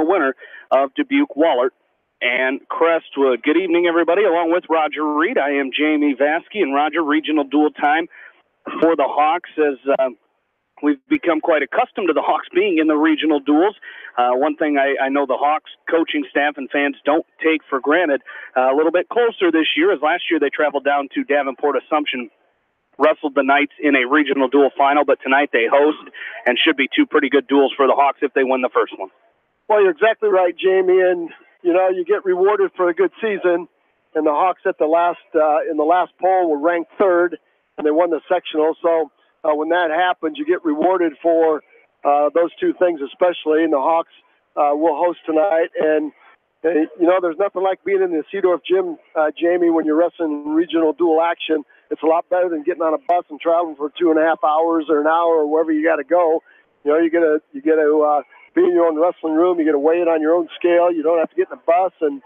the winner of Dubuque Wahlert and Crestwood. Good evening, everybody. Along with Roger Reed, I am Jamie Vasky, and Roger, regional dual time for the Hawks as we've become quite accustomed to the Hawks being in the regional duels. One thing I know the Hawks coaching staff and fans don't take for granted, a little bit closer this year, as last year they traveled down to Davenport Assumption, wrestled the Knights in a regional duel final, but tonight they host and should be two pretty good duels for the Hawks if they win the first one. Well, you're exactly right, Jamie, and you get rewarded for a good season, and the Hawks at the last in the last poll were ranked third, and they won the sectional. So when that happens, you get rewarded for those two things especially, and the Hawks will host tonight. And there's nothing like being in the Seedorf gym, Jamie, when you're wrestling regional dual action. It's a lot better than getting on a bus and traveling for 2.5 hours or an hour or wherever you got to go. You get to be in your own wrestling room. You get to weigh it on your own scale. You don't have to get in a bus. And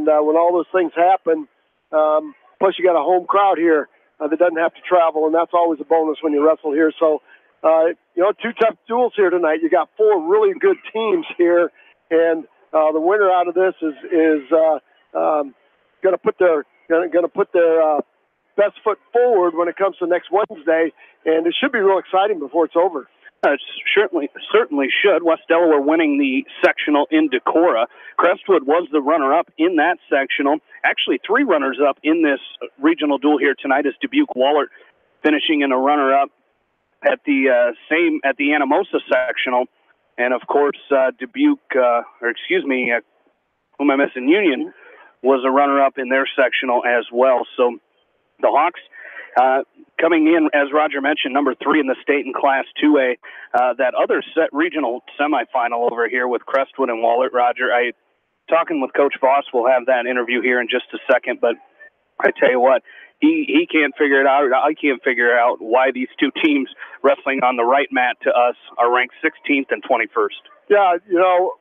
when all those things happen, plus you got a home crowd here that doesn't have to travel, and that's always a bonus when you wrestle here. So, two tough duels here tonight. You got four really good teams here, and the winner out of this is going to put their best foot forward when it comes to next Wednesday, and it should be real exciting before it's over. It certainly should. West Delaware winning the sectional in Decorah. Crestwood was the runner-up in that sectional. Actually, three runners-up in this regional duel here tonight is Dubuque Wahlert finishing in a runner-up at the Anamosa sectional. And, of course, Union was a runner-up in their sectional as well. So the Hawks coming in, as Roger mentioned, number 3 in the state in Class 2A. That other regional semifinal over here with Crestwood and Wahlert, Roger, talking with Coach Voss, we'll have that interview here in just a second, but I tell you what, he can't figure it out. I can't figure out why these two teams wrestling on the right mat to us are ranked 16th and 21st. Yeah,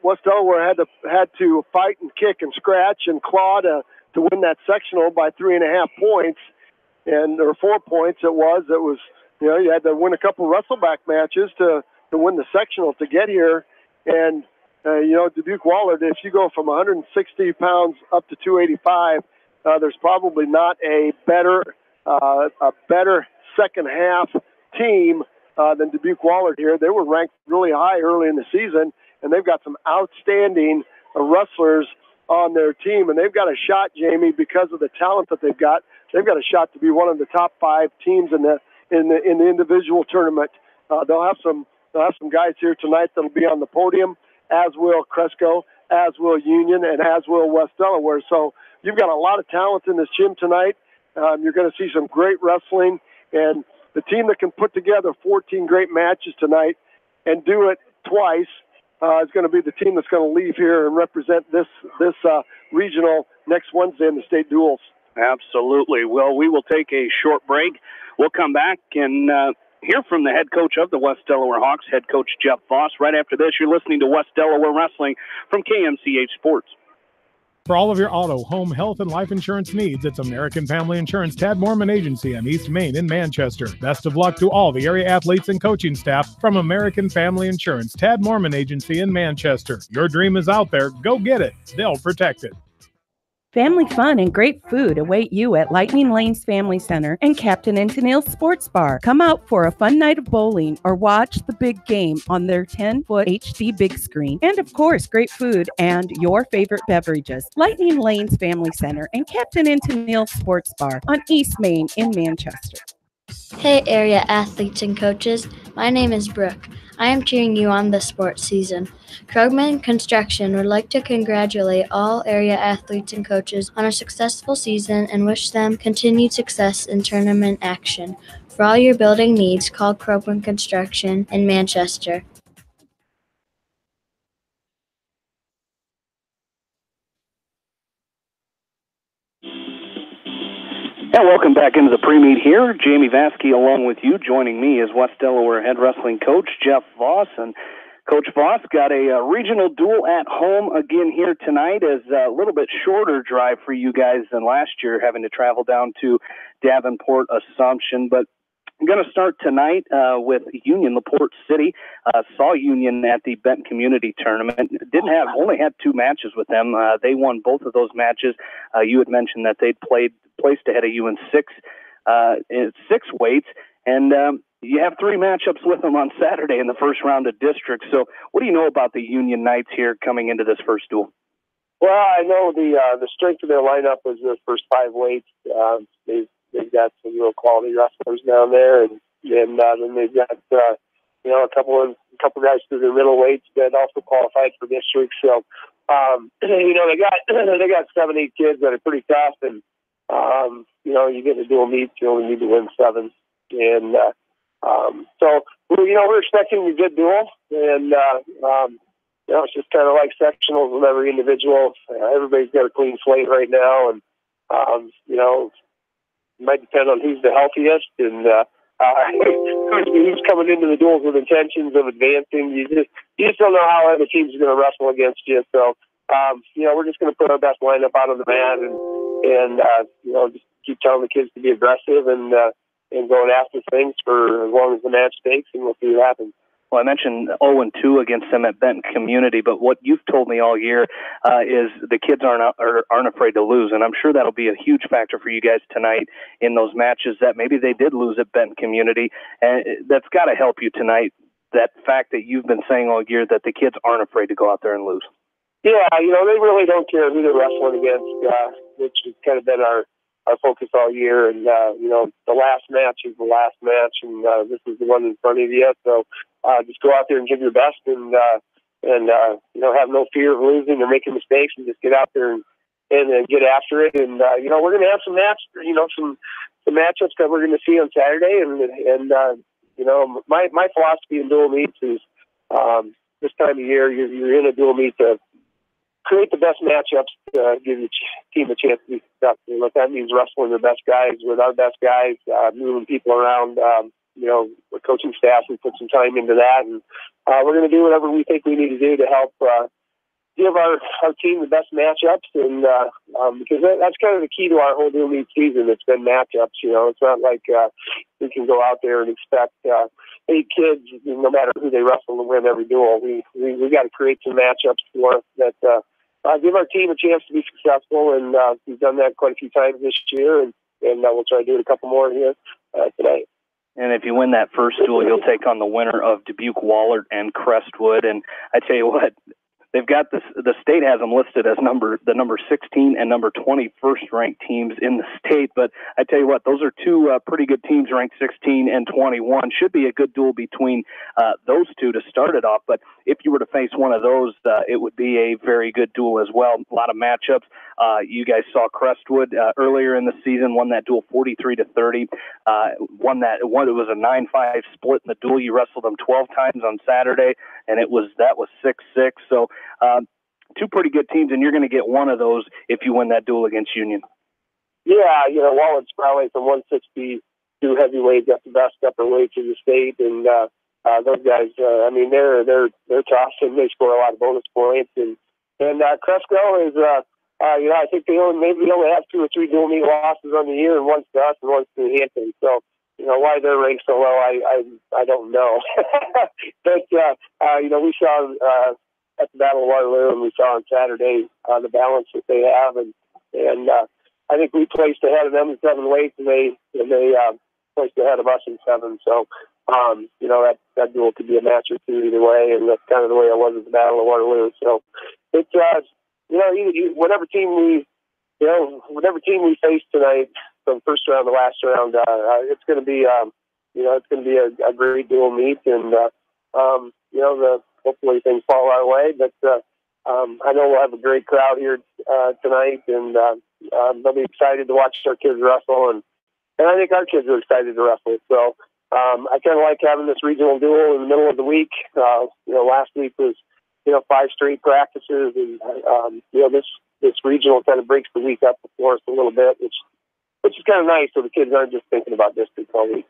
West Delaware had to fight and kick and scratch and claw to win that sectional by 3.5 points. Or 4 points it was. You had to win a couple wrestleback matches to win the sectional to get here. And, Dubuque Wahlert, if you go from 160 pounds up to 285, there's probably not a better second half team than Dubuque Wahlert here. They were ranked really high early in the season, and they've got some outstanding wrestlers on their team, and they've got a shot, Jamie, because of the talent that they've got. They've got a shot to be one of the top 5 teams in the individual tournament. They'll have some guys here tonight that'll be on the podium, as will Cresco, as will Union, and as will West Delaware. So you've got a lot of talent in this gym tonight. You're going to see some great wrestling, and the team that can put together 14 great matches tonight and do it twice is going to be the team that's going to leave here and represent this regional next Wednesday in the state duels. Absolutely. Well, we will take a short break. We'll come back and hear from the head coach of the West Delaware Hawks, head coach Jeff Voss. Right after this, you're listening to West Delaware Wrestling from KMCH Sports. For all of your auto, home, health, and life insurance needs, it's American Family Insurance Tad Mormon Agency on East Main in Manchester. Best of luck to all the area athletes and coaching staff from American Family Insurance Tad Mormon Agency in Manchester. Your dream is out there. Go get it. They'll protect it. Family fun and great food await you at Lightning Lanes Family Center and Captain and Tennille's Sports Bar. Come out for a fun night of bowling or watch the big game on their 10-foot HD big screen. And of course, great food and your favorite beverages. Lightning Lanes Family Center and Captain and Tennille's Sports Bar on East Main in Manchester. Hey area athletes and coaches, my name is Brooke. I am cheering you on this sports season. Krogman Construction would like to congratulate all area athletes and coaches on a successful season and wish them continued success in tournament action. For all your building needs, call Krogman Construction in Manchester. And welcome back into the pre-meet here. Jamie Vasky along with you. Joining me is West Delaware head wrestling coach Jeff Voss. And Coach Voss got a regional duel at home again here tonight, as a little bit shorter drive for you guys than last year, having to travel down to Davenport Assumption. But I'm going to start tonight with Union LaPorte City. Saw Union at the Benton Community Tournament. Only had 2 matches with them. They won both of those matches. You had mentioned that they'd placed ahead of you in 6 weights, and you have 3 matchups with them on Saturday in the first round of districts. So what do you know about the Union Knights here coming into this first duel? Well, I know the strength of their lineup was their first 5 weights. They've got some real quality wrestlers down there, and then they've got a couple guys through their middle weights that also qualified for districts. So they got 7-8 kids that are pretty tough, and you get the dual meets, you only need to win 7, and so we're expecting a good duel, and it's just kind of like sectionals with every individual. Everybody's got a clean slate right now, and it might depend on who's the healthiest and who's coming into the duels with intentions of advancing. You just don't know how other teams are going to wrestle against you. So, we're just going to put our best lineup out on the mat and just keep telling the kids to be aggressive and going after things for as long as the match takes, and we'll see what happens. Well, I mentioned 0-2 against them at Benton Community, but what you've told me all year is the kids aren't afraid to lose, and I'm sure that'll be a huge factor for you guys tonight in those matches that maybe they did lose at Benton Community, and that's got to help you tonight, that fact that you've been saying all year that the kids aren't afraid to go out there and lose. Yeah, they really don't care who they're wrestling against, which has kind of been our focus all year, and the last match is the last match, and this is the one in front of you, so just go out there and give your best, and have no fear of losing or making mistakes, and just get out there and get after it. And we're going to have some matchups that we're going to see on Saturday, and my philosophy in dual meets is this time of year you're in a dual meet to create the best matchups to give your team a chance to be successful. What that means, wrestling the best guys with our best guys, moving people around. The coaching staff, we put some time into that, and we're going to do whatever we think we need to do to help give our team the best matchups, and because that's kind of the key to our whole dual meet season. It's been matchups. It's not like we can go out there and expect 8 kids, no matter who they wrestle, to win every duel. We got to create some matchups for us that give our team a chance to be successful, and we've done that quite a few times this year, and we'll try to do it a couple more here today. And if you win that first duel, you'll take on the winner of Dubuque Wahlert and Crestwood. And I tell you what, they've got this. The state has them listed as the number 16 and number 20 first-ranked teams in the state. But I tell you what, those are 2 pretty good teams ranked 16 and 21. Should be a good duel between those 2 to start it off. But if you were to face one of those, it would be a very good duel as well. A lot of matchups. You guys saw Crestwood earlier in the season, won that duel 43-30. It was a 9-5 split in the duel. You wrestled them 12 times on Saturday, and that was 6-6. So 2 pretty good teams, and you're going to get one of those if you win that duel against Union. Yeah, Wallet's probably from 162 heavyweight, got the best upper weights in the state, and those guys, they're tough, and they score a lot of bonus points. And Cresco is, I think they only have 2 or 3 dual meet losses on the year, and one's to us and one's to Hampton. So, why they're ranked so low, I don't know. But, we saw at the Battle of Waterloo, and we saw on Saturday the balance that they have, and I think we placed ahead of them in 7 weights, and they placed ahead of us in 7. So, that duel could be a match or 2 either way, and that's kind of the way it was at the Battle of Waterloo. So, it's whatever team we face tonight, from first round to last round, it's going to be a great dual meet, and hopefully things fall our way. But I know we'll have a great crowd here tonight, and they'll be excited to watch our kids wrestle, and I think our kids are excited to wrestle. So I kind of like having this regional duel in the middle of the week. Last week was 5 straight practices, and this regional kind of breaks the week up for us a little bit, which is kind of nice, so the kids aren't just thinking about district all week.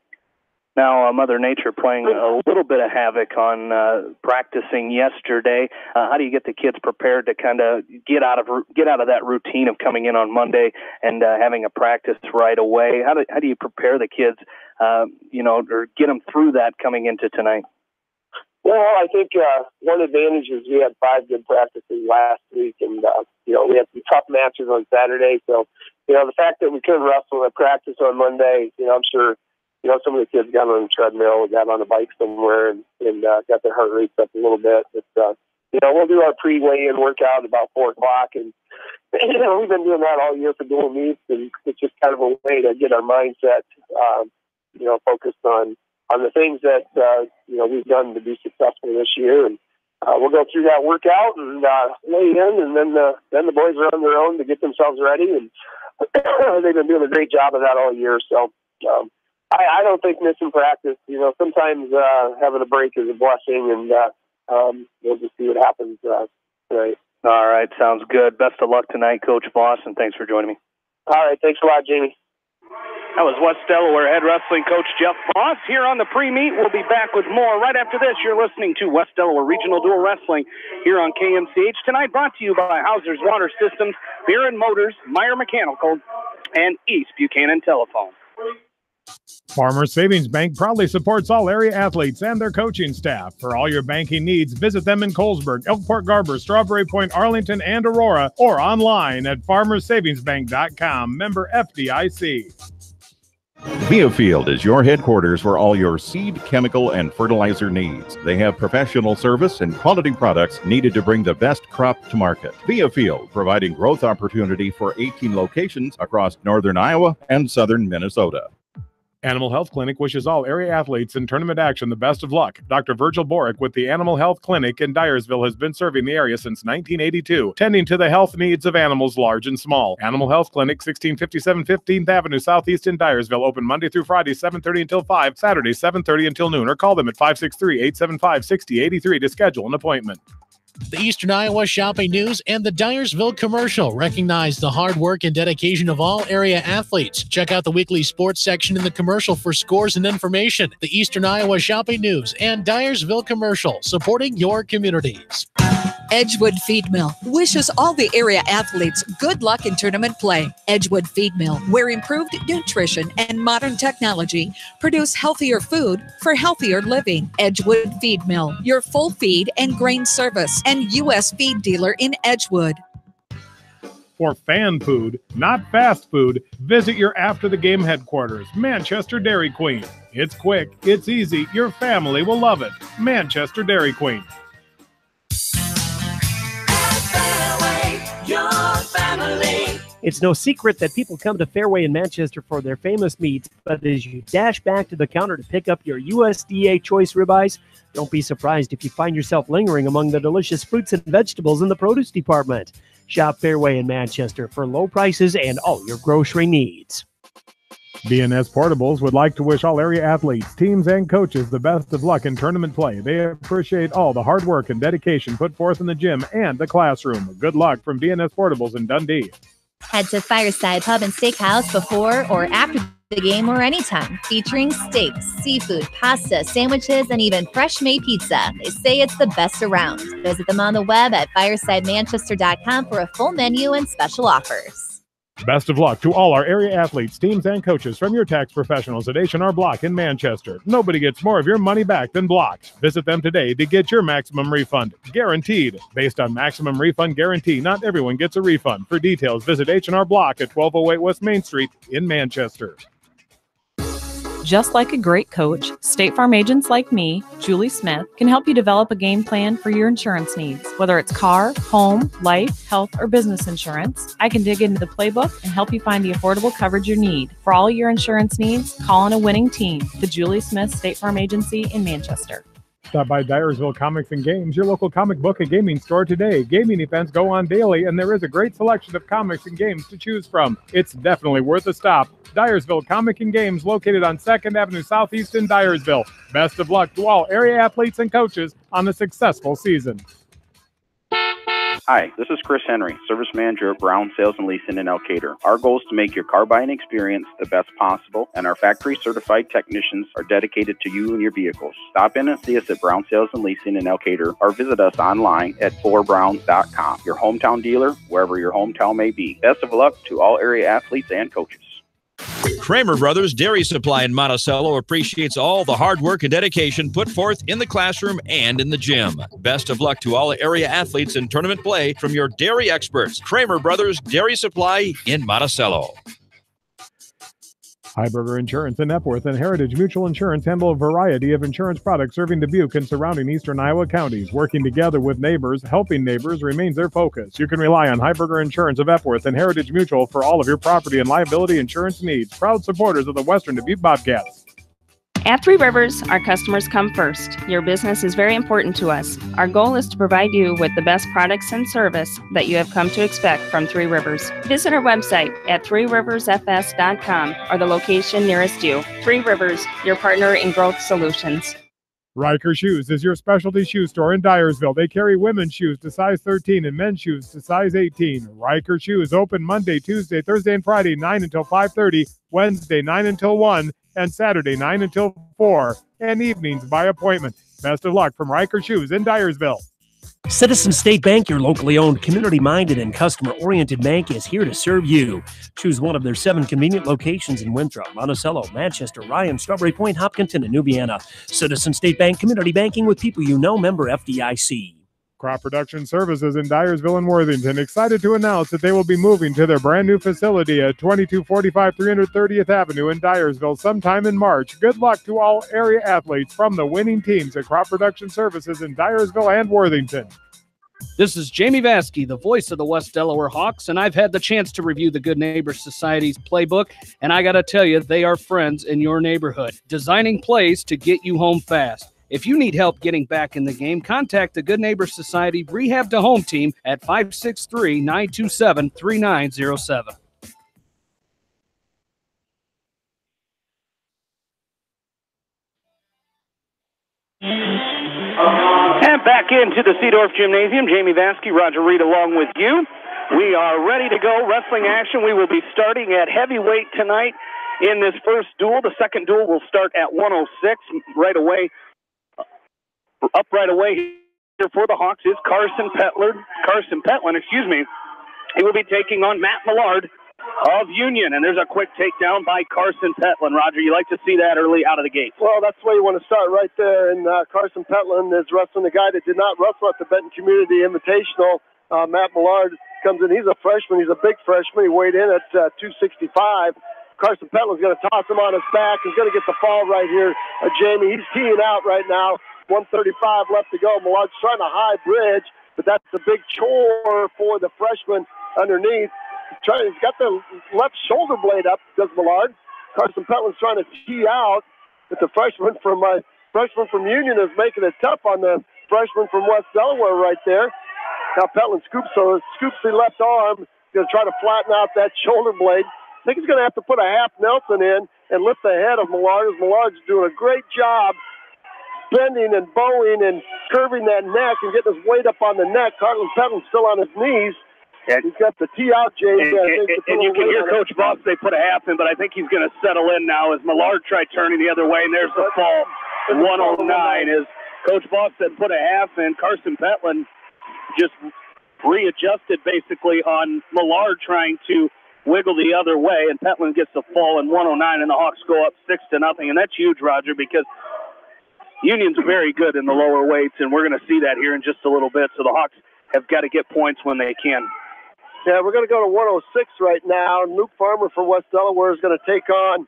Now, Mother Nature playing a little bit of havoc on practicing yesterday. How do you get the kids prepared to kind of get out of that routine of coming in on Monday and having a practice right away? How do you prepare the kids or get them through that coming into tonight? Well, I think one advantage is we had 5 good practices last week, and we had some tough matches on Saturday. So, the fact that we couldn't wrestle at practice on Monday, I'm sure, some of the kids got on the treadmill, got on a bike somewhere, and got their heart rates up a little bit. But we'll do our pre-weigh-in workout about 4 o'clock, and we've been doing that all year for dual meets, and it's just kind of a way to get our mindset, focused on the things that we've done to be successful this year, and we'll go through that workout and weigh in, and then the boys are on their own to get themselves ready, and they've been doing a great job of that all year. So I don't think missing practice. Sometimes having a break is a blessing, and we'll just see what happens tonight. All right, sounds good. Best of luck tonight, Coach Voss, and thanks for joining me. All right, thanks a lot, Jamie. That was West Delaware head wrestling coach Jeff Voss here on the pre-meet. We'll be back with more right after this. You're listening to West Delaware Regional Dual Wrestling here on KMCH. Tonight brought to you by Hauser's Water Systems, Beer and Motors, Meyer Mechanical, and East Buchanan Telephone. Farmers Savings Bank proudly supports all area athletes and their coaching staff. For all your banking needs, visit them in Colesburg, Elkport Garber, Strawberry Point, Arlington, and Aurora, or online at farmersavingsbank.com. Member FDIC. Viafield is your headquarters for all your seed, chemical, and fertilizer needs. They have professional service and quality products needed to bring the best crop to market. Viafield, providing growth opportunity for 18 locations across northern Iowa and southern Minnesota. Animal Health Clinic wishes all area athletes in tournament action the best of luck. Dr. Virgil Borick with the Animal Health Clinic in Dyersville has been serving the area since 1982, tending to the health needs of animals large and small. Animal Health Clinic, 1657 15th Avenue Southeast in Dyersville, open Monday through Friday, 7:30 until 5, Saturday, 7:30 until noon, or call them at 563-875-6083 to schedule an appointment. The Eastern Iowa Shopping News and the Dyersville Commercial recognize the hard work and dedication of all area athletes. Check out the weekly sports section in the commercial for scores and information. The Eastern Iowa Shopping News and Dyersville Commercial, supporting your communities. Edgewood Feed Mill wishes all the area athletes good luck in tournament play. Edgewood Feed Mill, where improved nutrition and modern technology produce healthier food for healthier living. Edgewood Feed Mill, your full feed and grain service and U.S. feed dealer in Edgewood. For fan food, not fast food, visit your after-the-game headquarters, Manchester Dairy Queen. It's quick, it's easy, your family will love it. Manchester Dairy Queen. It's no secret that people come to Fairway in Manchester for their famous meats, but as you dash back to the counter to pick up your USDA choice ribeyes, don't be surprised if you find yourself lingering among the delicious fruits and vegetables in the produce department. Shop Fairway in Manchester for low prices and all your grocery needs. BNS Portables would like to wish all area athletes, teams, and coaches the best of luck in tournament play. They appreciate all the hard work and dedication put forth in the gym and the classroom. Good luck from BNS Portables in Dundee. Head to Fireside Pub and Steakhouse before or after the game or anytime, featuring steaks, seafood, pasta, sandwiches, and even fresh-made pizza. They say it's the best around. Visit them on the web at firesidemanchester.com for a full menu and special offers. Best of luck to all our area athletes, teams, and coaches from your tax professionals at H&R Block in Manchester. Nobody gets more of your money back than Block. Visit them today to get your maximum refund. Guaranteed. Based on maximum refund guarantee, not everyone gets a refund. For details, visit H&R Block at 1208 West Main Street in Manchester. Just like a great coach, State Farm agents like me, Julie Smith, can help you develop a game plan for your insurance needs. Whether it's car, home, life, health, or business insurance, I can dig into the playbook and help you find the affordable coverage you need. For all your insurance needs, call on a winning team. The Julie Smith State Farm Agency in Manchester. Stop by Dyersville Comics and Games, your local comic book and gaming store today. Gaming events go on daily, and there is a great selection of comics and games to choose from. It's definitely worth a stop. Dyersville Comic and Games, located on 2nd Avenue Southeast in Dyersville. Best of luck to all area athletes and coaches on a successful season. Hi, this is Chris Henry, Service Manager at Brown Sales and Leasing in Elkader. Our goal is to make your car buying experience the best possible, and our factory-certified technicians are dedicated to you and your vehicles. Stop in and see us at Brown Sales and Leasing in Elkader, or visit us online at 4browns.com. Your hometown dealer, wherever your hometown may be. Best of luck to all area athletes and coaches. Kramer Brothers Dairy Supply in Monticello appreciates all the hard work and dedication put forth in the classroom and in the gym. Best of luck to all area athletes in tournament play from your dairy experts. Kramer Brothers Dairy Supply in Monticello. Heiberger Insurance in Epworth and Heritage Mutual Insurance handle a variety of insurance products serving Dubuque and surrounding eastern Iowa counties. Working together with neighbors, helping neighbors remains their focus. You can rely on Heiberger Insurance of Epworth and Heritage Mutual for all of your property and liability insurance needs. Proud supporters of the Western Dubuque Bobcats. At Three Rivers, our customers come first. Your business is very important to us. Our goal is to provide you with the best products and service that you have come to expect from Three Rivers. Visit our website at threeriversfs.com or the location nearest you. Three Rivers, your partner in growth solutions. Riker Shoes is your specialty shoe store in Dyersville. They carry women's shoes to size 13 and men's shoes to size 18. Riker Shoes open Monday, Tuesday, Thursday, and Friday, 9 until 5:30, Wednesday, 9 until 1, and Saturday, 9 until 4, and evenings by appointment. Best of luck from Riker Shoes in Dyersville. Citizen State Bank, your locally owned, community-minded, and customer-oriented bank, is here to serve you. Choose one of their 7 convenient locations in Winthrop, Monticello, Manchester, Ryan, Strawberry Point, Hopkinton, and Nubiana. Citizen State Bank, community banking with people you know, member FDIC. Crop Production Services in Dyersville and Worthington excited to announce that they will be moving to their brand new facility at 2245 330th Avenue in Dyersville sometime in March. Good luck to all area athletes from the winning teams at Crop Production Services in Dyersville and Worthington. This is Jamie Vaskey, the voice of the West Delaware Hawks, and I've had the chance to review the Good Neighbor Society's playbook, and I got to tell you, they are friends in your neighborhood, designing plays to get you home fast. If you need help getting back in the game, contact the Good Neighbor Society Rehab to Home team at 563-927-3907. And back into the Seedorf Gymnasium, Jamie Vaskey, Roger Reed along with you. We are ready to go. Wrestling action. We will be starting at heavyweight tonight in this first duel. The second duel will start at 106 right away. Up right away here for the Hawks is Carson Petlin. He will be taking on Matt Millard of Union, and there's a quick takedown by Carson Petlin. Roger, you like to see that early out of the gate. Well, that's where you want to start right there, and Carson Petlin is wrestling a guy that did not wrestle at the Benton Community Invitational. Matt Millard comes in. He's a freshman. He's a big freshman. He weighed in at 265. Carson Petlin's going to toss him on his back. He's going to get the fall right here. Jamie, he's teeing out right now. 135 left to go. Millard's trying to high bridge, but that's a big chore for the freshman underneath. He's got the left shoulder blade up, does Millard. Carson Petlin's trying to tee out, but the freshman from Union is making it tough on the freshman from West Delaware right there. Now Petlin scoops the left arm. He's going to try to flatten out that shoulder blade. I think he's going to have to put a half Nelson in and lift the head of Millard, as Millard's doing a great job bending and bowing and curving that neck and getting his weight up on the neck. Carson Petlin's still on his knees. And he's got the tee out, James. And you can hear Coach Boss say put a half in, but I think he's going to settle in now as Millard tried turning the other way, and there's the fall. 109 as Coach Boss said put a half in. Carson Petlin just readjusted basically on Millard trying to wiggle the other way, and Petlin gets the fall in 109, and the Hawks go up 6-0. And that's huge, Roger, because Union's very good in the lower weights, and we're going to see that here in just a little bit. So the Hawks have got to get points when they can. Yeah, we're going to go to 106 right now. Luke Farmer from West Delaware is going to take on,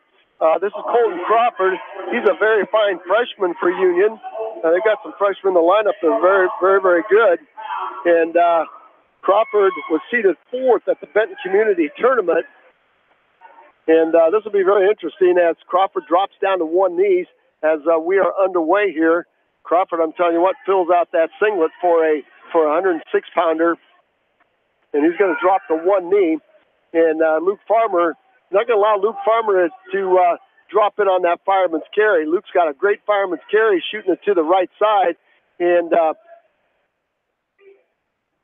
this is Colton Crawford. He's a very fine freshman for Union. They've got some freshmen in the lineup that are very, very, very good. And Crawford was seeded 4th at the Benton Community Tournament. And this will be very interesting as Crawford drops down to one knee. As we are underway here, Crawford, I'm telling you what, fills out that singlet for a 106-pounder, and he's going to drop to one knee. And Luke Farmer, not going to allow Luke Farmer to drop in on that fireman's carry. Luke's got a great fireman's carry, shooting it to the right side, and the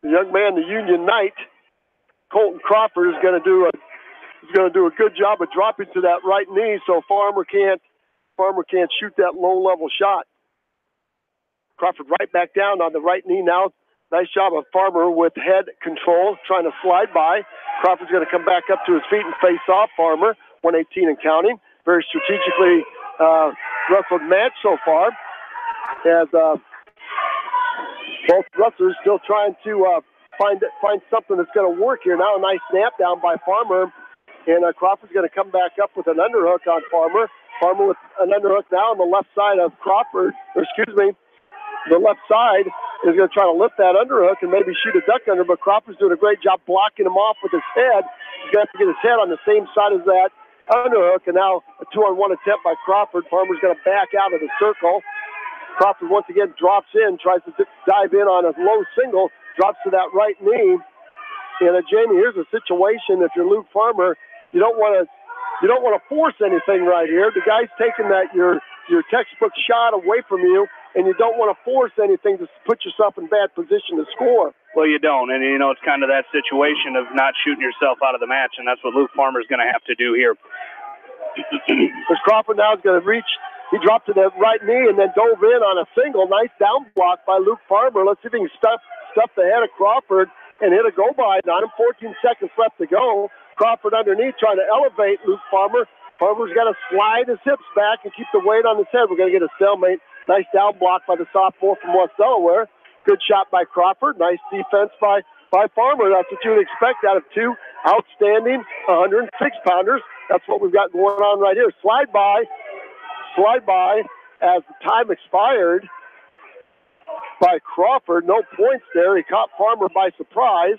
young man, the Union Knight, Colton Crawford, is going to do a good job of dropping to that right knee, so Farmer can't shoot that low-level shot. Crawford right back down on the right knee now. Nice job of Farmer with head control, trying to slide by. Crawford's going to come back up to his feet and face off Farmer. 118 and counting. Very strategically wrestled match so far, as both wrestlers still trying to find something that's going to work here. Now a nice snap down by Farmer, and Crawford's going to come back up with an underhook on Farmer. Farmer with an underhook now on the left side of Crawford, the left side is going to try to lift that underhook and maybe shoot a duck under, but Crawford's doing a great job blocking him off with his head. He's going to have to get his head on the same side as that underhook, and now a 2-on-1 attempt by Crawford. Farmer's going to back out of the circle. Crawford once again drops in, tries to dive in on a low single, drops to that right knee. And Jamie, here's a situation. If you're Luke Farmer, you don't want to force anything right here. The guy's taking that your textbook shot away from you, and you don't want to force anything to put yourself in bad position to score. Well, you don't, and it's kind of that situation of not shooting yourself out of the match, and that's what Luke Farmer's going to have to do here. Because Crawford now is going to reach. He dropped to the right knee and then dove in on a single. Nice down block by Luke Farmer. Let's see if he can stuff the head of Crawford and hit a go-by on him. 14 seconds left to go. Crawford underneath trying to elevate Luke Farmer. Farmer's got to slide his hips back and keep the weight on his head. We're going to get a stalemate. Nice down block by the sophomore from West Delaware. Good shot by Crawford. Nice defense by Farmer. That's what you would expect out of two outstanding 106-pounders. That's what we've got going on right here. Slide by as the time expired by Crawford. No points there. He caught Farmer by surprise.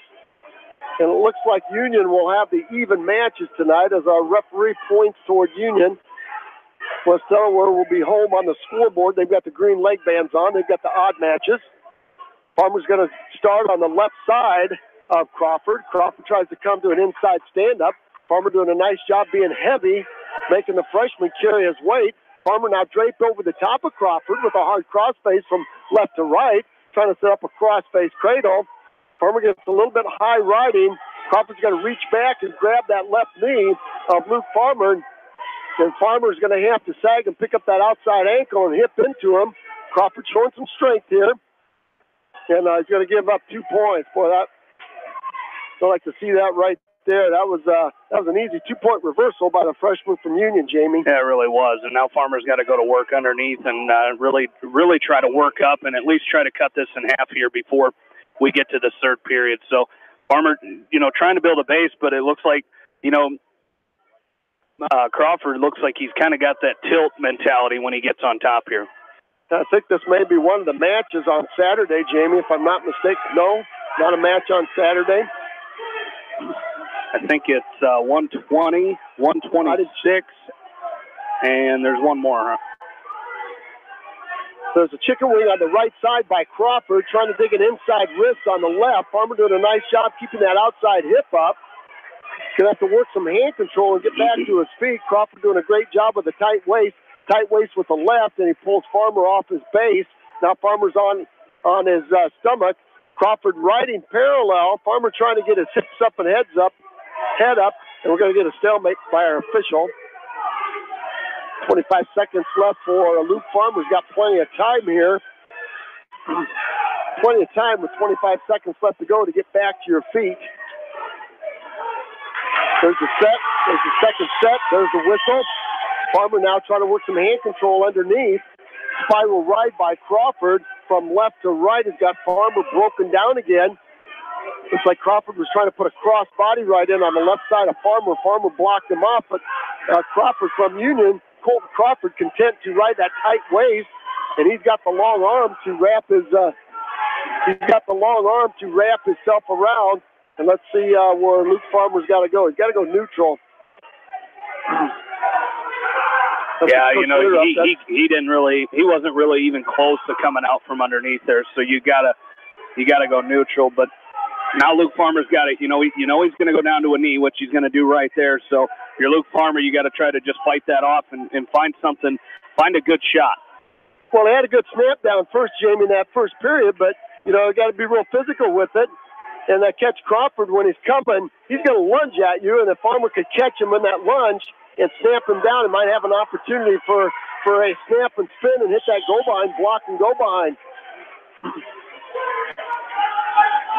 And it looks like Union will have the even matches tonight as our referee points toward Union. West Delaware will be home on the scoreboard. They've got the green leg bands on. They've got the odd matches. Farmer's going to start on the left side of Crawford. Crawford tries to come to an inside stand-up. Farmer doing a nice job being heavy, making the freshman carry his weight. Farmer now draped over the top of Crawford with a hard crossface from left to right, trying to set up a crossface cradle. Farmer gets a little bit high riding. Crawford's going to reach back and grab that left knee of Luke Farmer. And Farmer's going to have to sag and pick up that outside ankle and hip into him. Crawford showing some strength here. And he's going to give up 2 points. Boy, I'd like to see that right there. That was an easy 2-point reversal by the freshman from Union, Jamie. Yeah, it really was. And now Farmer's got to go to work underneath and really try to work up and at least try to cut this in half here before we get to the third period. So Farmer, trying to build a base, but it looks like, Crawford looks like he's kind of got that tilt mentality when he gets on top here. I think this may be one of the matches on Saturday, Jamie, if I'm not mistaken. No, not a match on Saturday. I think it's 120, 126, and there's one more, huh? There's a chicken wing on the right side by Crawford, trying to dig an inside wrist on the left. Farmer doing a nice job keeping that outside hip up. Going to have to work some hand control and get back to his feet. Crawford doing a great job with the tight waist with the left, and he pulls Farmer off his base. Now Farmer's on his stomach. Crawford riding parallel. Farmer trying to get his hips up and head up, and we're going to get a stalemate by our official. 25 seconds left for Luke Farmer's got plenty of time here. Plenty of time with 25 seconds left to go to get back to your feet. There's the set. There's the second set. There's the whistle. Farmer now trying to work some hand control underneath. Spiral ride by Crawford from left to right has got Farmer broken down again. Looks like Crawford was trying to put a cross body right in on the left side of Farmer. Farmer blocked him off, but Crawford from Union, Colton Crawford, content to ride that tight waist, and he's got the long arm to wrap himself around. And let's see where Luke Farmer's got to go. He's got to go neutral. Yeah, he wasn't really even close to coming out from underneath there. So you gotta go neutral. But now Luke Farmer's got it. He's going to go down to a knee, which he's going to do right there. So if you're Luke Farmer, you got to try to just fight that off and find a good shot. Well, they had a good snap down first, Jamie, in that first period, but you got to be real physical with it. And that catch Crawford when he's coming, he's going to lunge at you, and if Farmer could catch him in that lunge and snap him down, he might have an opportunity for a snap and spin and hit that go behind, block and go behind.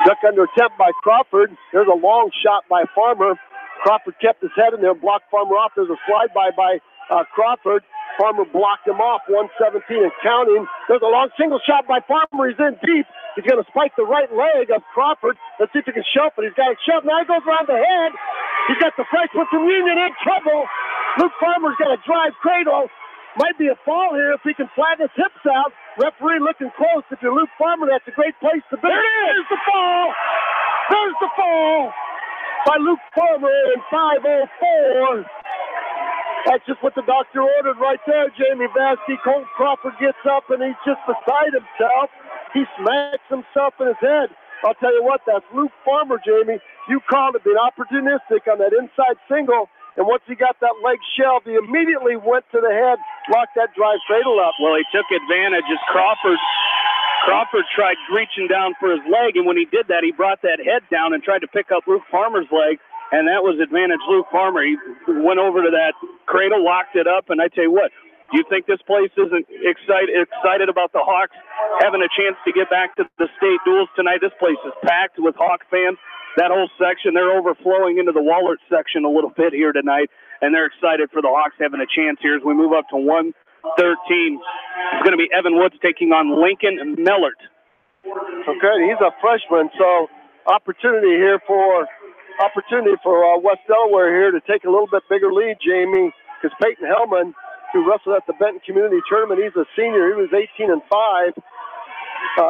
Duck under attempt by Crawford. There's a long shot by Farmer. Crawford kept his head in there and blocked Farmer off. There's a slide by Crawford. Farmer blocked him off, 117 and counting. There's a long single shot by Farmer. He's in deep. He's going to spike the right leg of Crawford. Let's see if he can shove it. He's got it shoved. Now he goes around the head. He's got the freshman from Union in trouble. Luke Farmer's got a drive cradle. Might be a fall here if he can flatten his hips out. Referee looking close. If you're Luke Farmer, that's a great place to be. There's the fall. There's the fall by Luke Farmer in 5:04. That's just what the doctor ordered right there, Jamie Vasky. Colt Crawford gets up and he's just beside himself. He smacks himself in his head. I'll tell you what, that's Luke Farmer, Jamie. You called it being opportunistic on that inside single. And once he got that leg shelved, he immediately went to the head, locked that drive cradle up. Well, he took advantage as Crawford tried reaching down for his leg, and when he did that, he brought that head down and tried to pick up Luke Farmer's leg, and that was advantage Luke Farmer. He went over to that cradle, locked it up, and I tell you what, do you think this place isn't excited about the Hawks having a chance to get back to the state duels tonight? This place is packed with Hawk fans. That whole section, they're overflowing into the Wahlert section a little bit here tonight, and they're excited for the Hawks having a chance here as we move up to 1-13. It's going to be Evan Woods taking on Lincoln Mellert. Okay, he's a freshman, so opportunity for West Delaware here to take a little bit bigger lead, Jamie, because Peyton Hellman, who wrestled at the Benton Community Tournament, he's a senior. He was 18-5.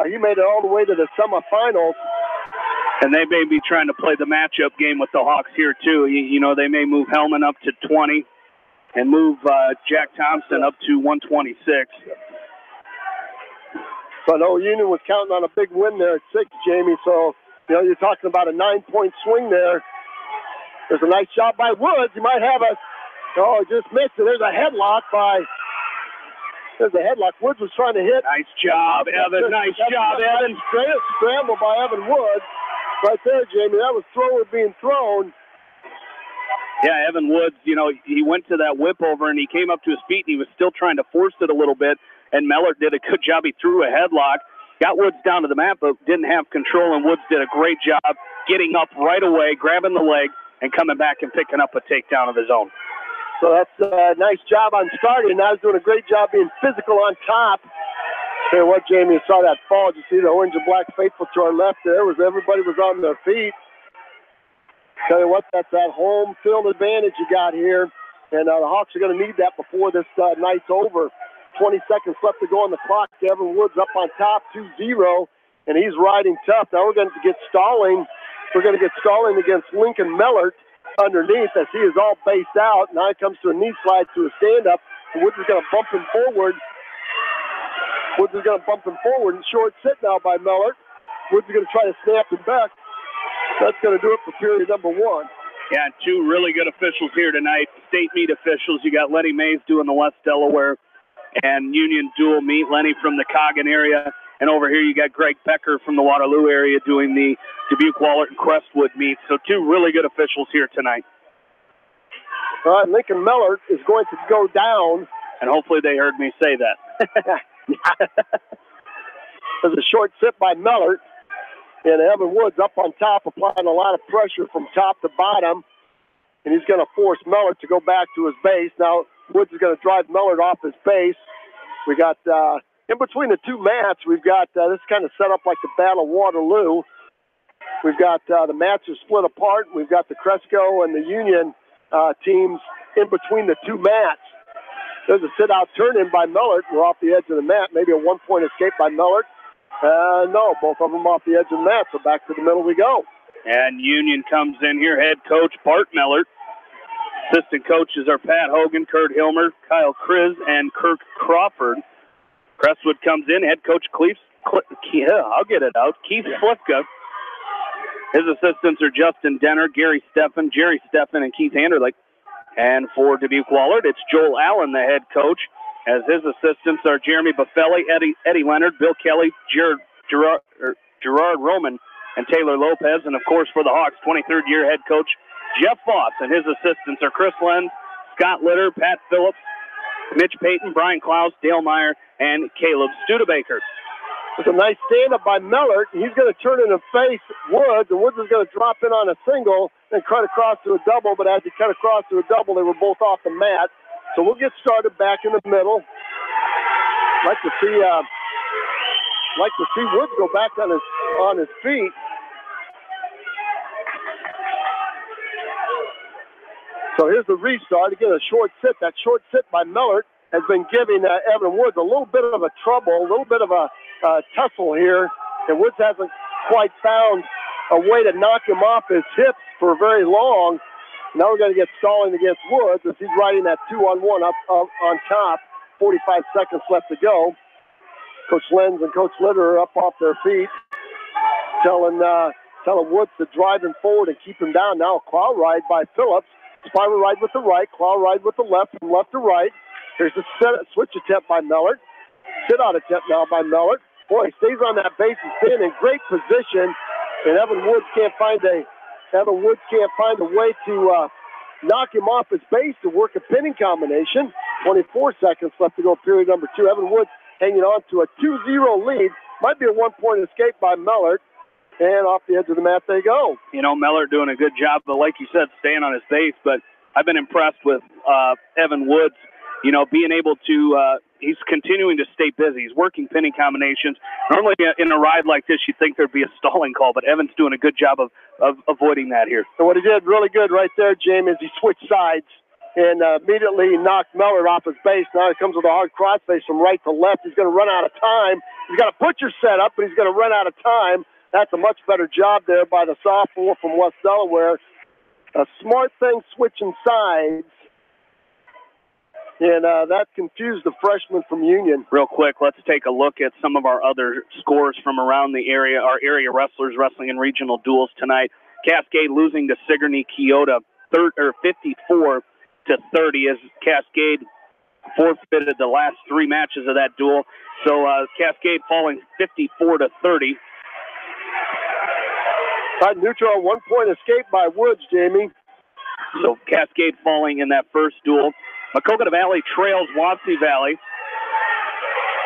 He made it all the way to the semifinals. And they may be trying to play the matchup game with the Hawks here, too. You know, they may move Hellman up to 20 and move Jack Thompson up to 126. So I know Union was counting on a big win there at 6, Jamie. So, you know, you're talking about a 9-point swing there. There's a nice job by Woods. You might have a, oh, just missed it. There's a headlock by, Woods was trying to hit. Nice job, Evan. Nice job, Evan. Scramble by Evan Woods. Right there, Jamie. That was being thrown. Yeah, Evan Woods, you know, he went to that whip over and he came up to his feet and he was still trying to force it a little bit. And Mellert did a good job. He threw a headlock, got Woods down to the mat, but didn't have control. And Woods did a great job getting up right away, grabbing the leg, and coming back and picking up a takedown of his own. So that's a nice job on starting. Now he's doing a great job being physical on top. Tell you what, Jamie, you saw that fall. Did you see the orange and black faithful to our left there? Everybody was on their feet. Tell you what, that's that home field advantage you got here. And the Hawks are going to need that before this night's over. 20 seconds left to go on the clock. Evan Woods up on top, 2-0, and he's riding tough. Now we're going to get stalling. We're going to get stalling against Lincoln Mellert underneath as he is all based out. Now he comes to a knee slide to a stand-up. Woods is going to bump him forward. And short sit now by Mellert. Woods is going to try to snap him back. That's going to do it for period number 1. Yeah, 2 really good officials here tonight. State meet officials. You got Lenny Mays doing the West Delaware and Union dual meet. Lenny from the Coggin area. And over here you got Greg Becker from the Waterloo area doing the Dubuque, Wahlert, and Crestwood meet. So 2 really good officials here tonight. All right, Lincoln Mellert is going to go down. And hopefully they heard me say that. There's a short sit by Mellert. And Evan Woods up on top, applying a lot of pressure from top to bottom. And he's going to force Mellert to go back to his base. Now, Woods is going to drive Mellert off his base. We got, in between the 2 mats, we've got, this kind of set up like the Battle of Waterloo. We've got the mats are split apart. We've got the Cresco and the Union teams in between the 2 mats. There's a sit-out turn-in by Mellert. We're off the edge of the mat. Maybe a 1-point escape by Mellert. No, both of them off the edge of the mat, so back to the middle we go. And Union comes in here, head coach Bart Mellert. Assistant coaches are Pat Hogan, Kurt Hilmer, Kyle Kriz, and Kirk Crawford. Crestwood comes in, head coach Keith Slifka. His assistants are Justin Denner, Gary Steffen, Jerry Steffen, and Keith Anderlich. And for Dubuque Wahlert, it's Joel Allen, the head coach, as his assistants are Jeremy Buffelli, Eddie Leonard, Bill Kelly, Gerard Roman, and Taylor Lopez. And, of course, for the Hawks, 23rd-year head coach Jeff Foss, and his assistants are Chris Lenz, Scott Litter, Pat Phillips, Mitch Payton, Brian Klaus, Dale Meyer, and Caleb Studebaker. It's a nice stand-up by Mellert. He's going to turn in and face Woods, and Woods is going to drop in on a single and cut across to a double, but as he cut across to a double, they were both off the mat. So we'll get started back in the middle. Like to see Woods go back on his feet. So here's the restart. Again, a short sit. That short sit by Mellert has been giving Evan Woods a little bit of a trouble, a little bit of a tussle here, and Woods hasn't quite found a way to knock him off his hips for very long. Now we're going to get stalling against Woods as he's riding that 2-on-1 up on top. 45 seconds left to go. Coach Lenz and Coach Litter are up off their feet, telling Woods to drive him forward and keep him down. Now a claw ride by Phillips. Spiral ride with the right, claw ride with the left, from left to right. Here's the switch attempt by Mellert. Sit-out attempt now by Mellert. Boy, he stays on that base and staying in great position, and Evan Woods can't find a way to knock him off his base to work a pinning combination. 24 seconds left to go, period number 2. Evan Woods hanging on to a 2-0 lead. Might be a one-point escape by Mellert. And off the edge of the mat they go. You know, Mellert doing a good job, but like you said, staying on his base. But I've been impressed with Evan Woods, you know, being able to he's continuing to stay busy. He's working pinning combinations. Normally in a ride like this, you'd think there'd be a stalling call, but Evan's doing a good job of avoiding that here. So what he did really good right there, Jamie, is he switched sides and immediately knocked Mellert off his base. Now he comes with a hard crossface from right to left. He's going to run out of time. He's got a butcher set up, but he's going to run out of time. That's a much better job there by the sophomore from West Delaware. A smart thing switching sides. And that confused the freshman from Union. Real quick, let's take a look at some of our other scores from around the area. Our area wrestlers wrestling in regional duels tonight. Cascade losing to Sigourney Keota 54-30 as Cascade forfeited the last 3 matches of that duel. So Cascade falling 54-30. Side neutral, 1-point escape by Woods, Jamie. So Cascade falling in that first duel. Maquoketa Valley trails Wapsie Valley.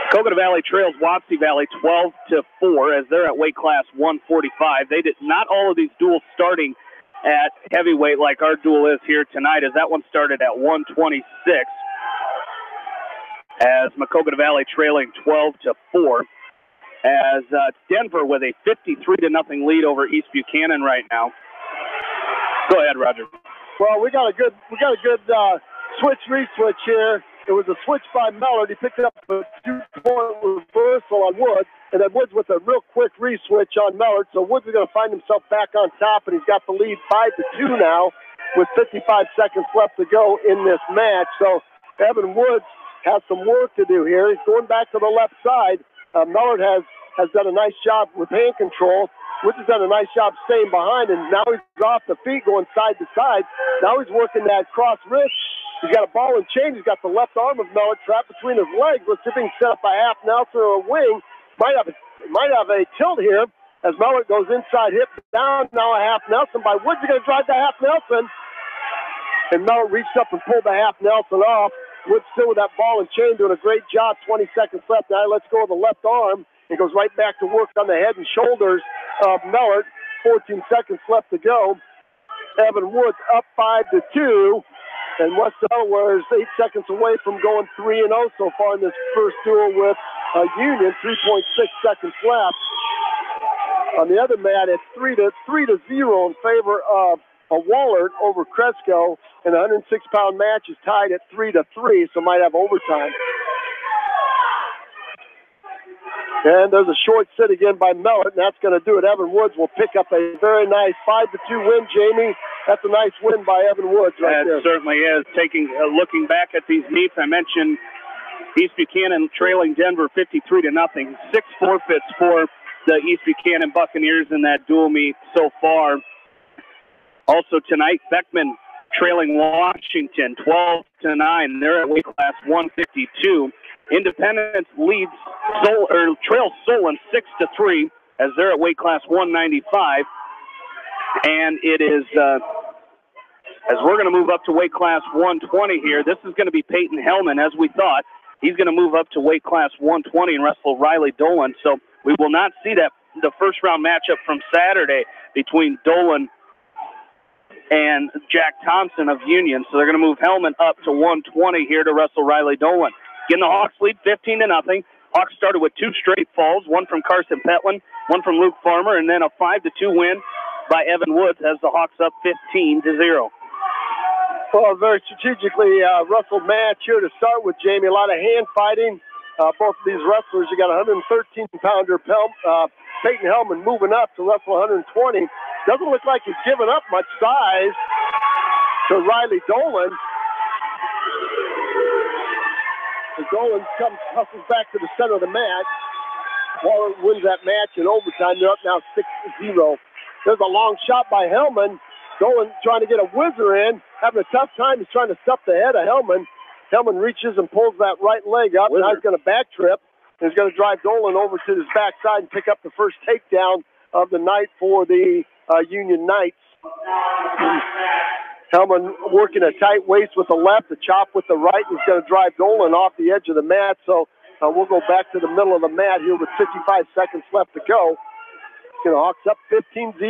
Maquoketa Valley trails Wapsie Valley 12-4 as they're at weight class 145. They did not all of these duels starting at heavyweight like our duel is here tonight, as that one started at 126. As Maquoketa Valley trailing 12-4. As Denver with a 53-0 lead over East Buchanan right now. Go ahead, Roger. Well, we got a good switch-re-switch here. It was a switch by Mellert. He picked up a 2-point reversal on Woods, and then Woods with a real quick re-switch on Mellert. So Woods is going to find himself back on top, and he's got the lead 5-2 now with 55 seconds left to go in this match. So Evan Woods has some work to do here. He's going back to the left side. Mellert has done a nice job with hand control. Woods has done a nice job staying behind, and now he's off the feet going side to side. Now he's working that cross wrist. He's got a ball and chain. He's got the left arm of Mellert trapped between his legs. Let's see if he can set up a half Nelson or a wing. Might have a tilt here as Mellert goes inside, hip down. Now a half Nelson by Woods. He's going to drive the half Nelson. And Mellert reached up and pulled the half Nelson off. Woods still with that ball and chain doing a great job. 20 seconds left. Now let's go with the left arm. He goes right back to work on the head and shoulders of Mellert. 14 seconds left to go. Evan Woods up 5-2. And West Delaware is 8 seconds away from going 3-0 so far in this first duel with Union. 3.6 seconds left. On the other mat, it's 3-0 in favor of Wahlert over Cresco. And the 106-pound match is tied at 3-3, so might have overtime. And there's a short sit again by Mellert, and that's going to do it. Evan Woods will pick up a very nice 5-2 win, Jamie. That's a nice win by Evan Woods right there. It certainly is. Looking back at these meets, I mentioned East Buchanan trailing Denver 53-0. 6 forfeits for the East Buchanan Buccaneers in that dual meet so far. Also tonight, Beckman trailing Washington 12-9. They're at weight class 152. Independence trails Solon 6-3 as they're at weight class 195. And it is, as we're going to move up to weight class 120 here, this is going to be Peyton Hellman, as we thought. He's going to move up to weight class 120 and wrestle Riley Dolan. So we will not see the first round matchup from Saturday between Dolan and Jack Thompson of Union. So they're going to move Hellman up to 120 here to wrestle Riley Dolan. Again, the Hawks lead 15-0. Hawks started with 2 straight falls, one from Carson Petlin, one from Luke Farmer, and then a 5-2 win by Evan Woods as the Hawks up 15-0. Well, a very strategically wrestled match here to start with, Jamie. A lot of hand fighting. Both of these wrestlers, you got a 113-pounder Peyton Hellman moving up to wrestle 120. Doesn't look like he's given up much size to Riley Dolan. So Dolan hustles back to the center of the match. Waller wins that match in overtime. They're up now 6-0. There's a long shot by Hellman. Dolan trying to get a whizzer in, having a tough time. He's trying to stuff the head of Hellman. Hellman reaches and pulls that right leg up. Now he's going to back trip. He's going to drive Dolan over to his backside and pick up the first takedown of the night for the Union Knights. Hellman working a tight waist with the left, a chop with the right. He's going to drive Dolan off the edge of the mat. So we'll go back to the middle of the mat here with 55 seconds left to go. Hawks up 15-0.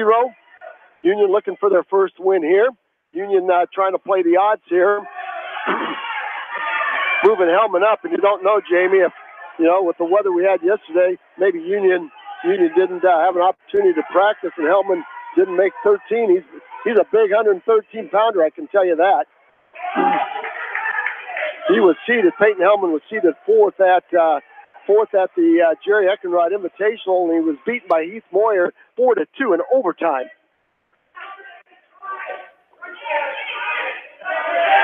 Union looking for their first win here. Union trying to play the odds here. Moving Hellman up, and you don't know, Jamie, if, with the weather we had yesterday, maybe Union didn't have an opportunity to practice, and Hellman didn't make 13. He's a big 113-pounder, I can tell you that. He was seeded, Peyton Hellman was seeded fourth at the Jerry Eckenrod Invitational, and he was beaten by Heath Moyer 4-2 in overtime.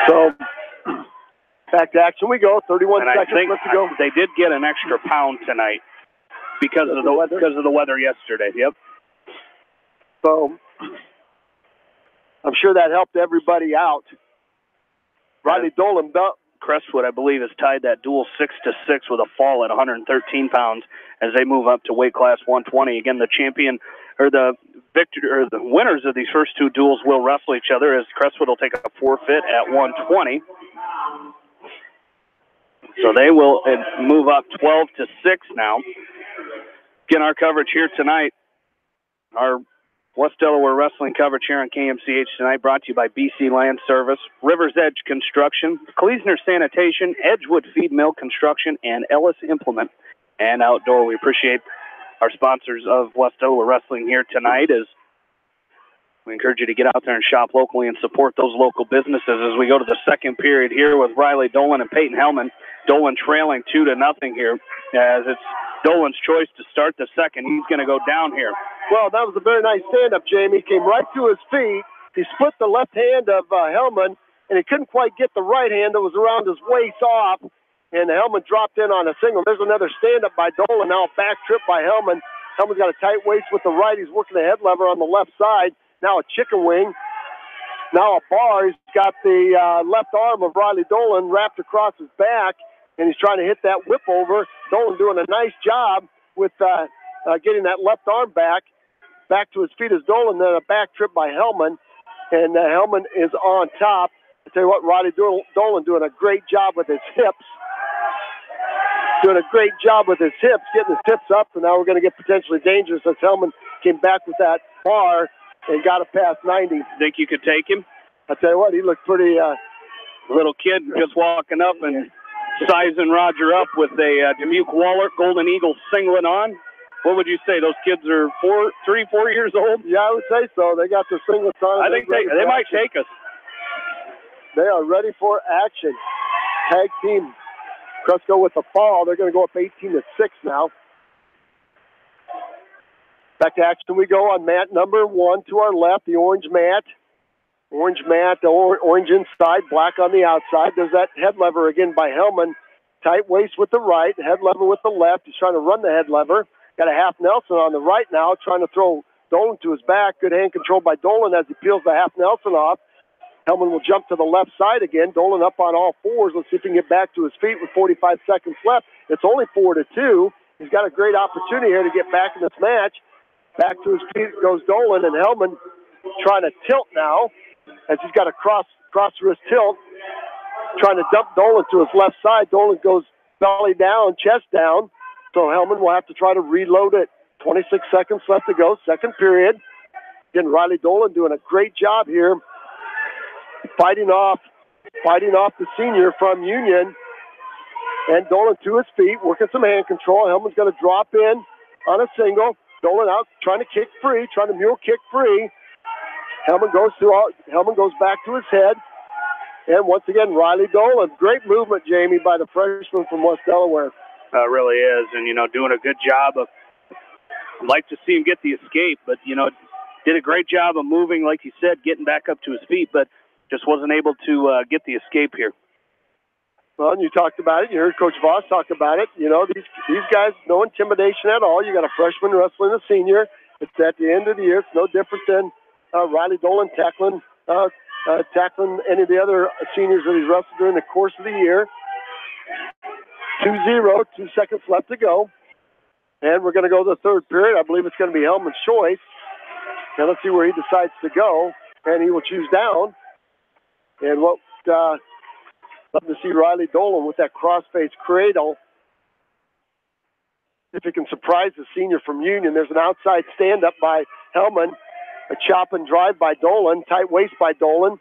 So, back to action we go. 31 seconds left to go. They did get an extra pound tonight because of the weather yesterday. Yep. So, I'm sure that helped everybody out. Riley Dolan, Crestwood, I believe, has tied that duel 6-6 with a fall at 113 pounds as they move up to weight class 120. Again, the champion or the winners of these first 2 duels will wrestle each other as Crestwood will take a forfeit at 120. So they will move up 12-6 now. Again, our coverage here tonight, our West Delaware Wrestling coverage here on KMCH tonight, brought to you by BC Land Service, Rivers Edge Construction, Kleesner Sanitation, Edgewood Feed Mill Construction, and Ellis Implement and Outdoor. We appreciate our sponsors of West Delaware Wrestling here tonight as we encourage you to get out there and shop locally and support those local businesses as we go to the second period here with Riley Dolan and Peyton Hellman. Dolan trailing 2-0 here as it's Dolan's choice to start the second. He's going to go down here. Well, that was a very nice stand-up, Jamie. He came right to his feet. He split the left hand of Hellman, and he couldn't quite get the right hand that was around his waist off, and Hellman dropped in on a single. There's another stand-up by Dolan, now a back trip by Hellman. Hellman's got a tight waist with the right. He's working the head lever on the left side. Now a chicken wing. Now a bar. He's got the left arm of Riley Dolan wrapped across his back, and he's trying to hit that whip over. Dolan doing a nice job with getting that left arm back to his feet as Dolan, then a back trip by Hellman, and Hellman is on top. I tell you what, Riley Dolan doing a great job with his hips. Doing a great job with his hips, getting his hips up, and now we're going to get potentially dangerous as Hellman came back with that bar and got it past 90. Think you could take him? I tell you what, he looked pretty... little kid just walking up and sizing Roger up with a Dubuque Wahlert Golden Eagle singlet on. What would you say? Those kids are 4 years old? Yeah, I would say so. They got their singlets on. I think they might take us. They are ready for action. Tag team Cresco with the fall. They're going to go up 18-6 now. Back to action we go on mat number 1 to our left, the orange mat. Orange mat, orange inside, black on the outside. There's that head lever again by Hellman. Tight waist with the right, head lever with the left. He's trying to run the head lever. Got a half Nelson on the right now, trying to throw Dolan to his back. Good hand control by Dolan as he peels the half Nelson off. Hellman will jump to the left side again. Dolan up on all fours. Let's see if he can get back to his feet with 45 seconds left. It's only 4-2. He's got a great opportunity here to get back in this match. Back to his feet goes Dolan, and Hellman trying to tilt now as he's got a cross wrist tilt, trying to dump Dolan to his left side. Dolan goes belly down, chest down. So Hellman will have to try to reload it. 26 seconds left to go, second period. Again, Riley Dolan doing a great job here, fighting off the senior from Union. And Dolan to his feet, working some hand control. Hellman's going to drop in on a single. Dolan out, trying to kick free, trying to mule kick free. Hellman goes back to his head. And once again, Riley Dolan. Great movement, Jamie, by the freshman from West Delaware. Really is, and, doing a good job of, I'd like to see him get the escape, but, did a great job of moving, like you said, getting back up to his feet, but just wasn't able to get the escape here. Well, and you talked about it. You heard Coach Voss talk about it. These guys, no intimidation at all. You got a freshman wrestling a senior. It's at the end of the year. It's no different than Riley Dolan tackling any of the other seniors that he's wrestled during the course of the year. 2-0, 2 seconds left to go. And we're going to go to the third period. I believe it's going to be Hellman's choice. Now let's see where he decides to go. And he will choose down. And love to see Riley Dolan with that cross-face cradle. If he can surprise the senior from Union. There's an outside stand-up by Hellman. A chop and drive by Dolan. Tight waist by Dolan.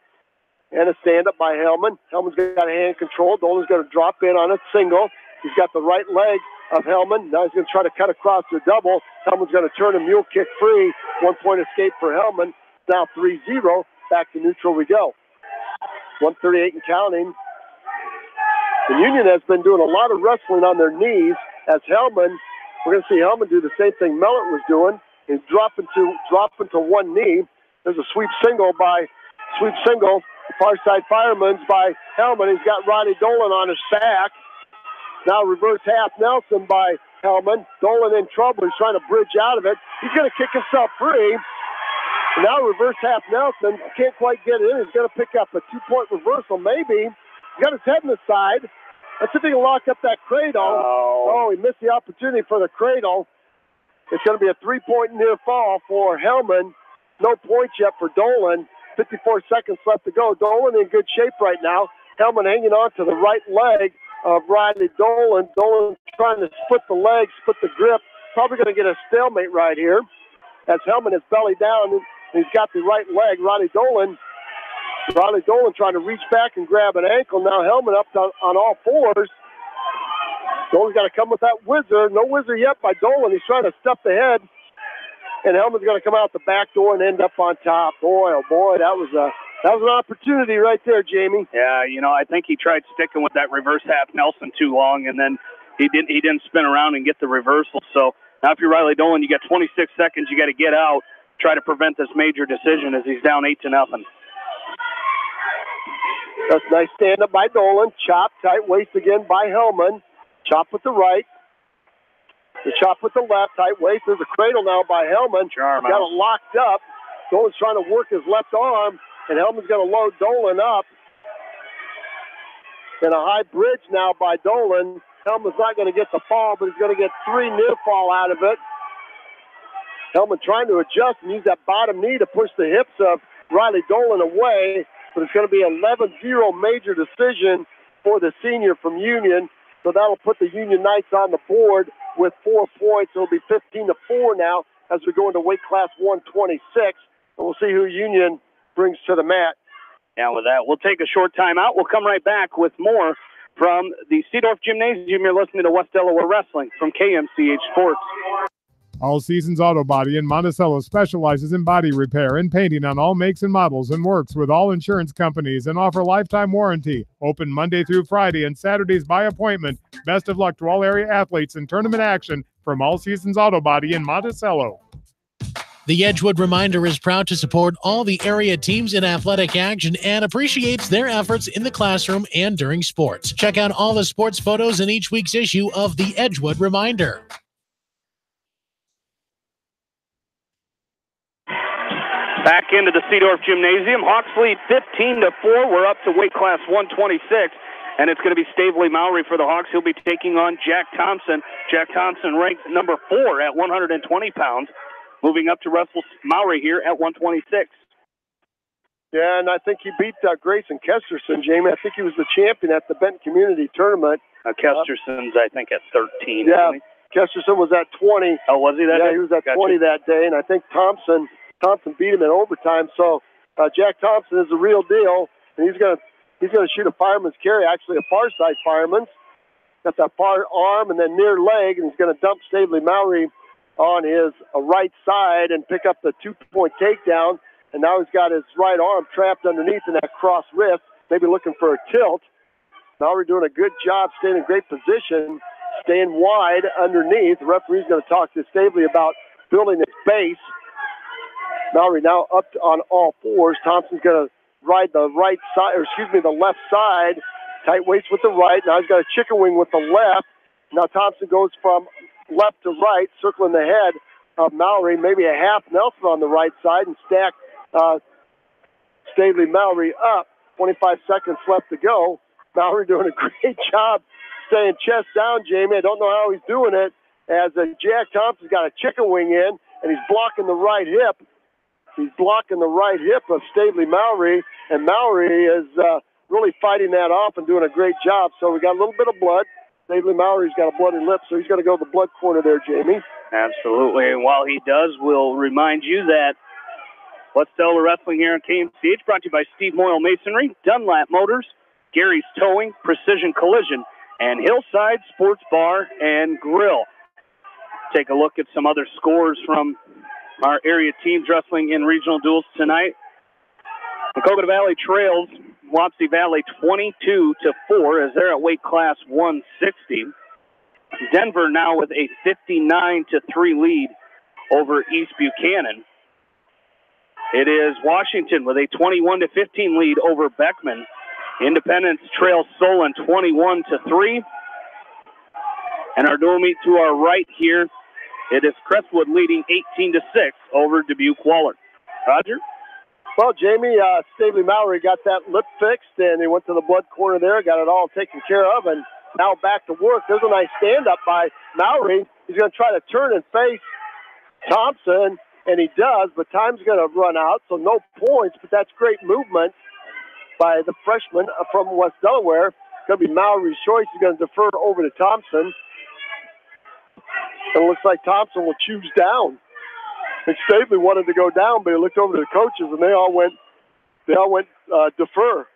And a stand-up by Hellman. Hellman's got a hand control. Dolan's going to drop in on a single. He's got the right leg of Hellman. Now he's going to try to cut across the double. Hellman's going to turn a mule kick free. 1-point escape for Hellman. Now 3-0. Back to neutral we go. 1:38 and counting. The Union has been doing a lot of wrestling on their knees as Hellman. We're going to see Hellman do the same thing Mellett was doing. He's dropping to one knee. There's a sweep single. Far side fireman's by Hellman. He's got Riley Dolan on his back. Now reverse half Nelson by Hellman. Dolan in trouble. He's trying to bridge out of it. He's going to kick himself free. And now reverse half Nelson. Can't quite get it in. He's going to pick up a 2-point reversal maybe. He's got his head in the side. Let's see if he can lock up that cradle. Oh, he missed the opportunity for the cradle. It's going to be a 3-point near fall for Hellman. No points yet for Dolan. 54 seconds left to go. Dolan in good shape right now. Hellman hanging on to the right leg of Riley Dolan. Dolan trying to split the leg, split the grip. Probably going to get a stalemate right here as Hellman is belly down. And he's got the right leg. Riley Dolan trying to reach back and grab an ankle. Now Hellman up on all fours. Dolan's got to come with that whizzer. No whizzer yet by Dolan. He's trying to step ahead. And Hellman's going to come out the back door and end up on top. Boy, oh boy, that was an opportunity right there, Jamie. Yeah, I think he tried sticking with that reverse half Nelson too long, and then he didn't spin around and get the reversal. So now if you're Riley Dolan, you got 26 seconds. You got to get out, try to prevent this major decision as he's down 8-0. That's a nice stand-up by Dolan. Chop, tight waist again by Hellman. Chop with the right. The chop with the left, tight waist. There's a cradle now by Hellman. Got it locked up. Dolan's trying to work his left arm, and Hellman's going to load Dolan up. And a high bridge now by Dolan. Hellman's not going to get the fall, but he's going to get 3 near fall out of it. Hellman trying to adjust and use that bottom knee to push the hips of Riley Dolan away, but it's going to be an 11-0 major decision for the senior from Union. So that'll put the Union Knights on the board with 4 points. It'll be 15-4 now as we go into weight class 126. And we'll see who Union brings to the mat. Yeah, with that, we'll take a short timeout. We'll come right back with more from the Seedorf Gymnasium. You're listening to West Delaware Wrestling from KMCH Sports. All Seasons Auto Body in Monticello specializes in body repair and painting on all makes and models and works with all insurance companies and offer lifetime warranty. Open Monday through Friday and Saturdays by appointment. Best of luck to all area athletes in tournament action from All Seasons Auto Body in Monticello. The Edgewood Reminder is proud to support all the area teams in athletic action and appreciates their efforts in the classroom and during sports. Check out all the sports photos in each week's issue of the Edgewood Reminder. Back into the Seedorf Gymnasium. Hawks lead 15-4. We're up to weight class 126, and it's going to be Stavely Mowry for the Hawks. He'll be taking on Jack Thompson. Jack Thompson ranked number 4 at 120 pounds, moving up to wrestle Mowry here at 126. Yeah, and I think he beat Grayson Kesterson, Jamie. I think he was the champion at the Benton Community Tournament. Kesterson's, I think, at 13. Yeah, Kesterson was at 20. Oh, was he that day? Yeah, he was at 20 that day, and I think Thompson beat him in overtime. So Jack Thompson is the real deal, and he's gonna shoot a fireman's carry, actually a far side fireman's. Got that far arm and then near leg, and he's going to dump Stavely Mowry on his right side and pick up the 2-point takedown. And now he's got his right arm trapped underneath in that cross wrist, maybe looking for a tilt. Mowry doing a good job, staying in great position, staying wide underneath. The referee's going to talk to Stavely about building his base. Mowry now up on all fours. Thompson's going to ride the the left side. Tight weights with the right. Now he's got a chicken wing with the left. Now Thompson goes from left to right, circling the head of Mowry, maybe a half Nelson on the right side, and stack Stavely Mowry up. 25 seconds left to go. Mowry doing a great job staying chest down, Jamie. I don't know how he's doing it, as Jack Thompson's got a chicken wing in, and he's blocking the right hip. He's blocking the right hip of Stavely Mowry, and Mowry is really fighting that off and doing a great job. So we got a little bit of blood. Stavely Mowry's got a bloody lip, so he's going to go to the blood corner there, Jamie. Absolutely. And while he does, we'll remind you that West Delaware Wrestling here on KMCH brought to you by Steve Moyle Masonry, Dunlap Motors, Gary's Towing, Precision Collision, and Hillside Sports Bar and Grill. Take a look at some other scores from our area teams wrestling in regional duels tonight. Coconut Valley trails Wapsie Valley 22-4 as they're at weight class 160. Denver now with a 59-3 lead over East Buchanan. It is Washington with a 21-15 lead over Beckman. Independence trails Solon 21-3. And our dual meet to our right here, it is Crestwood leading 18-6 over Dubuque Waller. Roger? Well, Jamie, Stavely Mowry got that lip fixed, and he went to the blood corner there, got it all taken care of, and now back to work. There's a nice stand-up by Mowry. He's going to try to turn and face Thompson, and he does, but time's going to run out, so no points, but that's great movement by the freshman from West Delaware. It's going to be Mowry's choice. He's going to defer over to Thompson. And it looks like Thompson will choose down. And Stavely wanted to go down, but he looked over to the coaches, and they all went defer.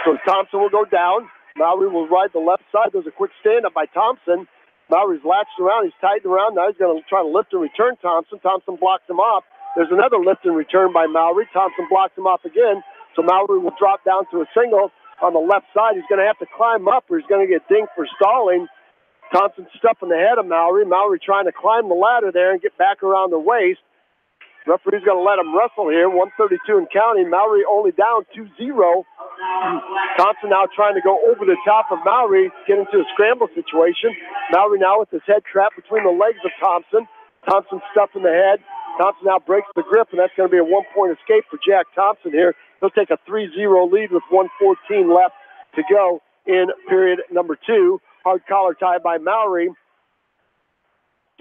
So Thompson will go down. Mowry will ride the left side. There's a quick stand-up by Thompson. Mowry's latched around. He's tightened around. Now he's going to try to lift and return Thompson. Thompson blocks him off. There's another lift and return by Mowry. Thompson blocks him off again. So Mowry will drop down to a single on the left side. He's going to have to climb up, or he's going to get dinged for stalling. Thompson stuffing the head of Mowry. Mowry trying to climb the ladder there and get back around the waist. Referee's going to let him wrestle here. 132 and counting. Mowry only down 2-0. Thompson now trying to go over the top of Mowry, get into a scramble situation. Mowry now with his head trapped between the legs of Thompson. Thompson stuffing the head. Thompson now breaks the grip, and that's going to be a 1-point escape for Jack Thompson here. He'll take a 3-0 lead with 1:14 left to go in period number 2. Hard collar tie by Mowry.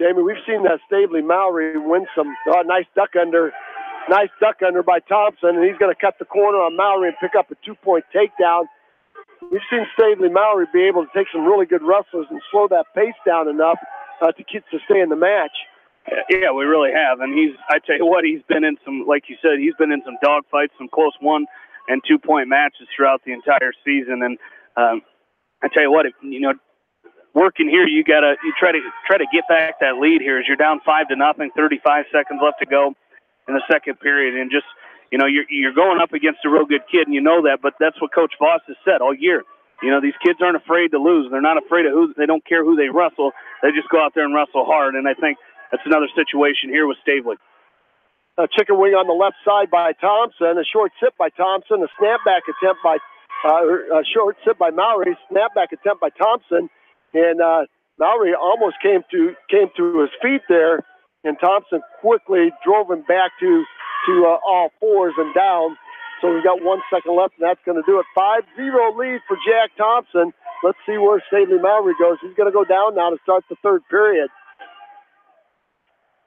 Jamie, we've seen that Stavely Mowry win some nice duck under by Thompson, and he's going to cut the corner on Mowry and pick up a 2-point takedown. We've seen Stavely Mowry be able to take some really good wrestlers and slow that pace down enough to stay in the match. Yeah, we really have. And I tell you what, he's been in some, like you said, he's been in some dogfights, some close 1- and 2-point matches throughout the entire season. And I tell you what, working here, you try to get back that lead here as you're down 5-0, 35 seconds left to go in the second period, and just you're going up against a real good kid, and you know that. But that's what Coach Voss has said all year. These kids aren't afraid to lose. They're not afraid of they don't care who they wrestle. They just go out there and wrestle hard. And I think that's another situation here with Stavely. A chicken wing on the left side by Thompson, a short sit by Thompson, a snapback attempt by a short sit by Mowry, snapback attempt by Thompson, and Mowry almost came to his feet there, and Thompson quickly drove him back to all fours and down. So we've got 1 second left, and that's going to do it. 5-0 lead for Jack Thompson. Let's see where Stavely Mowry goes. He's going to go down now to start the third period.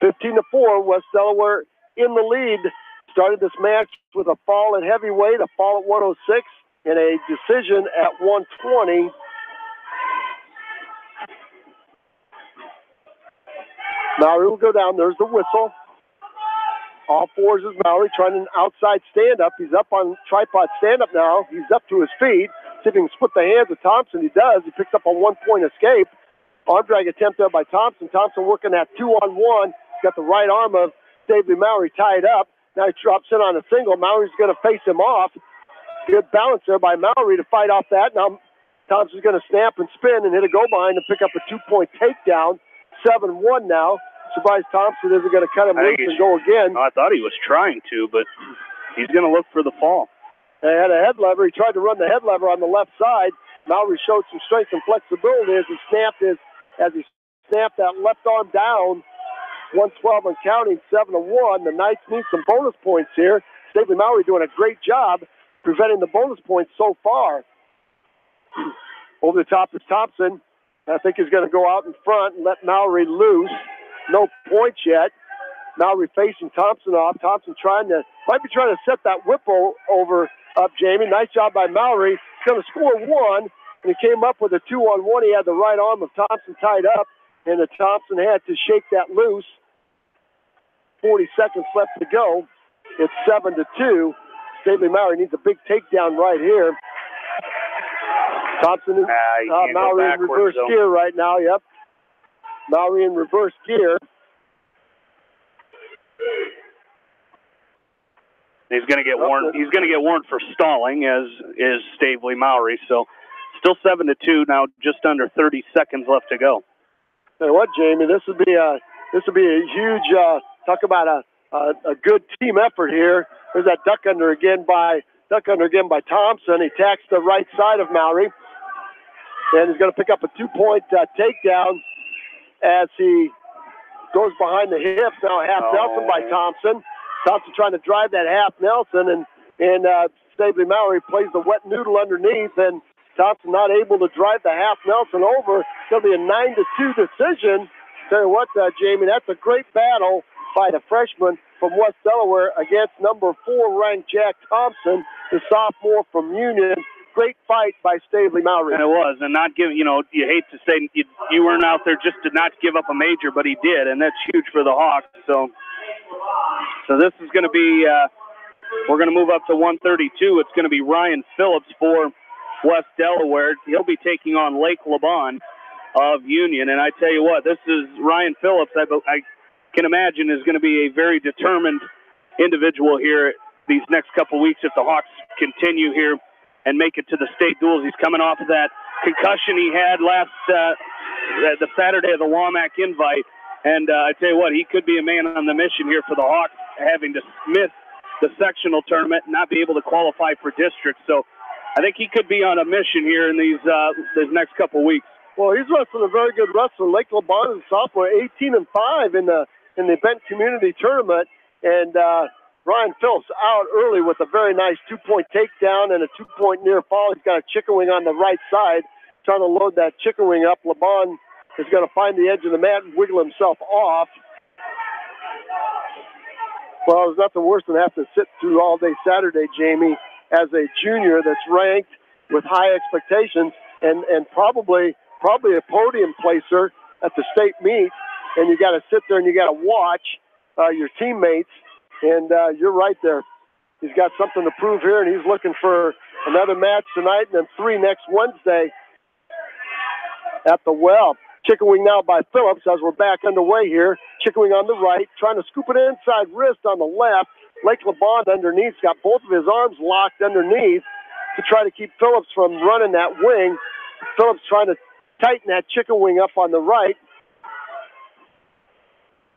15-4, West Delaware in the lead. Started this match with a fall at heavyweight, a fall at 106, and a decision at 120. Mallory will go down. There's the whistle. All fours is Mallory trying an outside stand-up. He's up on tripod stand-up now. He's up to his feet. See if he can split the hands of Thompson. He does. He picks up a one-point escape. Arm drag attempt there by Thompson. Thompson working that 2-on-1. He's got the right arm of Stavely Mallory tied up. Now he drops in on a single. Mallory's going to face him off. Good balance there by Mallory to fight off that. Now Thompson's going to snap and spin and hit a go-behind and pick up a 2-point takedown. 7-1 now. Surprised Thompson isn't going to cut him loose and go again. I thought he was trying to, but he's going to look for the fall. They had a head lever. He tried to run the head lever on the left side. Mallory showed some strength and flexibility as he snapped that left arm down. 112 and counting, 7-1. The Knights need some bonus points here. Stavely Mallory doing a great job preventing the bonus points so far. Over the top is Thompson. I think he's going to go out in front and let Mallory loose. No points yet. Mallory facing Thompson off. Thompson might be trying to set that whip over up, Jamie. Nice job by Mallory. He's going to score one, and he came up with a 2-on-1. He had the right arm of Thompson tied up, and the Thompson had to shake that loose. 40 seconds left to go. It's 7-2. Stavely Mallory needs a big takedown right here. Thompson is Mallory in reverse gear right now. Yep. Mallory in reverse gear. He's going to get warned. He's going to get warned for stalling, as is Stavely Mallory. So, still 7-2 now. Just under 30 seconds left to go. Tell you what, Jamie, this would be a huge talk about a good team effort here. There's that duck under again by Thompson. He tacks the right side of Mallory, and he's going to pick up a 2-point takedown as he goes behind the hips. Now half Nelson by Thompson. Thompson trying to drive that half Nelson, and Stavely Mallory plays the wet noodle underneath, and Thompson not able to drive the half Nelson over. It's going to be a 9-2 decision. Tell you what, Jamie, that's a great battle by the freshman from West Delaware against number 4 ranked Jack Thompson, the sophomore from Union. Great fight by Stavely Mallory. And it was, and not giving, you hate to say you weren't out there just to not give up a major, but he did, and that's huge for the Hawks. So this is going to be, we're going to move up to 132. It's going to be Ryan Phillips for West Delaware. He'll be taking on Lake Laban of Union, and I tell you what, this is Ryan Phillips. I can imagine is going to be a very determined individual here these next couple weeks if the Hawks continue here and make it to the state duels. He's coming off of that concussion he had the Saturday of the WAMAC invite. And I tell you what, he could be a man on the mission here for the Hawks, having to miss the sectional tournament and not be able to qualify for district. So I think he could be on a mission here in these next couple weeks. Well, he's wrestling a very good wrestler. Lake Laban is a sophomore, 18-5 in the Bent Community Tournament. And Ryan Phillips out early with a very nice 2-point takedown and a 2-point near fall. He's got a chicken wing on the right side, trying to load that chicken wing up. Laban is going to find the edge of the mat and wiggle himself off. Well, there's nothing worse than having to sit through all day Saturday, Jamie, as a junior that's ranked with high expectations and probably a podium placer at the state meet. And you got to sit there and you got to watch your teammates. And you're right there. He's got something to prove here, and he's looking for another match tonight and then 3 next Wednesday at the Well. Chicken wing now by Phillips as we're back underway here. Chicken wing on the right, trying to scoop it inside wrist on the left. Lake Laban underneath, got both of his arms locked underneath to try to keep Phillips from running that wing. Phillips trying to tighten that chicken wing up on the right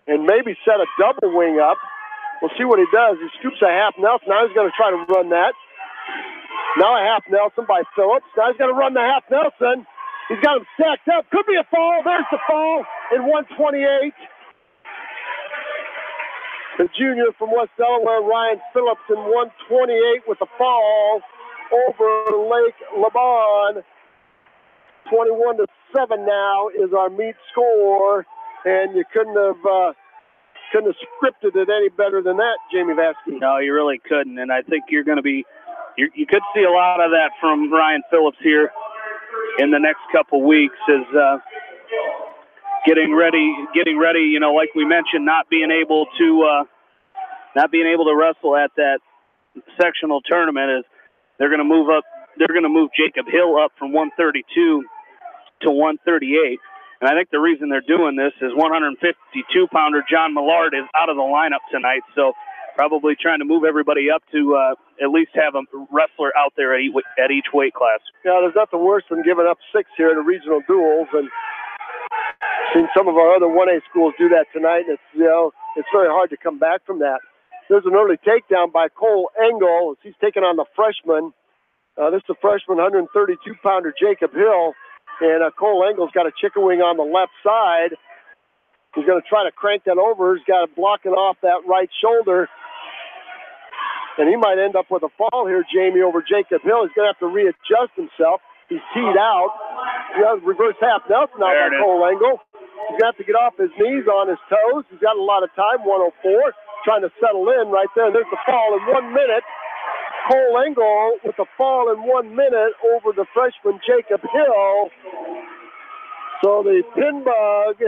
and maybe set a double wing up. We'll see what he does. He scoops a half Nelson. Now he's going to try to run that. Now a half Nelson by Phillips. Now he's going to run the half Nelson. He's got him stacked up. Could be a fall. There's the fall in 128. The junior from West Delaware, Ryan Phillips, in 128 with a fall over Lake Laban. 21-7 now is our meet score, and you couldn't have scripted it any better than that, Jamie Vasky. No, you really couldn't, and I think you're going to be you could see a lot of that from Ryan Phillips here in the next couple weeks as getting ready. You know, like we mentioned, not being able to wrestle at that sectional tournament is they're going to move up. They're going to move Jacob Hill up from 132 to 138. And I think the reason they're doing this is 152-pounder John Millard is out of the lineup tonight, so probably trying to move everybody up to at least have a wrestler out there at each weight class. Yeah, there's nothing worse than giving up 6 here in the regional duels, and seen some of our other 1A schools do that tonight. And it's very hard to come back from that. There's an early takedown by Cole Engel as he's taking on the freshman. This is the freshman, 132-pounder Jacob Hill. And Cole Engel's got a chicken wing on the left side. He's going to try to crank that over. He's got it blocking off that right shoulder. And he might end up with a fall here, Jamie, over Jacob Hill. He's going to have to readjust himself. He's teed out. He has reverse half Nelson out by Cole Engel. He's got to get off his knees on his toes. He's got a lot of time, 104. Trying to settle in right there. There's the fall in 1 minute. Cole Engel with the fall in 1 minute over the freshman Jacob Hill. So the pin bug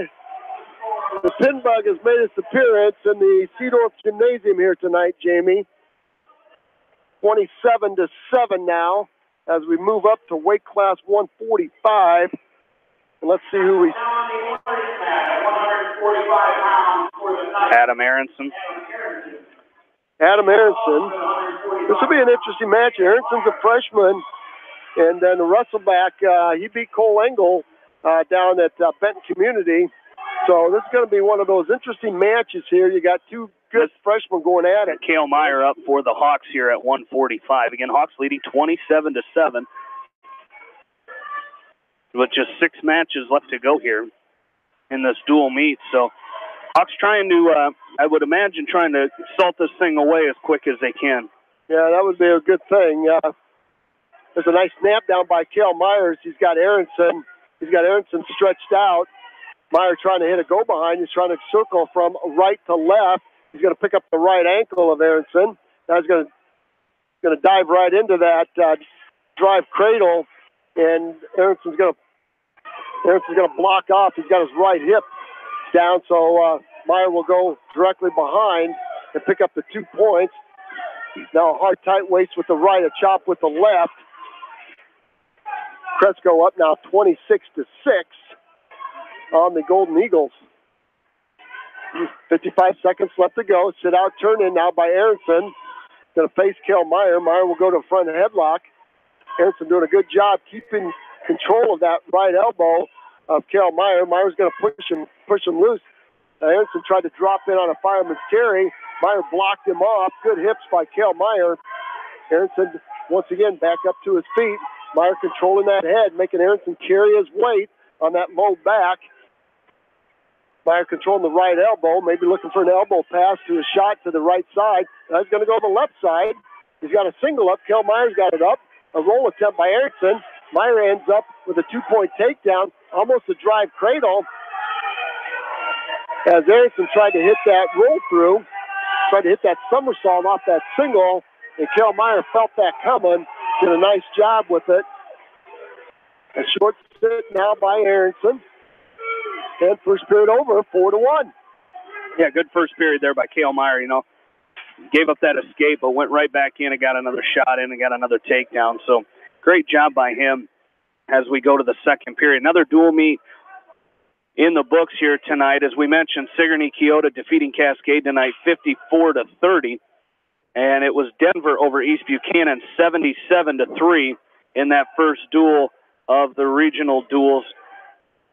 has made its appearance in the Seedorf Gymnasium here tonight, Jamie. 27-7 now as we move up to weight class 145. And let's see who we... Adam Aronson. This will be an interesting match. Aronson's a freshman, and then the wrestleback, he beat Cole Engel down at Benton Community. So this is going to be one of those interesting matches here. You got two good freshmen going at it. Cale Meyer up for the Hawks here at 145. Again, Hawks leading 27-7. With just 6 matches left to go here in this dual meet. So Hawks trying to, I would imagine, trying to salt this thing away as quick as they can. Yeah, that would be a good thing. There's a nice snap down by Cale Myers. He's got Aronson stretched out. Meyer trying to hit a go-behind. He's trying to circle from right to left. He's going to pick up the right ankle of Aronson. Now he's going to dive right into that drive cradle, and Aronson's going to block off. He's got his right hip down, so Meyer will go directly behind and pick up the 2 points. Now a hard tight waist with the right, a chop with the left. Cresco up now 26-6 on the Golden Eagles. 55 seconds left to go. Sit out, turn in now by Aronson. Going to face Cale Meyer. Meyer will go to front headlock. Aronson doing a good job keeping control of that right elbow of Cale Meyer. Meyer's going to push him loose. Aronson tried to drop in on a fireman's carry. Meyer blocked him off. Good hips by Cale Meyer. Aronson once again back up to his feet. Meyer controlling that head, making Aronson carry his weight on that low back. Meyer controlling the right elbow, maybe looking for an elbow pass to a shot to the right side. Now he's going to go to the left side. He's got a single up. Cale Meyer's got it up. A roll attempt by Aronson. Meyer ends up with a 2-point takedown, almost a drive cradle. As Aronson tried to hit that roll through, tried to hit that somersault off that single, and Cale Meyer felt that coming. Did a nice job with it. A short sit now by Aronson. And first period over, 4-1. Yeah, good first period there by Cale Meyer, Gave up that escape, but went right back in and got another shot in and got another takedown. So great job by him as we go to the second period. Another dual meet in the books here tonight. As we mentioned, Sigourney Keota defeating Cascade tonight 54-30. And it was Denver over East Buchanan 77-3 in that first duel of the regional duels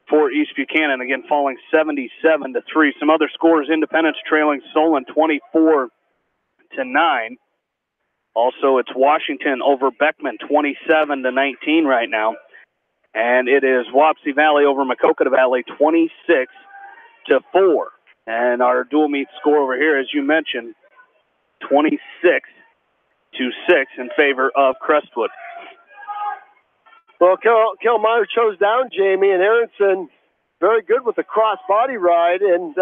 for East Buchanan. Again, falling 77-3. Some other scores: Independence trailing Solon 24-9. Also, it's Washington over Beckman 27-19 right now. And it is Wapsie Valley over Maquoketa Valley 26-4. And our dual meet score over here, as you mentioned, 26-6 in favor of Crestwood. Well, Cale Meyer chose down Jamie, and Aronson very good with the cross body ride, and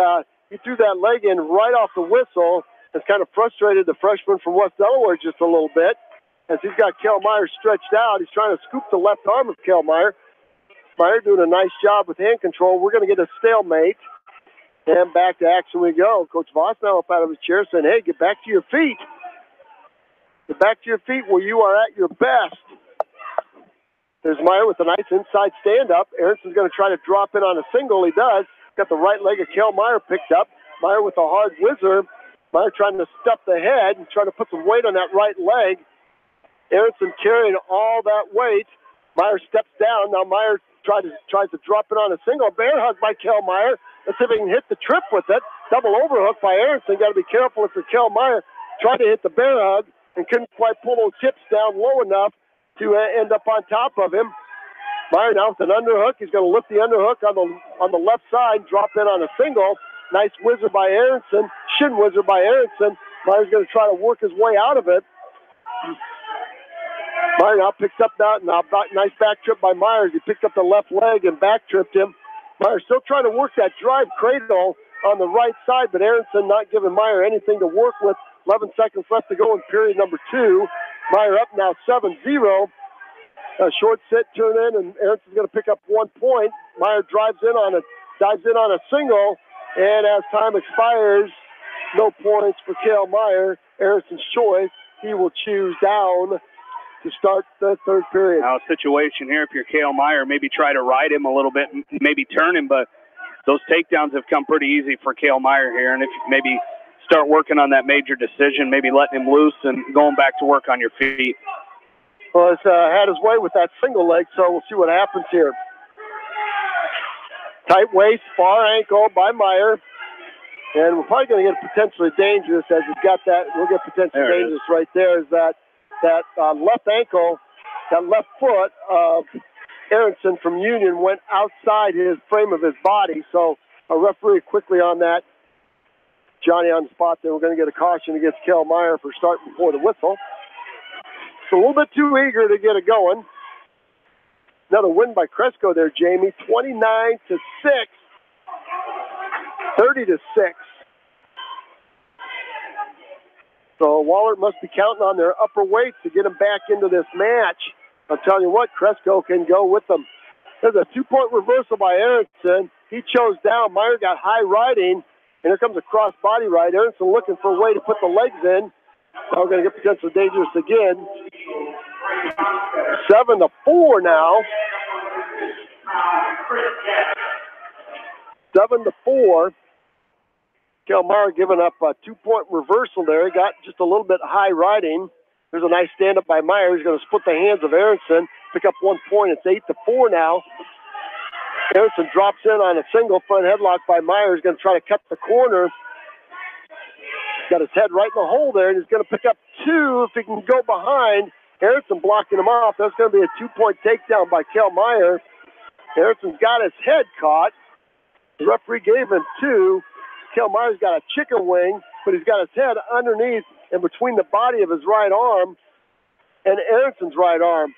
he threw that leg in right off the whistle. It's kind of frustrated the freshman from West Delaware just a little bit, as he's got Cale Meyer stretched out. He's trying to scoop the left arm of Cale Meyer. Meyer doing a nice job with hand control. We're going to get a stalemate. And back to action we go. Coach Voss now up out of his chair saying, hey, get back to your feet. Get back to your feet where you are at your best. There's Meyer with a nice inside stand-up. Aaronson's going to try to drop in on a single. He does. Got the right leg of Kel Meyer picked up. Meyer with a hard whizzer. Meyer trying to step the head and trying to put some weight on that right leg. Aronson carrying all that weight. Meyer steps down. Now Meyer tries to drop it on a single. Bear hug by Kel Meyer. Let's see if he can hit the trip with it. Double overhook by Aronson. Got to be careful if you're Kel Meyer. Tried to hit the bear hug and couldn't quite pull those hips down low enough to end up on top of him. Meyer now with an underhook. He's going to lift the underhook on the left side, drop in on a single. Nice whizzer by Aronson. Shin whizzer by Aronson. Meyer's going to try to work his way out of it. Meyer now picks up that. Now nice back trip by Myers. He picked up the left leg and back tripped him. Meyer still trying to work that drive cradle on the right side, but Aronson not giving Meyer anything to work with. 11 seconds left to go in period number 2. Meyer up now 7-0. A short set turn in, and Aronson's going to pick up 1 point. Meyer dives in on a single, and as time expires, no points for Cale Meyer. Aronson's choice. He will choose down to start the third period. Now, a situation here, if you're Cale Meyer, maybe try to ride him a little bit, maybe turn him, but those takedowns have come pretty easy for Cale Meyer here, and if you maybe start working on that major decision, maybe letting him loose and going back to work on your feet. Well, he's had his way with that single leg, so we'll see what happens here. Tight waist, far ankle by Meyer. And we're probably going to get potentially dangerous as he's got that. We'll get potentially dangerous right there. Is that left ankle, that left foot of Aronson from Union went outside his frame of his body. So a referee quickly on that. Johnny on the spot there. We're going to get a caution against Cale Meyer for starting before the whistle. So a little bit too eager to get it going. Another win by Cresco there, Jamie. 29-6. 30-6. So Wahlert must be counting on their upper weights to get them back into this match. I'll tell you what, Cresco can go with them. There's a 2-point reversal by Aronson. He chose down. Meyer got high riding, and here comes a cross body ride. Aronson looking for a way to put the legs in. Now we're going to get potentially dangerous again. 7-4 now. 7-4. Cale Meyer giving up a 2-point reversal there. He got just a little bit high riding. There's a nice stand-up by Meyer. He's going to split the hands of Aronson. Pick up 1 point. It's 8-4 now. Aronson drops in on a single front headlock by Meyer. He's going to try to cut the corner. Got his head right in the hole there, and he's going to pick up 2 if he can go behind. Aronson blocking him off. That's going to be a 2-point takedown by Cale Meyer. Aronson's got his head caught. The referee gave him 2. Cale Meyer's got a chicken wing, but he's got his head underneath and between the body of his right arm and Aronson's right arm.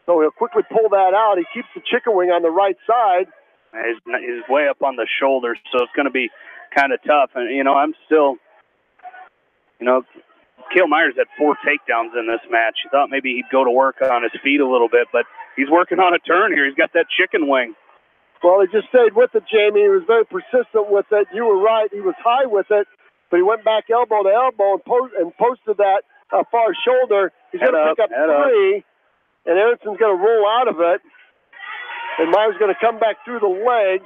So he'll quickly pull that out. He keeps the chicken wing on the right side. He's way up on the shoulder, so it's going to be kind of tough. And, I'm still, Cale Meyer's had 4 takedowns in this match. You thought maybe he'd go to work on his feet a little bit, but he's working on a turn here. He's got that chicken wing. Well, he just stayed with it, Jamie. He was very persistent with it. You were right. He was high with it, but he went back elbow to elbow and posted that far shoulder. He's going to pick up 3, and Aronson's going to roll out of it. And Meyer's going to come back through the legs.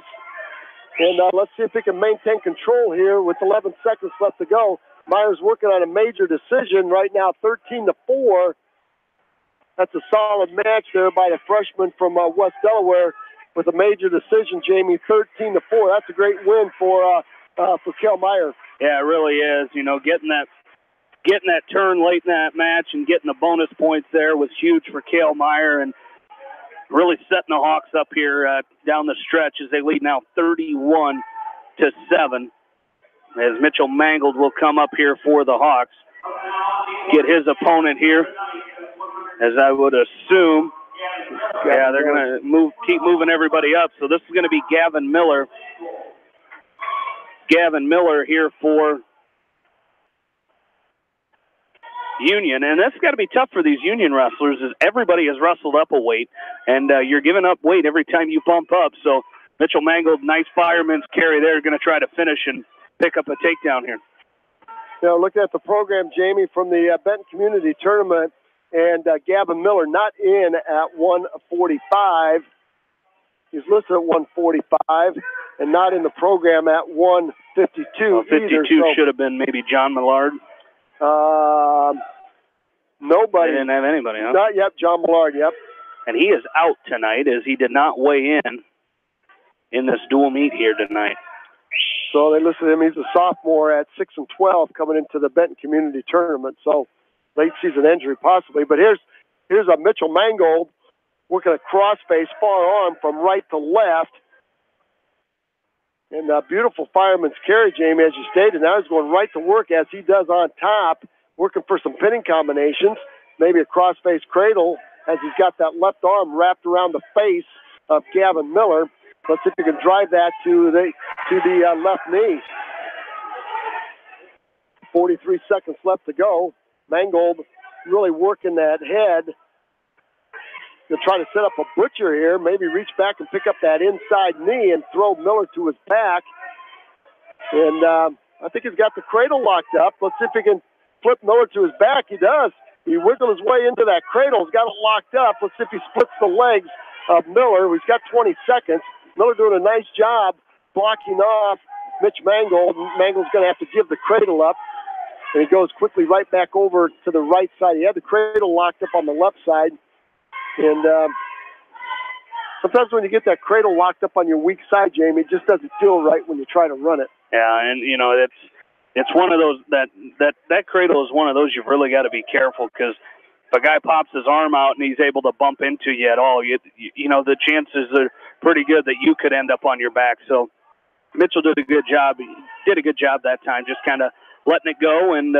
And let's see if he can maintain control here with 11 seconds left to go. Meyer's working on a major decision right now, 13-4. That's a solid match there by the freshman from West Delaware with a major decision, Jamie, 13-4. That's a great win for Cale Meyer. Yeah, it really is. Getting that turn late in that match and getting the bonus points there was huge for Cale Meyer and really setting the Hawks up here down the stretch as they lead now 31-7. As Mitchell Mangold will come up here for the Hawks, get his opponent here, as I would assume. Yeah, they're going to keep moving everybody up. So this is going to be Gavin Miller. Gavin Miller here for Union. And that's got to be tough for these Union wrestlers, is everybody has wrestled up a weight, and you're giving up weight every time you bump up. So Mitchell Mangold, nice fireman's carry there, going to try to finish and pick up a takedown here. You know, looking at the program, Jamie, from the Benton Community Tournament, and Gavin Miller not in at 145. He's listed at 145 and not in the program at 152. Well, 52 so, should have been maybe John Millard. Nobody. They didn't have anybody, huh? Not yet, John Millard, yep. And he is out tonight, as he did not weigh in this dual meet here tonight. So they listed him. He's a sophomore at 6-12 coming into the Benton Community Tournament. So late season injury possibly. But here's a Mitchell Mangold working a crossface far arm from right to left. And a beautiful fireman's carry, Jamie, as you stated. Now he's going right to work as he does on top, working for some pinning combinations, maybe a crossface cradle as he's got that left arm wrapped around the face of Gavin Miller. Let's see if you can drive that to the left knee. 43 seconds left to go. Mangold really working that head. He'll try to set up a butcher here, maybe reach back and pick up that inside knee and throw Miller to his back. And I think he's got the cradle locked up. Let's see if he can flip Miller to his back. He does. He wiggled his way into that cradle. He's got it locked up. Let's see if he splits the legs of Miller. He's got 20 seconds. Miller doing a nice job blocking off Mitch Mangold. Mangold's going to have to give the cradle up. And he goes quickly right back over to the right side. He had the cradle locked up on the left side. And sometimes when you get that cradle locked up on your weak side, Jamie, it just doesn't feel right when you try to run it. Yeah, and, you know, it's one of those, that cradle is one of those you've really got to be careful, because if a guy pops his arm out and he's able to bump into you at all, you know, the chances are pretty good that you could end up on your back. So Mitchell did a good job. He did a good job that time, just kind of letting it go and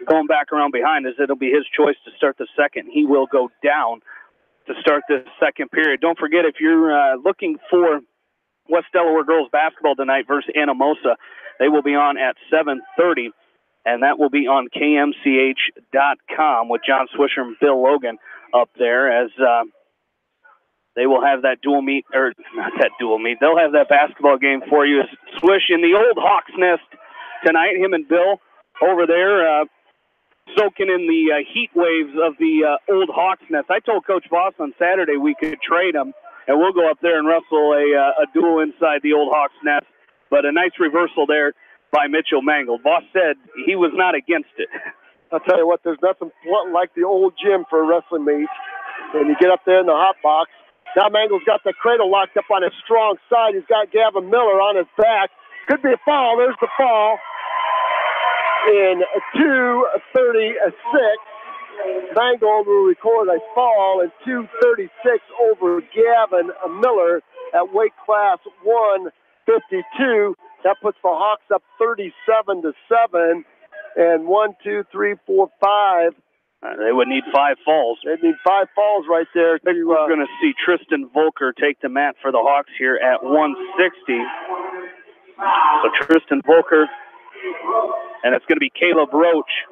going back around behind, as it'll be his choice to start the second. He will go down to start the second period. Don't forget, if you're looking for West Delaware girls basketball tonight versus Anamosa, they will be on at 7:30, and that will be on KMCH.com with John Swisher and Bill Logan up there, as they will have that dual meet, or not that dual meet, they'll have that basketball game for you. Swish in the old Hawks Nest tonight, him and Bill over there soaking in the heat waves of the old Hawks Nest. I told Coach Voss on Saturday we could trade them, and we'll go up there and wrestle a duel inside the old Hawks Nest. But a nice reversal there by Mitchell Mangold. Voss said he was not against it. I'll tell you what, there's nothing like the old gym for a wrestling meet. And you get up there in the hot box. Now Mangold's got the cradle locked up on his strong side. He's got Gavin Miller on his back. Could be a fall. There's the fall. In 2:36, Mangold will record a fall in 2:36 over Gavin Miller at weight class 152. That puts the Hawks up 37-7. And 1, 2, 3, 4, 5. They would need 5 falls. They'd need 5 falls right there. We're going to see Tristan Volker take the mat for the Hawks here at 160. So Tristan Volker, and it's going to be Caleb Roach.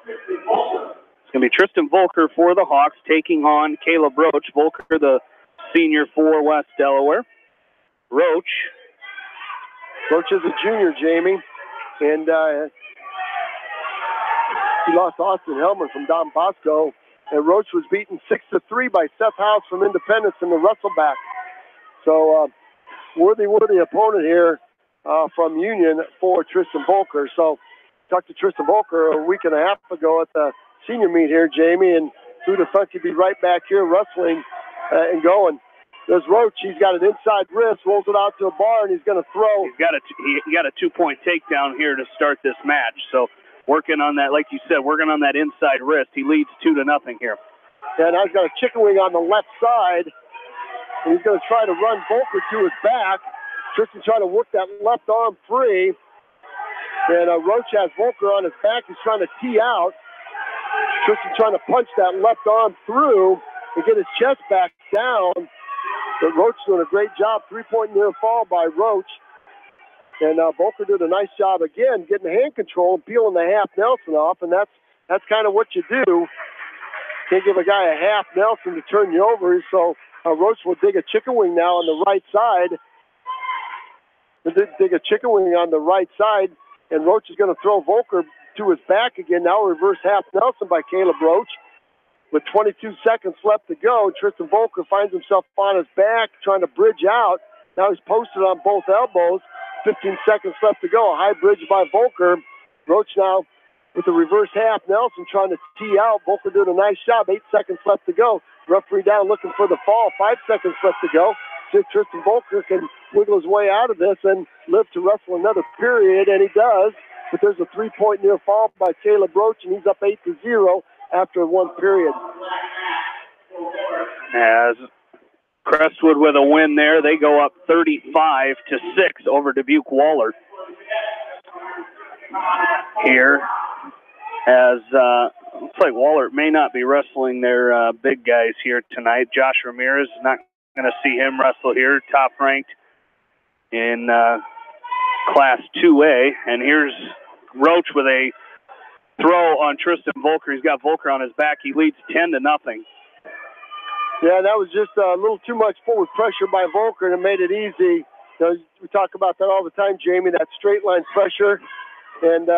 It's going to be Tristan Volker for the Hawks taking on Caleb Roach. Volker, the senior for West Delaware. Roach is a junior, Jamie. And he lost Austin Hellman from Don Bosco. And Roach was beaten 6-3 by Seth House from Independence in the wrestleback. So worthy opponent here from Union for Tristan Volker. So talked to Tristan Volker a week and a half ago at the senior meet here, Jamie, and who'd have thought he'd be right back here wrestling and going. There's Roach. He's got an inside wrist, rolls it out to a bar, and he's going to throw. He got a 2-point takedown here to start this match. So working on that, like you said, working on that inside wrist. He leads 2-0 here. Yeah, now he's got a chicken wing on the left side. And he's going to try to run Volker to his back. Tristan trying to work that left arm free. And Roach has Volker on his back. He's trying to tee out. Tristan trying to punch that left arm through and get his chest back down. But Roach doing a great job. 3-point near fall by Roach. And Volker did a nice job again getting hand control and peeling the half Nelson off, and that's kind of what you do. Can't give a guy a half Nelson to turn you over, so Roach will dig a chicken wing now on the right side. Dig a chicken wing on the right side, and Roach is going to throw Volker to his back again. Now reverse half Nelson by Caleb Roach. With 22 seconds left to go, Tristan Volker finds himself on his back trying to bridge out. Now he's posted on both elbows. 15 seconds left to go. A high bridge by Volker. Roach now with the reverse half Nelson trying to tee out. Volker doing a nice job. 8 seconds left to go. Referee down looking for the fall. 5 seconds left to go. See if Tristan Volker can wiggle his way out of this and live to wrestle another period, and he does. But there's a 3-point near fall by Caleb Roach, and he's up 8-0 after one period. As Crestwood with a win there, they go up 35-6 over Dubuque Wahlert. Here, as looks like Wahlert may not be wrestling their big guys here tonight. Josh Ramirez is not going to see him wrestle here, top ranked in Class 2A. And here's Roach with a throw on Tristan Volker. He's got Volker on his back. He leads 10-0. Yeah, that was just a little too much forward pressure by Volker, and it made it easy. You know, we talk about that all the time, Jamie, that straight line pressure. And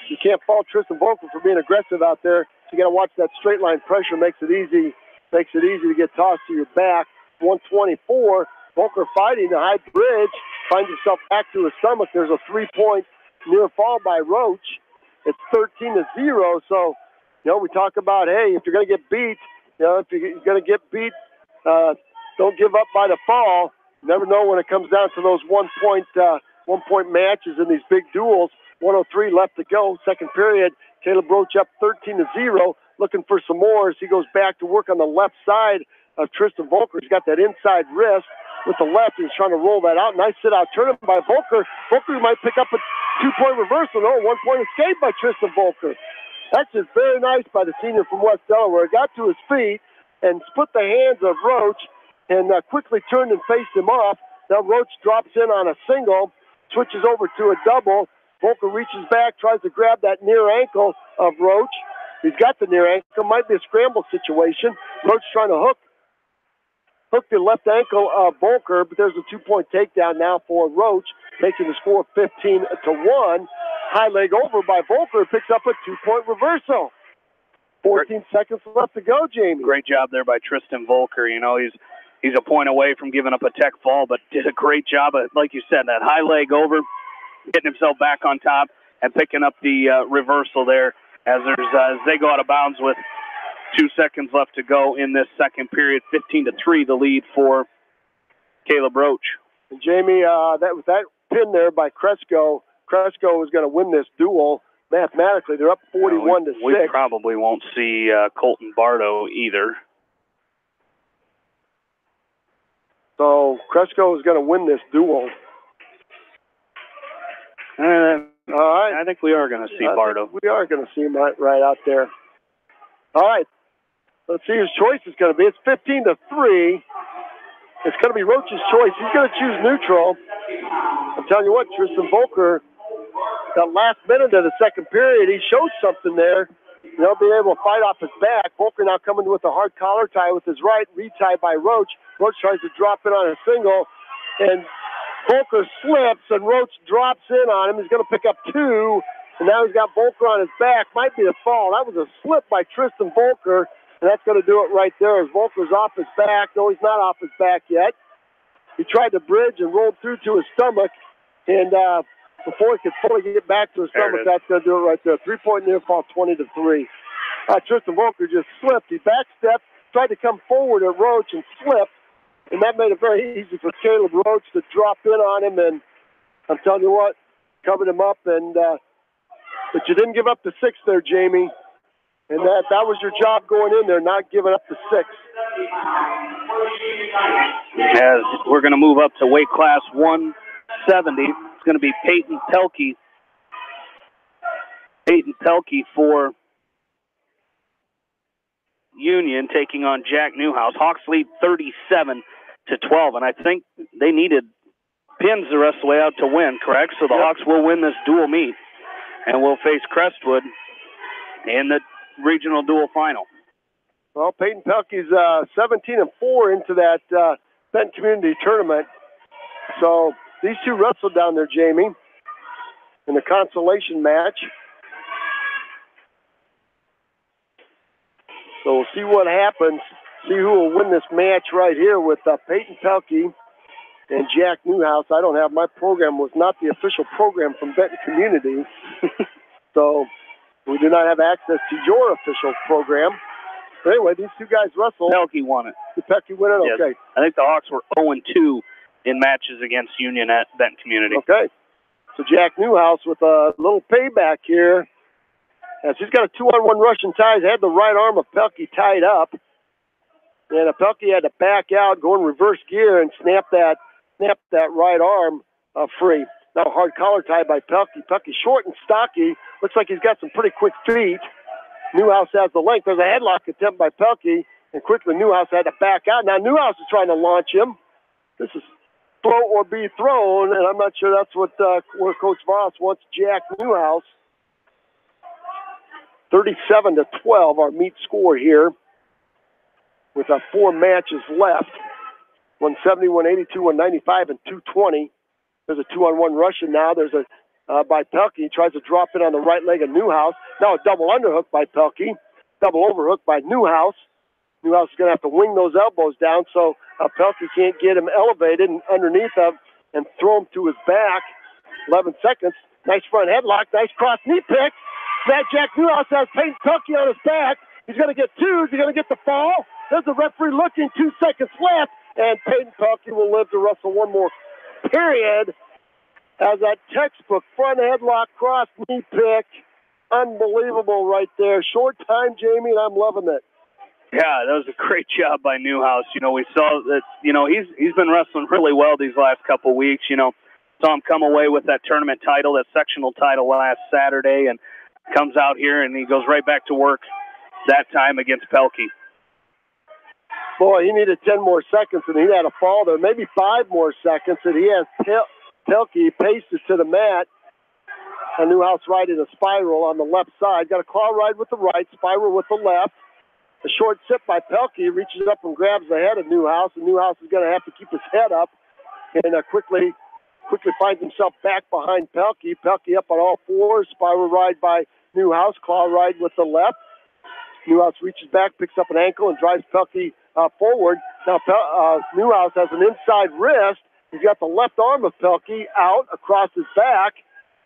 you can't fault Tristan Volker for being aggressive out there. You got to watch that straight line pressure. Makes it easy to get tossed to your back. 124. Volker fighting the high bridge, finds himself back to his stomach. There's a 3-point near fall by Roach. It's 13-0. So, you know, we talk about, hey, if you're going to get beat, you know, if you're going to get beat, don't give up by the fall. You never know when it comes down to those one-point matches in these big duels. 1:03 left to go, second period. Caleb Roach up 13-0, looking for some more as he goes back to work on the left side of Tristan Volker. He's got that inside wrist with the left. He's trying to roll that out. Nice sit-out turn by Volker. Volker might pick up a 2-point reversal. No, 1-point escape by Tristan Volker. That's just very nice by the senior from West Delaware. Got to his feet and split the hands of Roach and quickly turned and faced him off. Now Roach drops in on a single, switches over to a double. Volker reaches back, tries to grab that near ankle of Roach. He's got the near ankle. Might be a scramble situation. Roach trying to hook the left ankle of Volker, but there's a 2-point takedown now for Roach, making the score 15-1. High leg over by Volker, picks up a 2-point reversal. 14 seconds left to go, Jamie. Great job there by Tristan Volker. You know, he's a point away from giving up a tech fall, but did a great job of, like you said, that high leg over, getting himself back on top and picking up the reversal there as they go out of bounds with 2 seconds left to go in this second period. 15-3, the lead for Caleb Roach. And Jamie, that pin there by Cresco is going to win this duel. Mathematically, they're up 41-6. We probably won't see Colton Bardo either. So Cresco is going to win this duel. All right. I think we are going to see Bardo. We are going to see him right out there. All right. Let's see whose choice it's going to be. It's 15-3. It's going to be Roach's choice. He's going to choose neutral. I'm telling you what, Tristan Volker, that last minute of the second period, he showed something there. You know, being able to fight off his back. Volker now coming with a hard collar tie with his right, retie by Roach. Roach tries to drop in on a single, and Volker slips, and Roach drops in on him. He's going to pick up 2, and now he's got Volker on his back. Might be a fall. That was a slip by Tristan Volker, and that's going to do it right there as Volker's off his back. No, he's not off his back yet. He tried to bridge and rolled through to his stomach, and before he could fully get back to his stomach, that's going to do it right there. 3-point near fall, 20-3. Tristan Volker just slipped. He backstepped, tried to come forward at Roach and slipped, and that made it very easy for Caleb Roach to drop in on him. And I'm telling you what, covered him up. And but you didn't give up the 6 there, Jamie. And that was your job going in there, not giving up the 6. As we're going to move up to weight class 170, it's going to be Peyton Pelkey. Peyton Pelkey for Union taking on Jack Newhouse. Hawks lead 37-12, and I think they needed pins the rest of the way out to win, correct? So the Hawks will win this dual meet, and will face Crestwood in the regional dual final. Well, Peyton Pelkey's 17-4 into that Benton Community Tournament. So these two wrestled down there, Jamie, in the consolation match. So we'll see what happens. See who will win this match right here with Peyton Pelkey and Jack Newhouse. I don't have my program, was not the official program from Benton Community. So we do not have access to your official program. But anyway, these two guys wrestled. Pelkey won it. Did Pelkey win it? Yes. Okay. I think the Hawks were 0-2 in matches against Union at Benton Community. Okay. So Jack Newhouse with a little payback here. As he's got a 2-on-1 Russian ties, had the right arm of Pelkey tied up. And Pelkey had to back out, go in reverse gear, and snap that right arm free. Now hard collar tie by Pelkey. Pelkey short and stocky. Looks like he's got some pretty quick feet. Newhouse has the length. There's a headlock attempt by Pelkey, and quickly Newhouse had to back out. Now Newhouse is trying to launch him. This is throw or be thrown, and I'm not sure that's what where Coach Voss wants Jack Newhouse. 37-12, our meet score here, with 4 matches left. 170, 182, 195, and 220. There's a 2-on-1 Russian now. There's a by Pelkey. He tries to drop in on the right leg of Newhouse. Now a double underhook by Pelkey. Double overhook by Newhouse. Newhouse is going to have to wing those elbows down so Pelkey can't get him elevated and underneath him and throw him to his back. 11 seconds. Nice front headlock. Nice cross knee pick. That Jack Newhouse has Peyton Pelkey on his back. He's going to get 2. Is he going to get the fall? There's the referee looking. 2 seconds left. And Peyton Pelkey will live to wrestle one more period. As that textbook front headlock cross knee pick. Unbelievable right there. Short time, Jamie, and I'm loving it. Yeah, that was a great job by Newhouse. You know, we saw that, you know, he's been wrestling really well these last couple weeks. You know, saw him come away with that tournament title, that sectional title last Saturday, and comes out here and he goes right back to work that time against Pelkey. Boy, he needed 10 more seconds, and he had a fall there. Maybe 5 more seconds, and he has Pelkey pasted to the mat. A Newhouse right in a spiral on the left side. Got a claw ride with the right, spiral with the left. A short sip by Pelkey, reaches up and grabs the head of Newhouse, and Newhouse is going to have to keep his head up and quickly finds himself back behind Pelkey. Pelkey up on all 4s, spiral ride by Newhouse, claw ride with the left. Newhouse reaches back, picks up an ankle, and drives Pelkey forward. Now Newhouse has an inside wrist. He's got the left arm of Pelkey out across his back.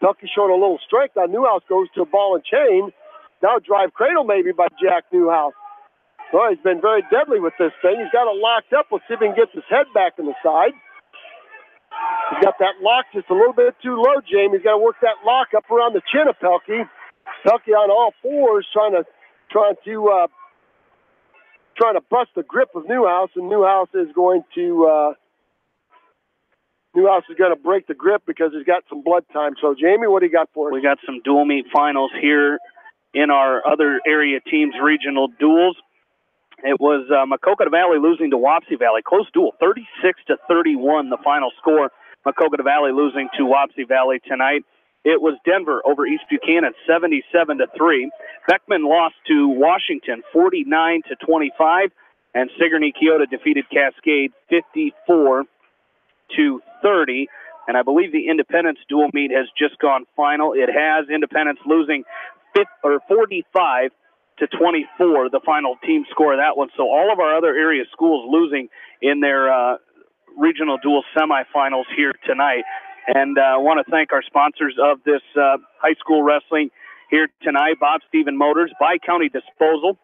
Pelkey showing a little strength. Now Newhouse goes to a ball and chain. Now drive cradle maybe by Jack Newhouse. Well, he's been very deadly with this thing. He's got it locked up. Let's see if he can get his head back in the side. He's got that lock just a little bit too low, Jamie. He's got to work that lock up around the chin of Pelkey. Pelkey on all 4s trying to bust the grip of Newhouse, and Newhouse is going to break the grip because he's got some blood time. So, Jamie, what do you got for us? We got some dual meet finals here in our other area teams' regional duels. It was Maquoketa Valley losing to Wapsie Valley. Close duel, 36-31, the final score. Maquoketa Valley losing to Wapsie Valley tonight. It was Denver over East Buchanan, 77-3. Beckman lost to Washington, 49-25. And Sigourney Keota defeated Cascade, 54-30. And I believe the Independence dual meet has just gone final. It has. Independence losing 45-24, the final team score of that one. So all of our other area schools losing in their regional dual semifinals here tonight. And I want to thank our sponsors of this high school wrestling here tonight, Bob Stephen Motors, Bi-County Disposal,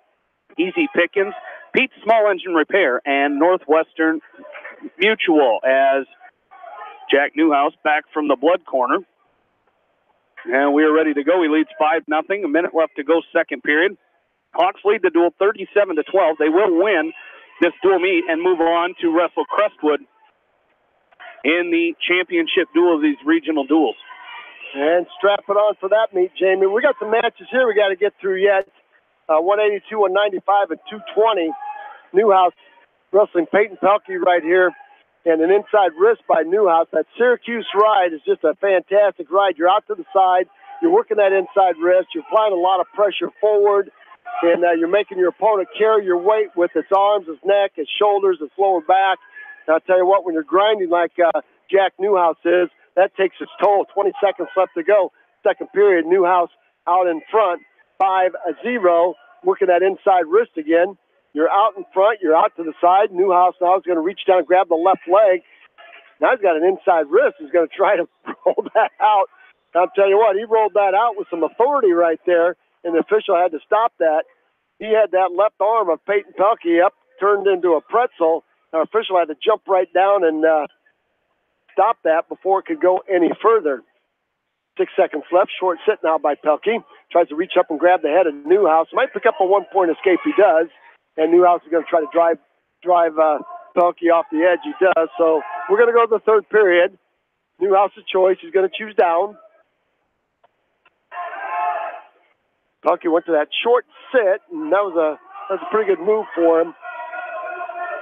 Easy Pickens, Pete's Small Engine Repair, and Northwestern Mutual, as Jack Newhouse back from the blood corner. And we are ready to go. He leads 5-0. A minute left to go, second period. Hawks lead the duel 37-12. They will win this dual meet and move on to wrestle Crestwood in the championship duel of these regional duels. And strap it on for that meet, Jamie. We got some matches here we got to get through yet. 182, 195, and 220. Newhouse wrestling Peyton Pelkey right here and an inside wrist by Newhouse. That Syracuse ride is just a fantastic ride. You're out to the side. You're working that inside wrist. You're applying a lot of pressure forward, and you're making your opponent carry your weight with its arms, its neck, its shoulders, its lower back. And I'll tell you what, when you're grinding like Jack Newhouse is, that takes its toll. 20 seconds left to go. Second period, Newhouse out in front, 5-0, working that inside wrist again. You're out in front. You're out to the side. Newhouse now is going to reach down and grab the left leg. Now he's got an inside wrist. He's going to try to roll that out. I'll tell you what, he rolled that out with some authority right there, and the official had to stop that. He had that left arm of Peyton Pelkey up, turned into a pretzel. Our official had to jump right down and stop that before it could go any further. 6 seconds left. Short sit now by Pelkey. Tries to reach up and grab the head of Newhouse. Might pick up a one-point escape. He does. And Newhouse is going to try to drive Pelkey off the edge. He does. So we're going to go to the third period. Newhouse's choice. He's going to choose down. Pelkey went to that short sit, and that was a pretty good move for him.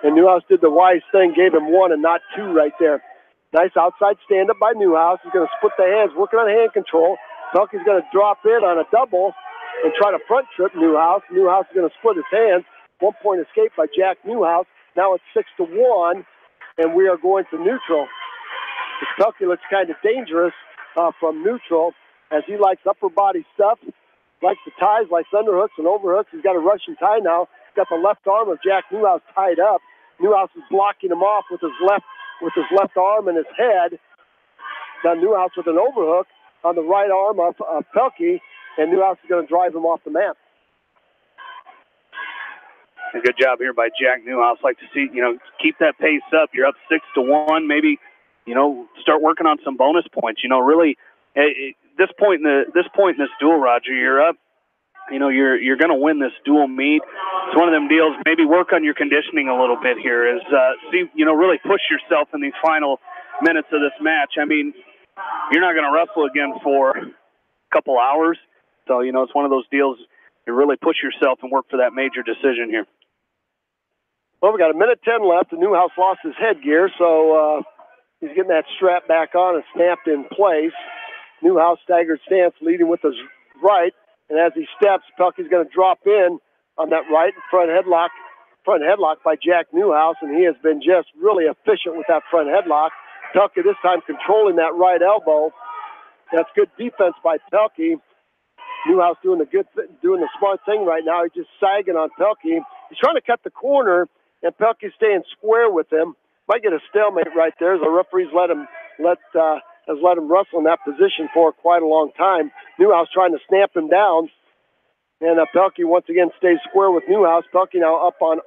And Newhouse did the wise thing, gave him one and not two right there. Nice outside stand-up by Newhouse. He's going to split the hands, working on hand control. Pelkey's going to drop in on a double and try to front trip Newhouse. Newhouse is going to split his hands. 1-point escape by Jack Newhouse. Now it's 6-1, and we are going to neutral. Pelkey looks kind of dangerous from neutral, as he likes upper body stuff, likes the ties, likes underhooks and overhooks. He's got a Russian tie now. He's got the left arm of Jack Newhouse tied up. Newhouse is blocking him off with his left arm and his head. Now Newhouse with an overhook on the right arm of Pelkey, and Newhouse is going to drive him off the mat. A good job here by Jack Newhouse. Like to see, keep that pace up. You're up 6-1. Maybe, start working on some bonus points. Really, at this point in this duel, Roger, you're up. You're going to win this dual meet. It's one of them deals. Maybe work on your conditioning a little bit here. Really push yourself in these final minutes of this match. I mean, you're not going to wrestle again for a couple hours. So, it's one of those deals. You really push yourself and work for that major decision here. Well, we got 1:10 left. And Newhouse lost his headgear, so he's getting that strap back on and snapped in place. Newhouse staggered stance, leading with his right. And as he steps, Pelkey's going to drop in on that right front headlock by Jack Newhouse, and he has been just really efficient with that front headlock. Pelkey this time controlling that right elbow. That's good defense by Pelkey. Newhouse doing the smart thing right now. He's just sagging on Pelkey. He's trying to cut the corner, and Pelkey's staying square with him. Might get a stalemate right there, as the referee's has let him wrestle in that position for quite a long time. Newhouse trying to snap him down, and Pelkey once again stays square with Newhouse. Pelkey now up off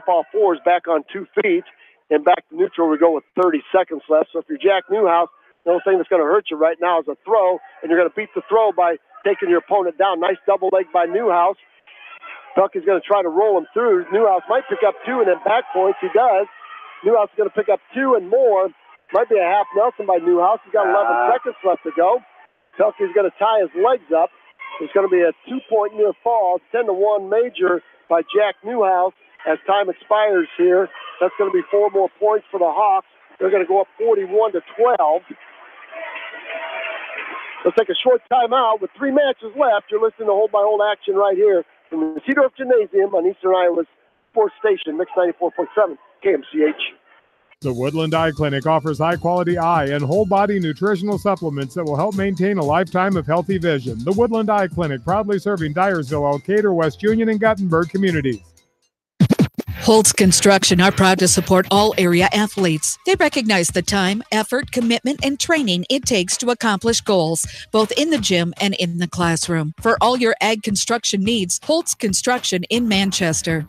all fours, back on 2 feet, and back to neutral. We go with 30 seconds left. So if you're Jack Newhouse, the only thing that's going to hurt you right now is a throw, and you're going to beat the throw by taking your opponent down. Nice double leg by Newhouse. Pelkey's going to try to roll him through. Newhouse might pick up 2 and then back points. He does. Newhouse is going to pick up 2 and more. Might be a half Nelson by Newhouse. He's got 11 seconds left to go. Pelkey's going to tie his legs up. It's going to be a 2-point near fall. 10-1 major by Jack Newhouse as time expires here. That's going to be 4 more points for the Hawks. They're going to go up 41-12. Let's take a short timeout with 3 matches left. You're listening to Hold by Hold action right here from the Cedar Gymnasium on Eastern Iowa's sports station, Mix 94.7 KMCH. The Woodland Eye Clinic offers high-quality eye and whole-body nutritional supplements that will help maintain a lifetime of healthy vision. The Woodland Eye Clinic, proudly serving Dyersville, Elkader, West Union, and Gothenburg communities. Holtz Construction are proud to support all area athletes. They recognize the time, effort, commitment, and training it takes to accomplish goals, both in the gym and in the classroom. For all your ag construction needs, Holtz Construction in Manchester.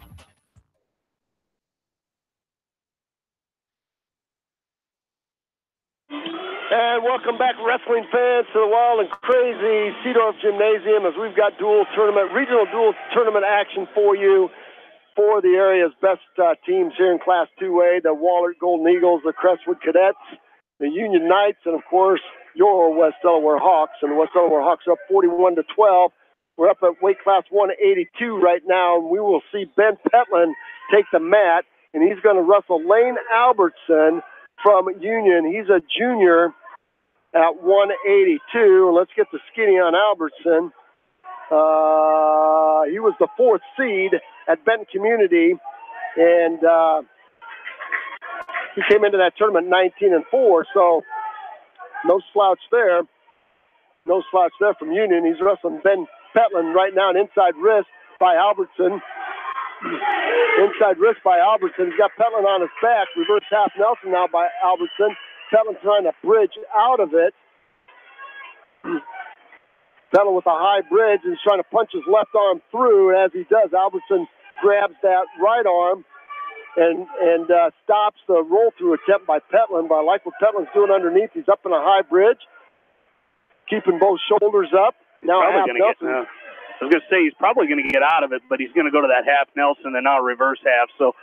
And welcome back, wrestling fans, to the wild and crazy Cedar Gymnasium, as we've got regional dual tournament action for you for the area's best teams here in Class 2A, the Wahlert Golden Eagles, the Crestwood Cadets, the Union Knights, and, of course, your West Delaware Hawks. And the West Delaware Hawks are up 41-12. We're up at weight class 182 right now, and we will see Ben Petlin take the mat. and he's going to wrestle Lane Albertson from Union. He's a junior at 182. Let's get the skinny on Albertson. He was the 4th seed at Benton Community, and he came into that tournament 19-4, so no slouch there. No slouch there from Union. He's wrestling Ben Petland right now, an inside wrist by Albertson. Inside wrist by Albertson. He's got Petland on his back. Reverse half Nelson now by Albertson. Petland trying to bridge out of it. Petland with a high bridge and he's trying to punch his left arm through. And as he does, Albertson grabs that right arm and stops the roll-through attempt by Petland. But I like what Petland's doing underneath. He's up in a high bridge, keeping both shoulders up. Now half Nelson. I was going to say he's probably going to get out of it, but he's going to go to that half Nelson and now reverse half. So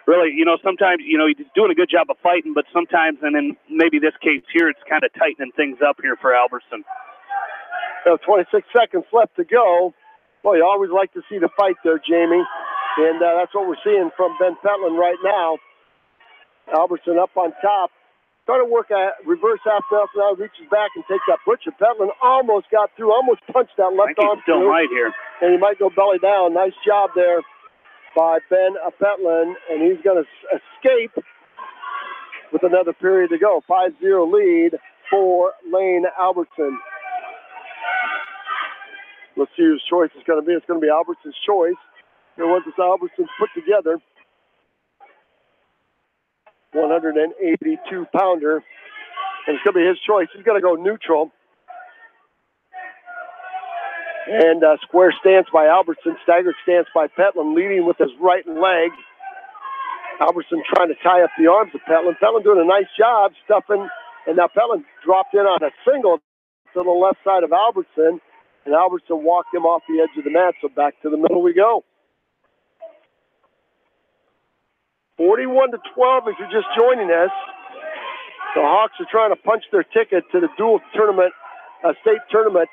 really, sometimes, he's doing a good job of fighting, but sometimes, and in maybe this case here, it's kind of tightening things up here for Albertson. So 26 seconds left to go. Well, you always like to see the fight there, Jamie. And that's what we're seeing from Ben Petland right now. Albertson up on top. Trying to work a reverse half Nelson now, reaches back and takes that butcher. Petland almost got through, almost punched that left arm still through. Right here. And he might go belly down. Nice job there by Ben Petland. And he's going to escape with another period to go. 5-0 lead for Lane Albertson. Let's see whose choice it's going to be. It's going to be Albertson's choice. Here was this Albertson's put together. 182-pounder. And it's going to be his choice. He's going to go neutral. And square stance by Albertson. Staggered stance by Petland, leading with his right leg. Albertson trying to tie up the arms of Petland. Petland doing a nice job stuffing. And now Petland dropped in on a single to the left side of Albertson. And Albertson walked him off the edge of the mat. So back to the middle we go. 41-12 if you're just joining us. The Hawks are trying to punch their ticket to the dual tournament, state tournament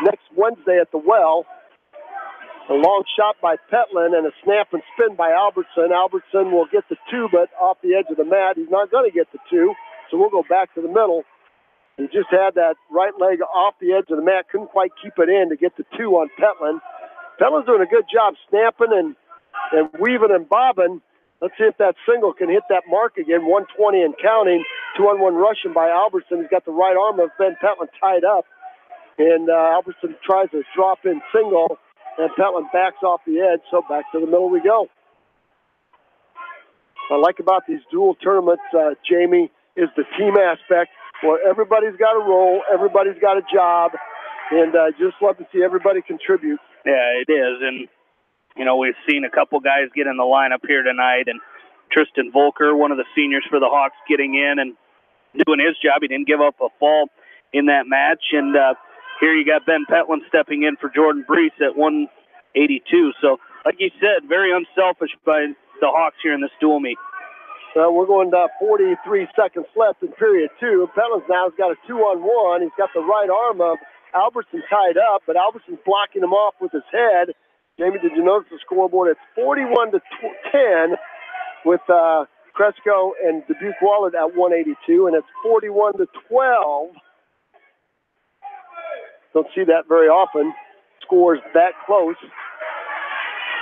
next Wednesday at the Well. A long shot by Petland and a snap and spin by Albertson. Albertson will get the 2, but off the edge of the mat. He's not going to get the 2, so we'll go back to the middle. He just had that right leg off the edge of the mat. Couldn't quite keep it in to get the 2 on Petland. Petland's doing a good job snapping and weaving and bobbing. Let's see if that single can hit that mark again. 120 and counting. 2-on-1 Russian by Albertson. He's got the right arm of Ben Petland tied up. And Albertson tries to drop in single. And Petland backs off the edge. So back to the middle we go. What I like about these dual tournaments, Jamie, is the team aspect where everybody's got a role. Everybody's got a job. And just love to see everybody contribute. Yeah, it is. And we've seen a couple guys get in the lineup here tonight, and Tristan Volker, one of the seniors for the Hawks, getting in and doing his job. He didn't give up a fall in that match. And here you got Ben Petland stepping in for Jordan Brees at 182. So, like you said, very unselfish by the Hawks here in this dual meet. So we're going to 43 seconds left in period 2. Petland's now has got a 2-on-1. He's got the right arm of Albertson tied up, but Albertson's blocking him off with his head. Jamie, did you notice the scoreboard? It's 41-10 with Cresco and Dubuque Wahlert at 182, and it's 41-12. Don't see that very often. Scores that close.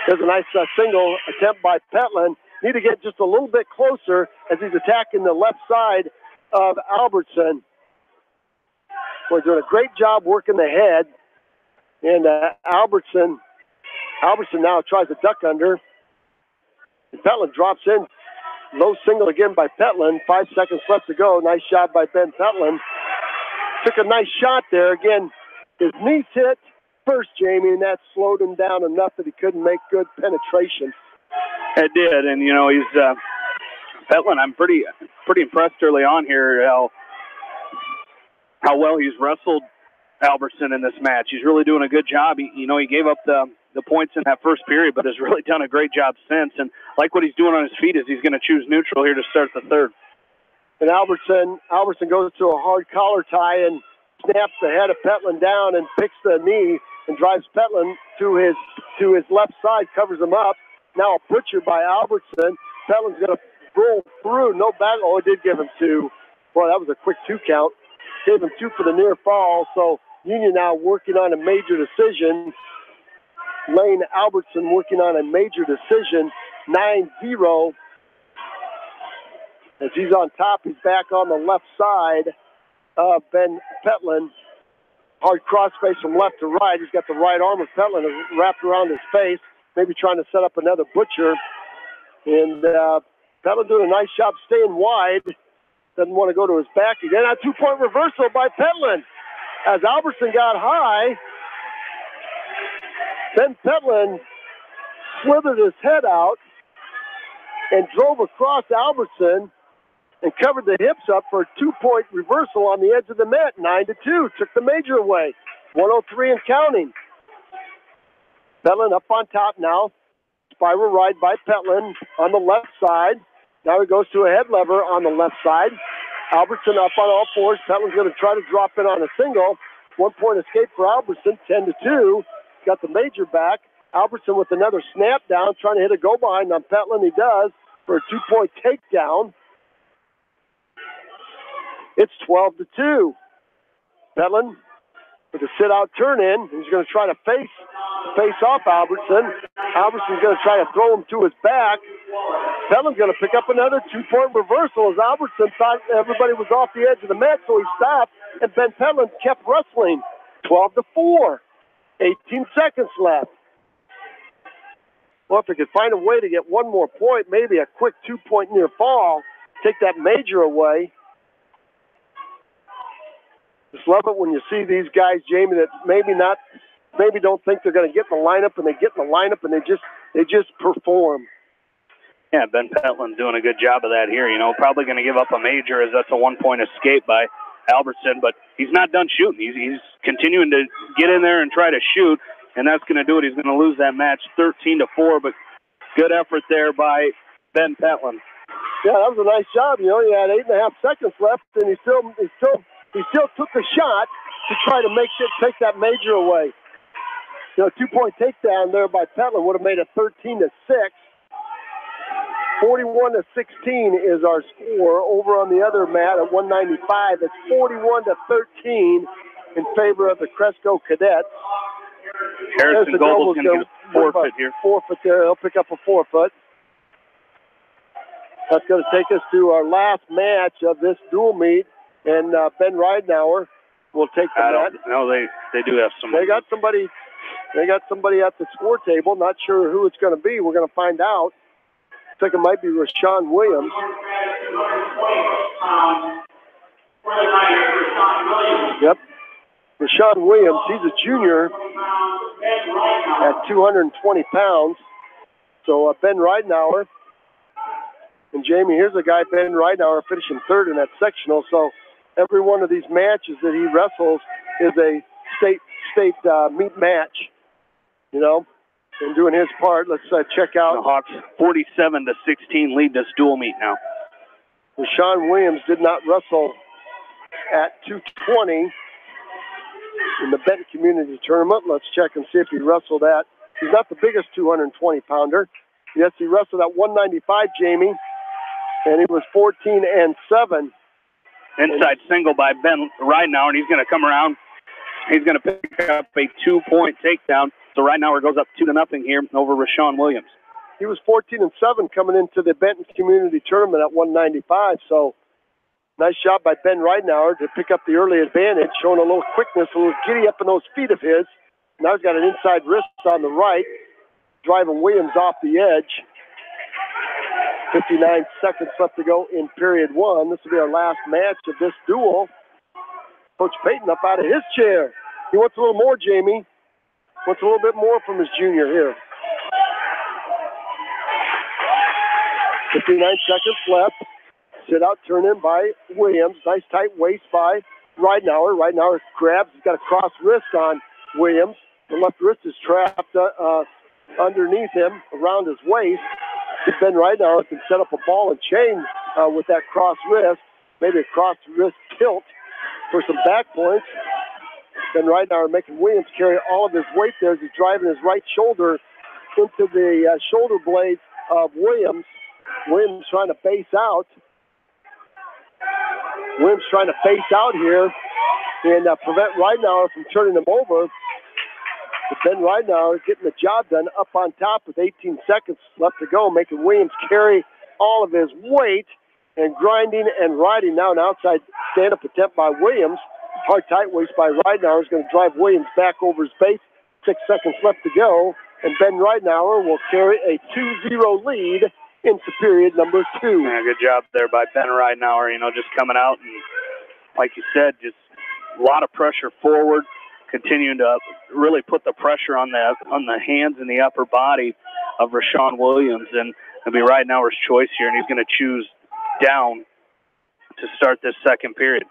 There's a nice single attempt by Petland. Need to get just a little bit closer as he's attacking the left side of Albertson. We're doing a great job working the head, and Albertson now tries to duck under. And Petland drops in. Low single again by Petland. 5 seconds left to go. Nice job by Ben Petland. Took a nice shot there. Again, his knees hit first, Jamie, and that slowed him down enough that he couldn't make good penetration. It did, and he's Petland. I'm pretty impressed early on here how well he's wrestled Albertson in this match. He's really doing a good job. He gave up the points in that first period, but has really done a great job since. And like what he's doing on his feet is he's going to choose neutral here to start the third. And Albertson goes to a hard collar tie and snaps the head of Petland down and picks the knee and drives Petland to his left side, covers him up. Now a butcher by Albertson. Petlin's going to roll through. No back. Oh, it did give him 2. Boy, that was a quick 2 count. Gave him 2 for the near fall. So Union now working on a major decision. Lane Albertson working on a major decision. 9-0. As he's on top, he's back on the left side of Ben Petlin. Hard cross face from left to right. He's got the right arm of Petlin wrapped around his face, maybe trying to set up another butcher. And Petlin doing a nice job staying wide. Doesn't want to go to his back again. A 2-point reversal by Petlin. As Albertson got high, Ben Petlin slithered his head out and drove across Albertson and covered the hips up for a 2-point reversal on the edge of the net. 9-2. Took the major away. 103 and counting. Petlin up on top now. Spiral ride by Petlin on the left side. Now he goes to a head lever on the left side. Albertson up on all fours. Petlin's going to try to drop in on a single. 1-point escape for Albertson. 10-2. Got the major back. Albertson with another snap down, trying to hit a go behind on Petlin. He does for a 2-point takedown. It's 12-2. Petlin with a sit-out turn-in. He's going to try to face off Albertson. Albertson's going to try to throw him to his back. Petlin's going to pick up another 2-point reversal as Albertson thought everybody was off the edge of the mat, so he stopped, and Ben Petlin kept wrestling. 12-4. 18 seconds left. Well, if they could find a way to get one more point, maybe a quick 2-point near fall, take that major away. Just love it when you see these guys, Jamie, that maybe don't think they're going to get in the lineup, and they get in the lineup and they just perform. Yeah, Ben Petlin doing a good job of that here. Probably going to give up a major as that's a 1-point escape by Albertson, but he's not done shooting. He's continuing to get in there and try to shoot, and that's going to do it. He's going to lose that match 13-4, but good effort there by Ben Petlin. Yeah, that was a nice job. He had 8.5 seconds left, and he still took the shot to try to take that major away. 2-point takedown there by Petlin would have made it 13-6. 41-16 is our score. Over on the other mat at 195, it's 41-13 in favor of the Cresco Cadets. Harrison Goebel's going to get a forfeit here. Forfeit there. He'll pick up a forfeit. That's going to take us to our last match of this dual meet, and Ben Ridenauer will take the mat. No, they do have somebody. They got somebody at the score table. Not sure who it's going to be. We're going to find out. I think it might be Rashawn Williams. Yep. Rashawn Williams, he's a junior at 220 pounds. So Ben Ridenauer. And Jamie, here's a guy, Ben Ridenauer, finishing third in that sectional. So every one of these matches that he wrestles is a state meet match, and doing his part. Let's check out. The Hawks 47-16 lead this dual meet now. Rashawn Williams did not wrestle at 220 in the Benton Community Tournament. Let's check and see if he wrestled at. He's not the biggest 220-pounder. Yes, he wrestled at 195, Jamie, and he was 14-7. Inside single by Ben Ridenauer, and he's going to come around. He's going to pick up a 2-point takedown. So Ridenauer goes up 2-0 here over Rashawn Williams. He was 14-7 coming into the Benton Community Tournament at 195. So nice job by Ben Ridenauer to pick up the early advantage, showing a little quickness, a little giddy up in those feet of his. Now he's got an inside wrist on the right, driving Williams off the edge. 59 seconds left to go in period one. This will be our last match of this duel. Coach Payton up out of his chair. He wants a little more, Jamie. Wants a little bit more from his junior here. 59 seconds left. Sit out, turn in by Williams. Nice tight waist by Ridenauer. Ridenauer grabs. He's got a cross wrist on Williams. The left wrist is trapped underneath him around his waist. Ben Ridenauer can set up a ball and chain with that cross wrist. Maybe a cross wrist tilt for some back points. Ben Ridenauer making Williams carry all of his weight there as he's driving his right shoulder into the shoulder blades of Williams. Williams trying to base out. Williams trying to face out here and prevent Ridenauer from turning him over. But Ben Ridenauer getting the job done up on top with 18 seconds left to go, making Williams carry all of his weight and grinding and riding. Now an outside stand-up attempt by Williams. Hard tight waist by Ridenauer is going to drive Williams back over his base. 6 seconds left to go, and Ben Ridenauer will carry a 2-0 lead into period number 2. Yeah, good job there by Ben Ridenauer, just coming out and, like you said, just a lot of pressure forward, continuing to really put the pressure on the hands and the upper body of Rashawn Williams, and it'll be Ridenauer's choice here, and he's going to choose down to start this second period.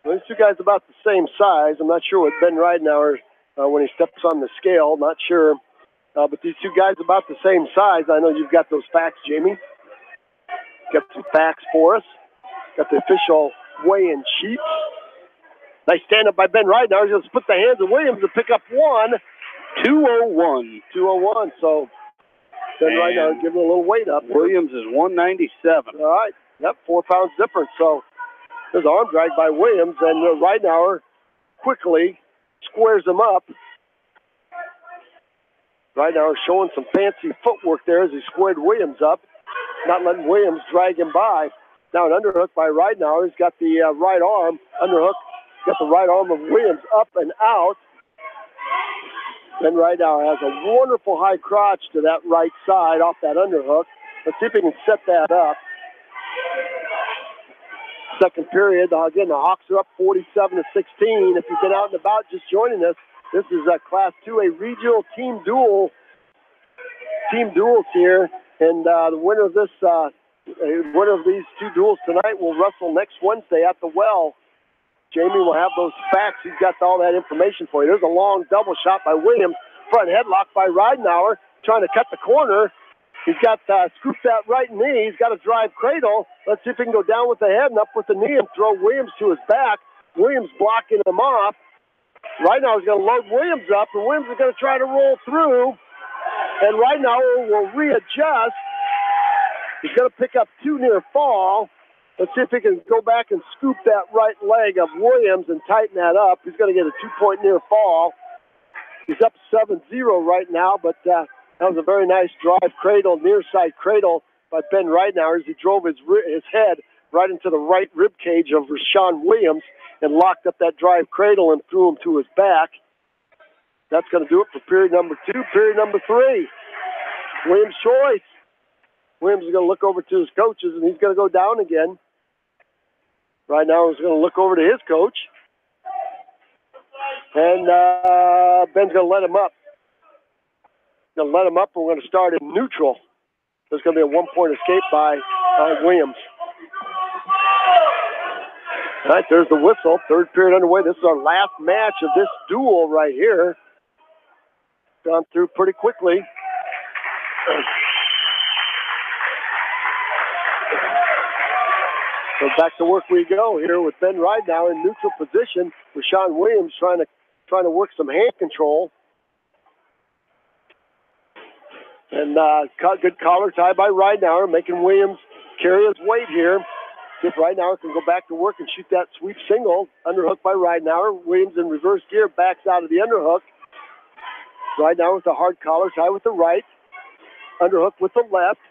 Well, these two guys about the same size. I'm not sure what Ben Ridenauer, when he steps on the scale, not sure. But these two guys about the same size. I know you've got those facts, Jamie. Got some facts for us. Got the official weigh-in sheet. Nice stand-up by Ben Ridenauer. He's going to split the hands of Williams to pick up one. 201. 201. So Ben Ridenauer giving a little weight up. Williams is 197. All right. Yep, 4 pounds difference. So there's an arm drag by Williams, and Ridenauer quickly squares him up. Ridenauer showing some fancy footwork there as he squared Williams up, not letting Williams drag him by. Now an underhook by Ridenauer. He's got the right arm. Underhook. Got the right arm of Williams up and out. Ben Ridenauer has a wonderful high crotch to that right side off that underhook. Let's see if he can set that up. Second period, again, the Hawks are up 47-16. If you've been out and about just joining us, this is Class 2A regional team duels here, and the winner of these two duels tonight will wrestle next Wednesday at the Well. Jamie will have those facts. He's got all that information for you. There's a long double shot by Williams, front headlock by Ridenauer, trying to cut the corner. He's got scooped that right knee. He's got a drive cradle. Let's see if he can go down with the head and up with the knee and throw Williams to his back. Williams blocking him off. Ridenauer's going to load Williams up, and Williams is going to try to roll through. And Ridenauer will readjust. He's going to pick up 2 near fall. Let's see if he can go back and scoop that right leg of Williams and tighten that up. He's going to get a 2-point near fall. He's up 7-0 right now, but that was a very nice drive cradle, near side cradle by Ben Ridenauer as he drove his head right into the right rib cage of Rashawn Williams and locked up that drive cradle and threw him to his back. That's going to do it for period number 2. Period number 3, Williams' choice. Williams is going to look over to his coaches, and he's going to go down again. Right now, he's going to look over to his coach. And Ben's going to let him up. Going to let him up, and we're going to start in neutral. There's going to be a 1-point escape by Williams. All right, there's the whistle. Third period underway. This is our last match of this duel right here. Gone through pretty quickly. So back to work we go here with Ben Ridenauer in neutral position. Rashawn Williams trying to work some hand control. And good collar tie by Ridenauer, making Williams carry his weight here. See if Ridenauer can go back to work and shoot that sweep single. Underhook by Ridenauer. Williams in reverse gear, backs out of the underhook. Ridenauer with a hard collar tie with the right. Underhook with the left.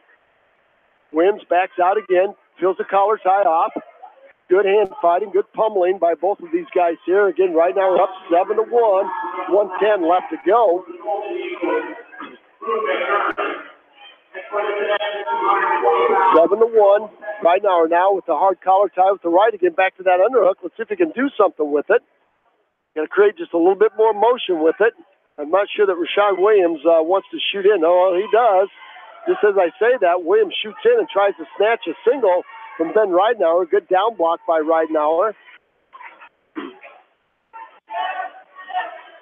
Williams backs out again. Feels the collar tie off. Good hand fighting, good pummeling by both of these guys here. Again, Ridenauer up 7-1. 1:10 left to go. 7-1. Ridenauer now with the hard collar tie with the right again. Back to that underhook. Let's see if he can do something with it. Got to create just a little bit more motion with it. I'm not sure that Rashawn Williams wants to shoot in. Oh, he does. Just as I say that, Williams shoots in and tries to snatch a single from Ben Ridenauer. Good down block by Ridenauer.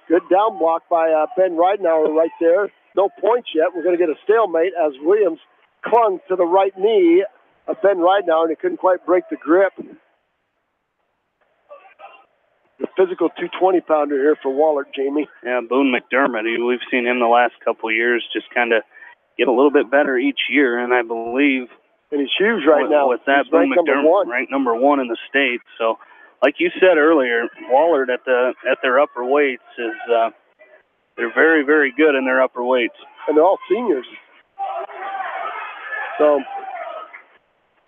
Good down block by Ben Ridenauer right there. No points yet. We're going to get a stalemate as Williams clung to the right knee of Ben Ridenauer, and he couldn't quite break the grip. The physical 220-pounder here for Wahlert, Jamie. Yeah, Boone McDermott, we've seen him the last couple of years just kind of get a little bit better each year, and I believe and he's huge right now. With that, Boone McDermott ranked number 1 in the state. So, like you said earlier, Wahlert at their upper weights is they're very, very good in their upper weights, and they're all seniors. So,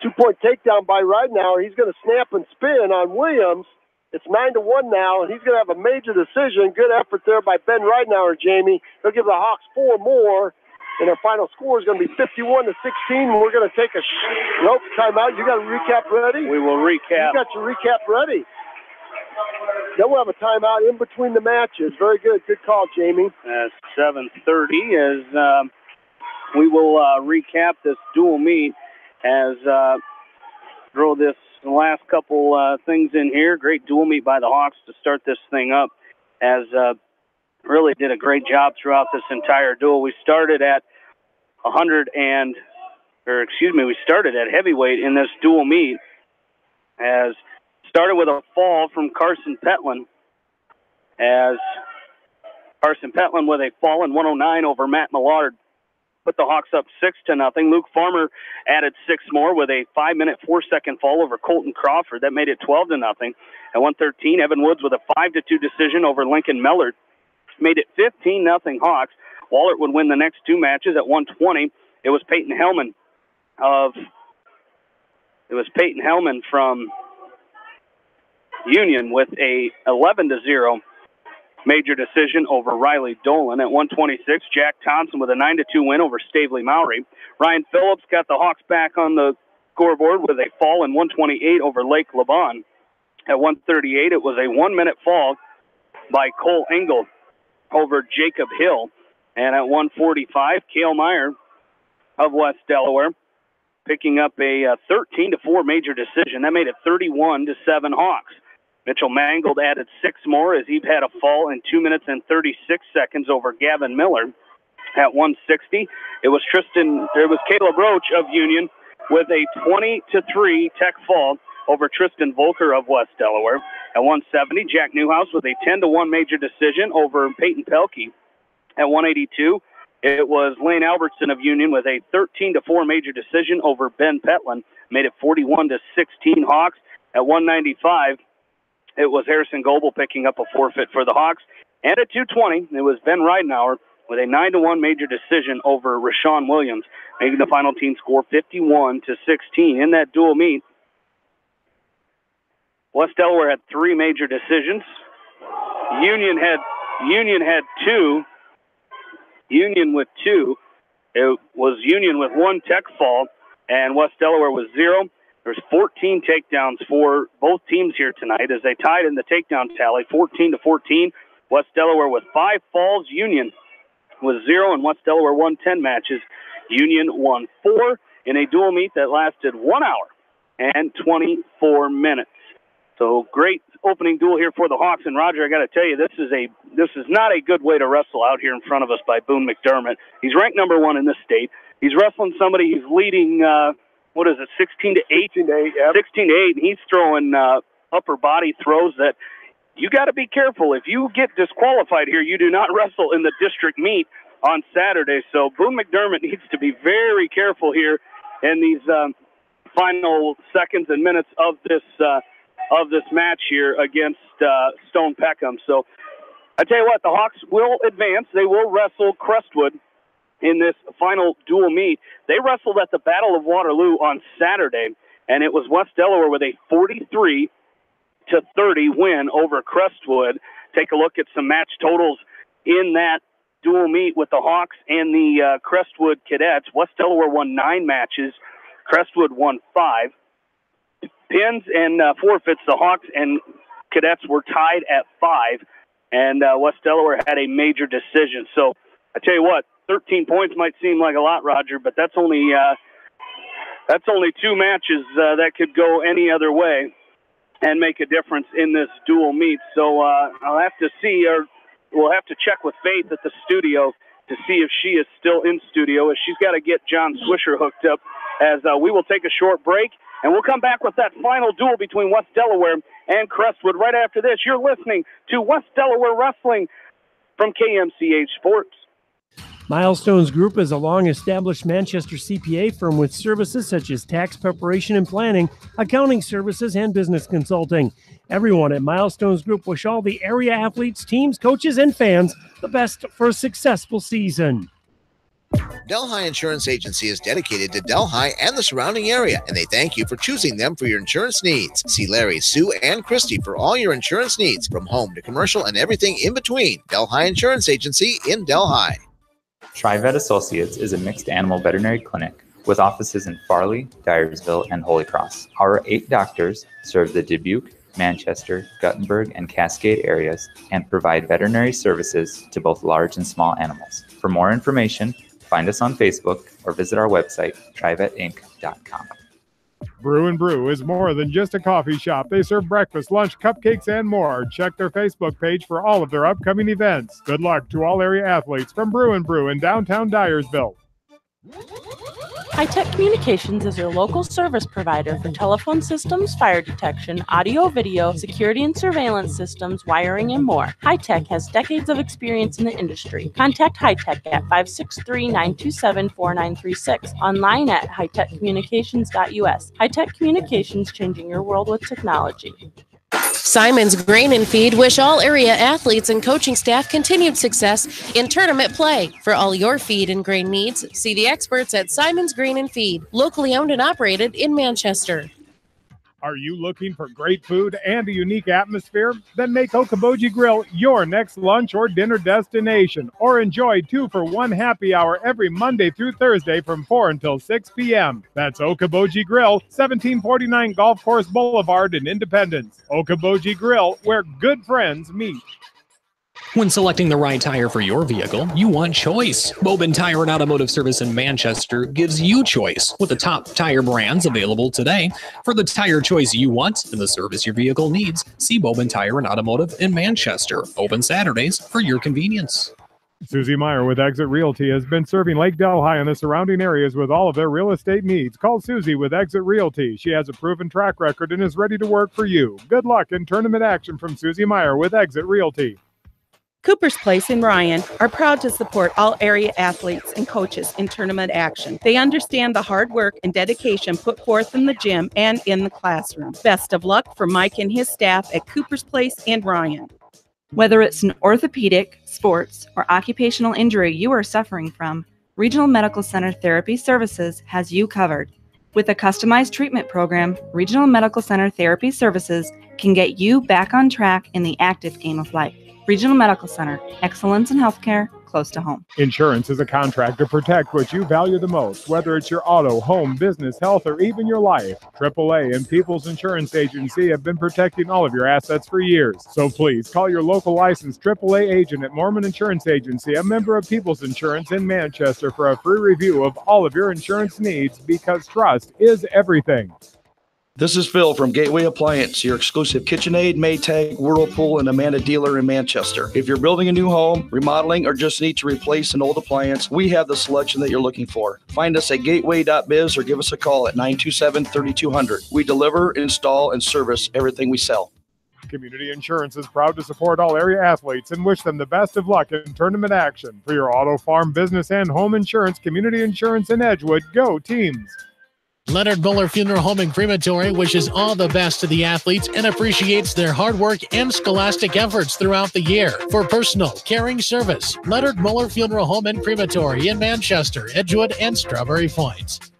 2-point takedown by Ridenauer. He's going to snap and spin on Williams. It's 9-1 now, and he's going to have a major decision. Good effort there by Ben Ridenauer, Jamie. He'll give the Hawks 4 more. And our final score is going to be 51-16. We're going to take a timeout. You got a recap ready? We will recap. You got your recap ready. Then we'll have a timeout in between the matches. Very good. Good call, Jamie. 7:30 as we will recap this dual meet as throw this last couple things in here. Great dual meet by the Hawks to start this thing up as really did a great job throughout this entire duel. We started at we started at heavyweight in this dual meet as started with a fall from Carson Petlin as Carson Petlin with a fall in 109 over Matt Millard put the Hawks up 6-0. Luke Farmer added 6 more with a 5-minute 4-second fall over Colton Crawford. That made it 12-0. At 113, Evan Woods with a 5-2 decision over Lincoln Mellard made it 15-0 Hawks. Wahlert would win the next 2 matches. At 120, it was Peyton Hellman from Union with a 11-0 major decision over Riley Dolan. At 126, Jack Thompson with a 9-2 win over Stavely Mowry. Ryan Phillips got the Hawks back on the scoreboard with a fall in 128 over Lake Laban. At 138, it was a 1-minute fall by Cole Engel over Jacob Hill. And at 145, Cale Meyer of West Delaware picking up a 13-4 major decision. That made it 31-7 Hawks. Mitchell Mangold added 6 more as he had a fall in 2 minutes and 36 seconds over Gavin Miller. At 160, it was Caleb Roach of Union with a 20-3 tech fall over Tristan Volker of West Delaware. At 170, Jack Newhouse with a 10-1 major decision over Peyton Pelkey. At 182, it was Lane Albertson of Union with a 13-4 major decision over Ben Petlin. Made it 41-16 Hawks. At 195, it was Harrison Goebel picking up a forfeit for the Hawks. And at 220, it was Ben Ridenauer with a 9-1 major decision over Rashawn Williams, making the final team score 51-16. In that dual meet, West Delaware had 3 major decisions. Union had 2. Union with 2. It was Union with 1 tech fall, and West Delaware with 0. There's 14 takedowns for both teams here tonight as they tied in the takedown tally, 14-14. West Delaware with 5 falls. Union with 0, and West Delaware won 10 matches. Union won 4 in a dual meet that lasted 1 hour and 24 minutes. So great opening duel here for the Hawks. And Roger, I got to tell you, this is not a good way to wrestle out here in front of us by Boone McDermott. He's ranked number 1 in this state. He's wrestling somebody who's leading, 16-8? 16-8, yeah. 16-8, and he's throwing upper body throws that you got to be careful. If you get disqualified here, you do not wrestle in the district meet on Saturday. So Boone McDermott needs to be very careful here in these final seconds and minutes of this match here against Stone Peckham. So I tell you what, the Hawks will advance. They will wrestle Crestwood in this final dual meet. They wrestled at the Battle of Waterloo on Saturday, and it was West Delaware with a 43-30 win over Crestwood. Take a look at some match totals in that dual meet with the Hawks and the Crestwood Cadets. West Delaware won 9 matches. Crestwood won 5. Pins and forfeits, the Hawks and Cadets were tied at 5, and West Delaware had a major decision. So I tell you what, 13 points might seem like a lot, Roger, but that's only 2 matches that could go any other way and make a difference in this dual meet. So I'll have to see, or we'll have to check with Faith at the studio to see if she is still in studio, as she's got to get John Swisher hooked up. As we will take a short break, And we'll come back with that final duel between West Delaware and Crestwood right after this. You're listening to West Delaware Wrestling from KMCH Sports. Milestones Group is a long-established Manchester CPA firm with services such as tax preparation and planning, accounting services, and business consulting. Everyone at Milestones Group wish all the area athletes, teams, coaches, and fans the best for a successful season. Delhi Insurance Agency is dedicated to Delhi and the surrounding area, and they thank you for choosing them for your insurance needs. See Larry, Sue, and Christy for all your insurance needs, from home to commercial and everything in between. Delhi Insurance Agency in Delhi. TriVet Associates is a mixed animal veterinary clinic with offices in Farley, Dyersville, and Holy Cross. Our 8 doctors serve the Dubuque, Manchester, Guttenberg, and Cascade areas and provide veterinary services to both large and small animals. For more information, find us on Facebook or visit our website, trivetinc.com. Brew & Brew is more than just a coffee shop. They serve breakfast, lunch, cupcakes, and more. Check their Facebook page for all of their upcoming events. Good luck to all area athletes from Brew & Brew in downtown Dyersville. High-Tech Communications is your local service provider for telephone systems, fire detection, audio, video, security and surveillance systems, wiring, and more. High-Tech has decades of experience in the industry. Contact High-Tech at 563-927-4936, online at hightechcommunications.us. High-Tech Communications, changing your world with technology. Simon's Grain and Feed wish all area athletes and coaching staff continued success in tournament play. For all your feed and grain needs, see the experts at Simon's Grain and Feed, locally owned and operated in Manchester. Are you looking for great food and a unique atmosphere? Then make Okoboji Grill your next lunch or dinner destination, or enjoy 2-for-1 happy hour every Monday through Thursday from 4 until 6 p.m. That's Okoboji Grill, 1749 Golf Course Boulevard in Independence. Okoboji Grill, where good friends meet. When selecting the right tire for your vehicle, you want choice. Bobin Tire and Automotive Service in Manchester gives you choice with the top tire brands available today. For the tire choice you want and the service your vehicle needs, see Bobin Tire and Automotive in Manchester. Open Saturdays for your convenience. Susie Meyer with Exit Realty has been serving Lake Delhi and the surrounding areas with all of their real estate needs. Call Susie with Exit Realty. She has a proven track record and is ready to work for you. Good luck in tournament action from Susie Meyer with Exit Realty. Cooper's Place in Ryan are proud to support all area athletes and coaches in tournament action. They understand the hard work and dedication put forth in the gym and in the classroom. Best of luck for Mike and his staff at Cooper's Place in Ryan. Whether it's an orthopedic, sports, or occupational injury you are suffering from, Regional Medical Center Therapy Services has you covered. With a customized treatment program, Regional Medical Center Therapy Services can get you back on track in the active game of life. Regional Medical Center, excellence in healthcare, close to home. Insurance is a contract to protect what you value the most, whether it's your auto, home, business, health, or even your life. AAA and People's Insurance Agency have been protecting all of your assets for years. So please call your local licensed AAA agent at Mormon Insurance Agency, a member of People's Insurance in Manchester, for a free review of all of your insurance needs, because trust is everything. This is Phil from Gateway Appliance, your exclusive KitchenAid, Maytag, Whirlpool, and Amanda dealer in Manchester. If you're building a new home, remodeling, or just need to replace an old appliance, we have the selection that you're looking for. Find us at gateway.biz or give us a call at 927-3200. We deliver, install, and service everything we sell. Community Insurance is proud to support all area athletes and wish them the best of luck in tournament action. For your auto, farm, business, and home insurance, Community Insurance in Edgewood, go teams! Leonard Muller Funeral Home and Crematory wishes all the best to the athletes and appreciates their hard work and scholastic efforts throughout the year. For personal, caring service, Leonard Muller Funeral Home and Crematory in Manchester, Edgewood, and Strawberry Point.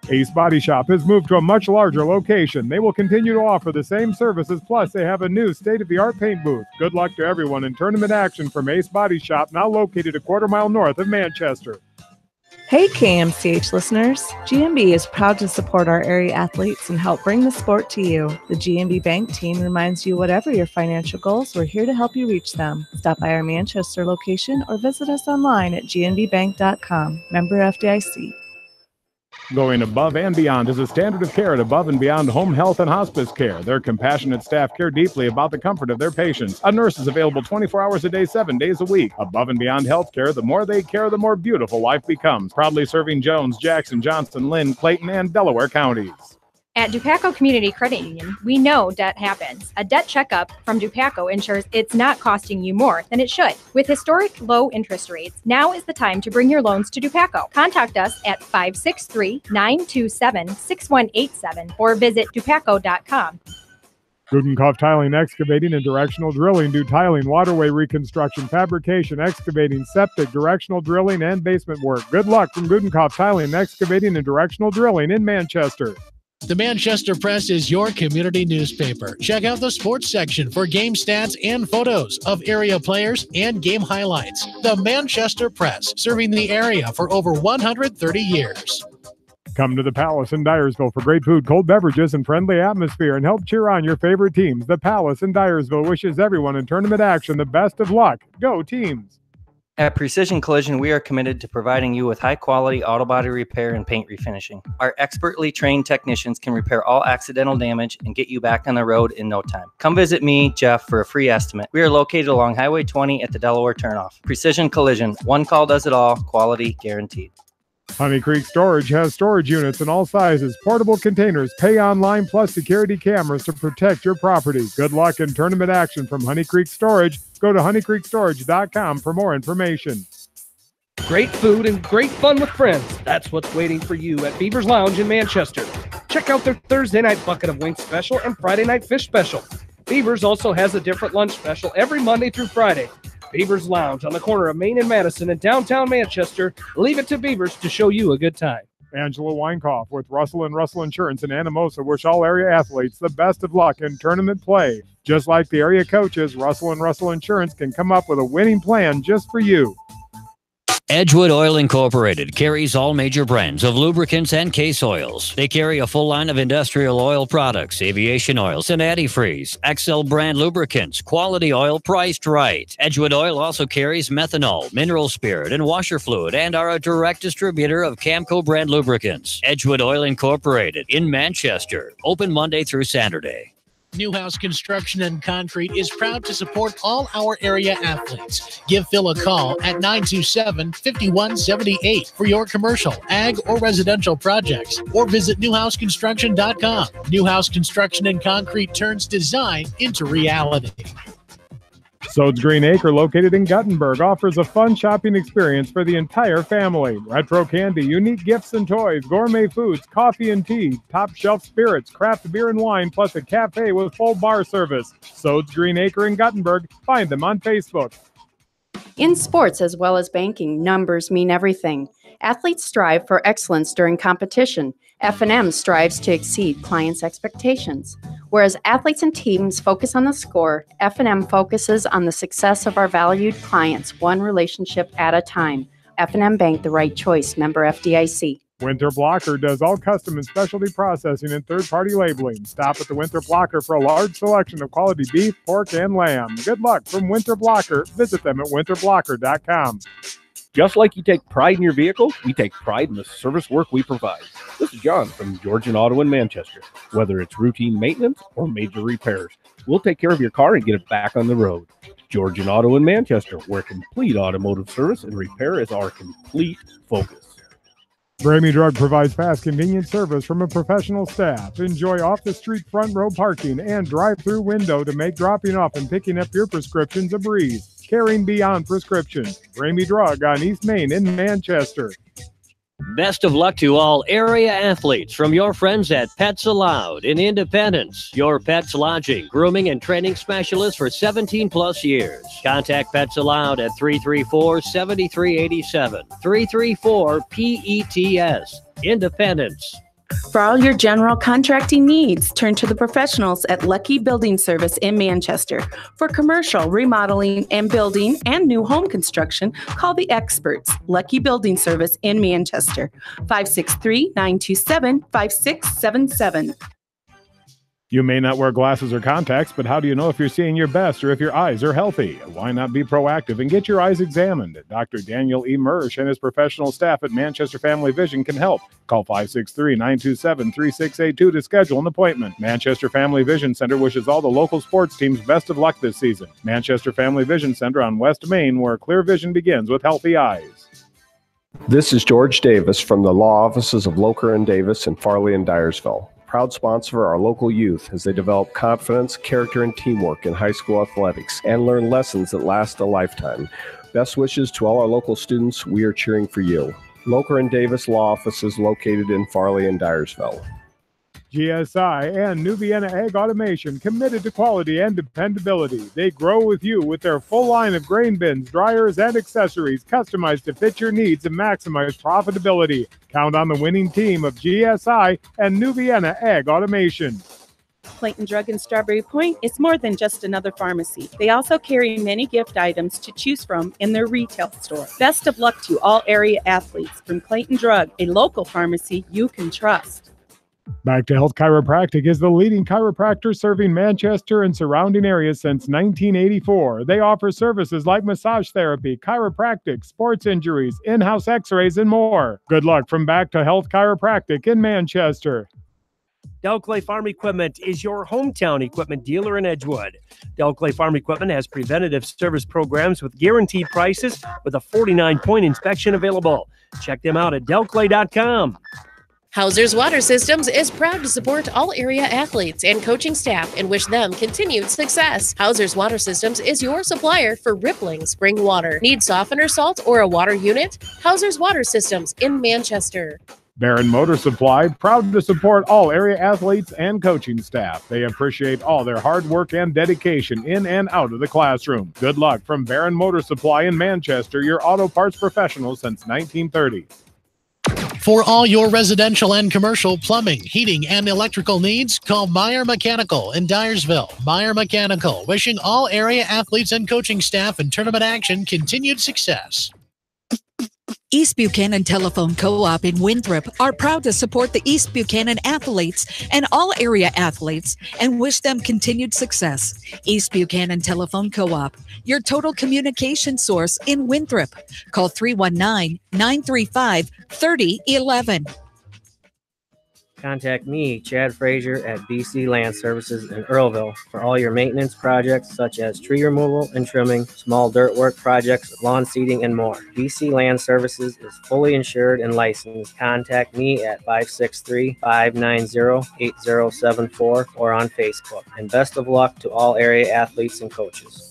Ace Body Shop has moved to a much larger location. They will continue to offer the same services, plus they have a new state-of-the-art paint booth. Good luck to everyone in tournament action from Ace Body Shop, now located a quarter-mile north of Manchester. Hey KMCH listeners, GMB is proud to support our area athletes and help bring the sport to you. The GMB Bank team reminds you whatever your financial goals, we're here to help you reach them. Stop by our Manchester location or visit us online at gnbbank.com. Member FDIC. Going above and beyond is a standard of care at Above and Beyond Home Health and Hospice Care. Their compassionate staff care deeply about the comfort of their patients. A nurse is available 24 hours a day, 7 days a week. Above and Beyond Healthcare, the more they care, the more beautiful life becomes. Proudly serving Jones, Jackson, Johnston, Lynn, Clayton, and Delaware counties. At Dupaco Community Credit Union, we know debt happens. A debt checkup from Dupaco ensures it's not costing you more than it should. With historic low interest rates, now is the time to bring your loans to Dupaco. Contact us at 563-927-6187 or visit dupaco.com. Gudenkopf Tiling, Excavating, and Directional Drilling do tiling, waterway reconstruction, fabrication, excavating, septic, directional drilling, and basement work. Good luck from Gudenkopf Tiling, Excavating, and Directional Drilling in Manchester. The Manchester Press is your community newspaper. Check out the sports section for game stats and photos of area players and game highlights. The Manchester Press, serving the area for over 130 years. Come to the Palace in Dyersville for great food, cold beverages, and friendly atmosphere, and help cheer on your favorite teams. The Palace in Dyersville wishes everyone in tournament action the best of luck. Go teams! At Precision Collision, we are committed to providing you with high-quality auto body repair and paint refinishing. Our expertly trained technicians can repair all accidental damage and get you back on the road in no time. Come visit me, Jeff, for a free estimate. We are located along Highway 20 at the Delaware turnoff. Precision Collision, one call does it all, quality guaranteed. Honey Creek Storage has storage units in all sizes, portable containers, pay online, plus security cameras to protect your property. Good luck in tournament action from Honey Creek Storage. Go to honeycreekstorage.com for more information. Great food and great fun with friends. That's what's waiting for you at Beaver's Lounge in Manchester. Check out their Thursday night bucket of wings special and Friday night fish special. Beaver's also has a different lunch special every Monday through Friday. Beaver's Lounge on the corner of Main and Madison in downtown Manchester. Leave it to Beaver's to show you a good time. Angela Weinkoff with Russell & Russell Insurance in Anamosa wish all area athletes the best of luck in tournament play. Just like the area coaches, Russell & Russell Insurance can come up with a winning plan just for you. Edgewood Oil Incorporated carries all major brands of lubricants and case oils. They carry a full line of industrial oil products, aviation oils, and antifreeze, XL brand lubricants, quality oil priced right. Edgewood Oil also carries methanol, mineral spirit, and washer fluid, and are a direct distributor of Camco brand lubricants. Edgewood Oil Incorporated in Manchester, open Monday through Saturday. Newhouse Construction and Concrete is proud to support all our area athletes. Give Phil a call at 927-5178 for your commercial, ag, or residential projects, or visit newhouseconstruction.com. Newhouse Construction and Concrete turns design into reality. Sode's Green Acre, located in Guttenberg, offers a fun shopping experience for the entire family. Retro candy, unique gifts and toys, gourmet foods, coffee and tea, top shelf spirits, craft beer and wine, plus a cafe with full bar service. Sode's Green Acre in Guttenberg. Find them on Facebook. In sports as well as banking, numbers mean everything. Athletes strive for excellence during competition. F&M strives to exceed clients' expectations. Whereas athletes and teams focus on the score, F&M focuses on the success of our valued clients, one relationship at a time. F&M Bank, the right choice. Member FDIC. Winter Blocker does all custom and specialty processing and third-party labeling. Stop at the Winter Blocker for a large selection of quality beef, pork, and lamb. Good luck from Winter Blocker. Visit them at winterblocker.com. Just like you take pride in your vehicle, we take pride in the service work we provide. This is John from Georgian Auto in Manchester. Whether it's routine maintenance or major repairs, we'll take care of your car and get it back on the road. Georgian Auto in Manchester, where complete automotive service and repair is our complete focus. Bramy Drug provides fast, convenient service from a professional staff. Enjoy off-the-street front row parking and drive-through window to make dropping off and picking up your prescriptions a breeze. Caring beyond prescriptions. Bramy Drug on East Main in Manchester. Best of luck to all area athletes from your friends at Pets Allowed in Independence. Your pet's lodging, grooming, and training specialist for 17-plus years. Contact Pets Allowed at 334-7387. 334-PETS. Independence. For all your general contracting needs, turn to the professionals at Lucky Building Service in Manchester. For commercial, remodeling, and building and new home construction, call the experts. Lucky Building Service in Manchester. 563-927-5677. You may not wear glasses or contacts, but how do you know if you're seeing your best or if your eyes are healthy? Why not be proactive and get your eyes examined? Dr. Daniel E. Mersch and his professional staff at Manchester Family Vision can help. Call 563-927-3682 to schedule an appointment. Manchester Family Vision Center wishes all the local sports teams best of luck this season. Manchester Family Vision Center on West Main, where clear vision begins with healthy eyes. This is George Davis from the law offices of Locher and Davis in Farley and Dyersville. proud sponsor of our local youth as they develop confidence, character, and teamwork in high school athletics and learn lessons that last a lifetime. Best wishes to all our local students. We are cheering for you. Loker and Davis Law Offices located in Farley and Dyersville. GSI and New Vienna Ag Automation, committed to quality and dependability. They grow with you with their full line of grain bins, dryers, and accessories customized to fit your needs and maximize profitability. Count on the winning team of GSI and New Vienna Ag Automation. Clayton Drug in Strawberry Point is more than just another pharmacy. They also carry many gift items to choose from in their retail store. Best of luck to all area athletes from Clayton Drug, a local pharmacy you can trust. Back to Health Chiropractic is the leading chiropractor serving Manchester and surrounding areas since 1984. They offer services like massage therapy, chiropractic, sports injuries, in-house x-rays, and more. Good luck from Back to Health Chiropractic in Manchester. Del Clay Farm Equipment is your hometown equipment dealer in Edgewood. Del Clay Farm Equipment has preventative service programs with guaranteed prices with a 49-point inspection available. Check them out at delclay.com. Hauser's Water Systems is proud to support all area athletes and coaching staff and wish them continued success. Hauser's Water Systems is your supplier for rippling spring water. Need softener salt or a water unit? Hauser's Water Systems in Manchester. Barron Motor Supply, proud to support all area athletes and coaching staff. They appreciate all their hard work and dedication in and out of the classroom. Good luck from Barron Motor Supply in Manchester, your auto parts professional since 1930. For all your residential and commercial plumbing, heating, and electrical needs, call Meyer Mechanical in Dyersville. Meyer Mechanical, wishing all area athletes and coaching staff and tournament action continued success. East Buchanan Telephone Co-op in Winthrop are proud to support the East Buchanan athletes and all area athletes and wish them continued success. East Buchanan Telephone Co-op, your total communication source in Winthrop. Call 319-935-3011. Contact me, Chad Frazier, at BC Land Services in Earlville for all your maintenance projects such as tree removal and trimming, small dirt work projects, lawn seeding, and more. BC Land Services is fully insured and licensed. Contact me at 563-590-8074 or on Facebook. And best of luck to all area athletes and coaches.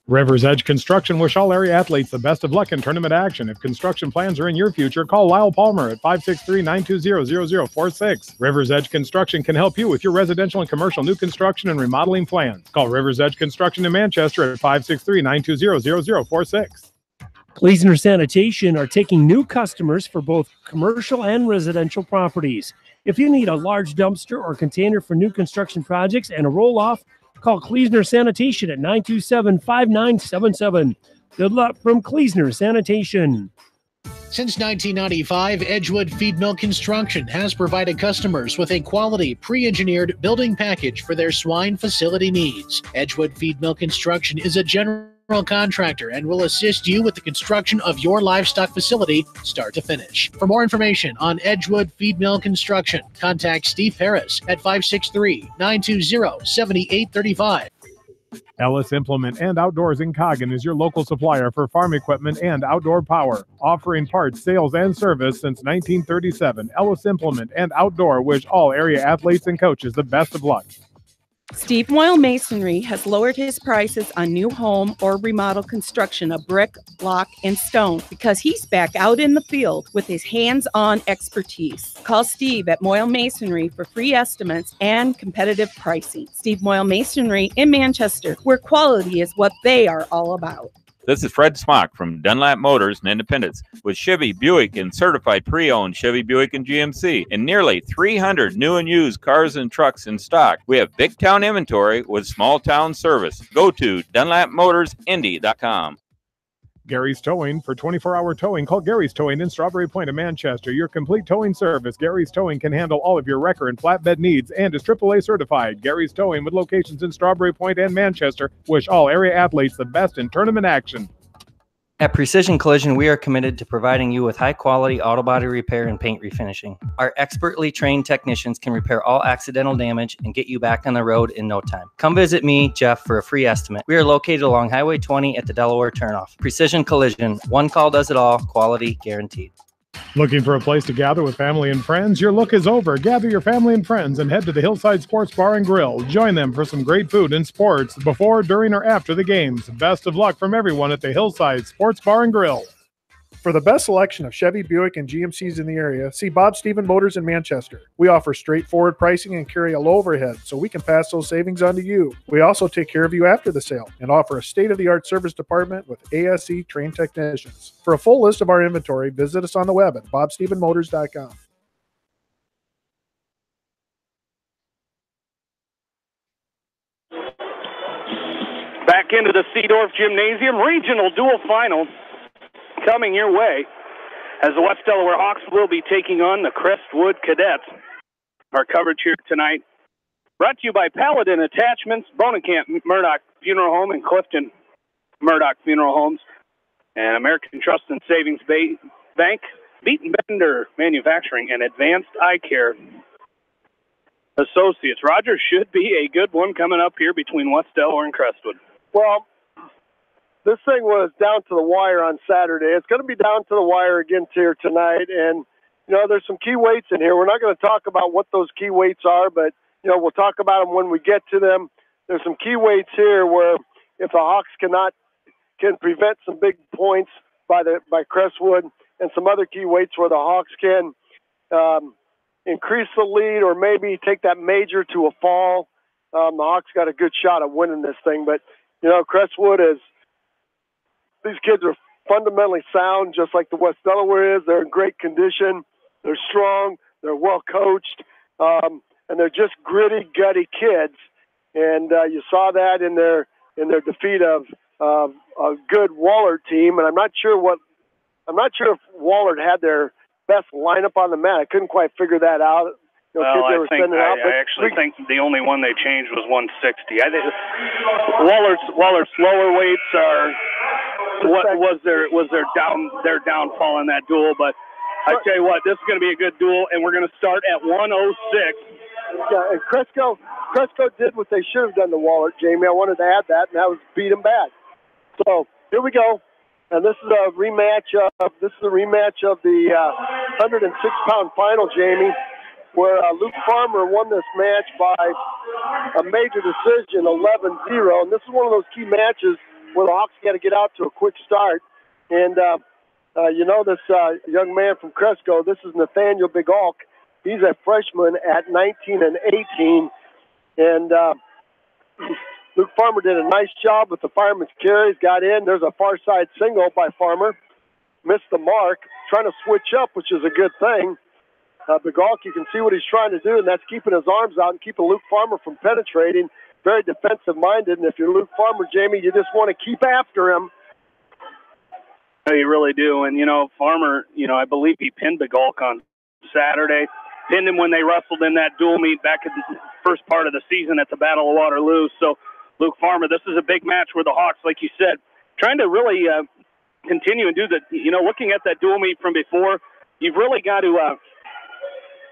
River's Edge Construction wish all area athletes the best of luck in tournament action. If construction plans are in your future, call Lyle Palmer at 563-920-0046. River's Edge Construction can help you with your residential and commercial new construction and remodeling plans. Call River's Edge Construction in Manchester at 563-920-0046. Kleesner Sanitation are taking new customers for both commercial and residential properties. If you need a large dumpster or container for new construction projects and a roll-off, call Kleesner Sanitation at 927-5977. Good luck from Kleesner Sanitation. Since 1995, Edgewood Feed Mill Construction has provided customers with a quality, pre-engineered building package for their swine facility needs. Edgewood Feed Mill Construction is a general contractor and will assist you with the construction of your livestock facility start to finish. For more information on Edgewood Feed Mill Construction, contact Steve Harris at 563-920-7835. Ellis Implement and Outdoors in Coggin is your local supplier for farm equipment and outdoor power, offering parts, sales, and service since 1937. Ellis Implement and Outdoor wish all area athletes and coaches the best of luck. Steve Moyle Masonry has lowered his prices on new home or remodel construction of brick, block, and stone because he's back out in the field with his hands-on expertise. Call Steve at Moyle Masonry for free estimates and competitive pricing. Steve Moyle Masonry in Manchester, where quality is what they are all about. This is Fred Smock from Dunlap Motors in Independence with Chevy, Buick, and certified pre-owned Chevy, Buick, and GMC and nearly 300 new and used cars and trucks in stock. We have big town inventory with small town service. Go to DunlapMotorsIndy.com. Gary's Towing. For 24-hour towing, call Gary's Towing in Strawberry Point in Manchester. Your complete towing service. Gary's Towing can handle all of your wrecker and flatbed needs and is AAA certified. Gary's Towing, with locations in Strawberry Point and Manchester, wish all area athletes the best in tournament action. At Precision Collision, we are committed to providing you with high-quality auto body repair and paint refinishing. Our expertly trained technicians can repair all accidental damage and get you back on the road in no time. Come visit me, Jeff, for a free estimate. We are located along Highway 20 at the Delaware turnoff. Precision Collision, one call does it all, quality guaranteed. Looking for a place to gather with family and friends? Your look is over. Gather your family and friends and head to the Hillside Sports Bar and Grill. Join them for some great food and sports before, during, or after the games. Best of luck from everyone at the Hillside Sports Bar and Grill. For the best selection of Chevy, Buick, and GMCs in the area, see Bob Stephen Motors in Manchester. We offer straightforward pricing and carry a low overhead, so we can pass those savings on to you. We also take care of you after the sale and offer a state-of-the-art service department with ASE trained technicians. For a full list of our inventory, visit us on the web at bobstephenmotors.com. Back into the Seedorf Gymnasium Regional Dual Finals coming your way as the West Delaware Hawks will be taking on the Crestwood Cadets. Our coverage here tonight brought to you by Paladin Attachments, Bonenkamp Murdoch Funeral Home, and Clifton Murdoch Funeral Homes, and American Trust and Savings Bank, Beaton Bender Manufacturing, and Advanced Eye Care Associates. Roger, should be a good one coming up here between West Delaware and Crestwood. Well, this thing was down to the wire on Saturday. It's going to be down to the wire again here tonight. And, you know, there's some key weights in here. We're not going to talk about what those key weights are, but, you know, we'll talk about them when we get to them. There's some key weights here where if the Hawks can prevent some big points by Crestwood, and some other key weights where the Hawks can increase the lead or maybe take that major to a fall. The Hawks got a good shot at winning this thing. But, you know, Crestwood these kids are fundamentally sound, just like the West Delaware is. They're in great condition. They're strong. They're well coached. And they're just gritty, gutty kids. And you saw that in their defeat of a good Wahlert team. And I'm not sure if Wahlert had their best lineup on the mat. I couldn't quite figure that out. Well, I actually think the only one they changed was 160. I think Waller's lower weights are was their downfall in that duel. But I tell you what, this is going to be a good duel, and we're going to start at 106. Yeah, and Cresco did what they should have done to Wahlert, Jamie. I wanted to add that, and that was beat him bad. So here we go. And this is a rematch of the 106-pound final, Jamie, where Luke Farmer won this match by a major decision, 11-0. And this is one of those key matches where the Hawks got to get out to a quick start. And, you know, this young man from Cresco, this is Nathaniel Bigalk. He's a freshman at 19 and 18. And Luke Farmer did a nice job with the fireman's carries, got in. There's a far side single by Farmer. Missed the mark, trying to switch up, which is a good thing. Bigalk, you can see what he's trying to do, and that's keeping his arms out and keeping Luke Farmer from penetrating. Very defensive-minded, and if you're Luke Farmer, Jamie, you just want to keep after him. You really do. And, you know, Farmer, you know, I believe he pinned Bigalk on Saturday. Pinned him when they wrestled in that dual meet back in the first part of the season at the Battle of Waterloo. So, Luke Farmer, this is a big match where the Hawks, like you said, trying to really continue and do the, you know, looking at that dual meet from before, you've really got to,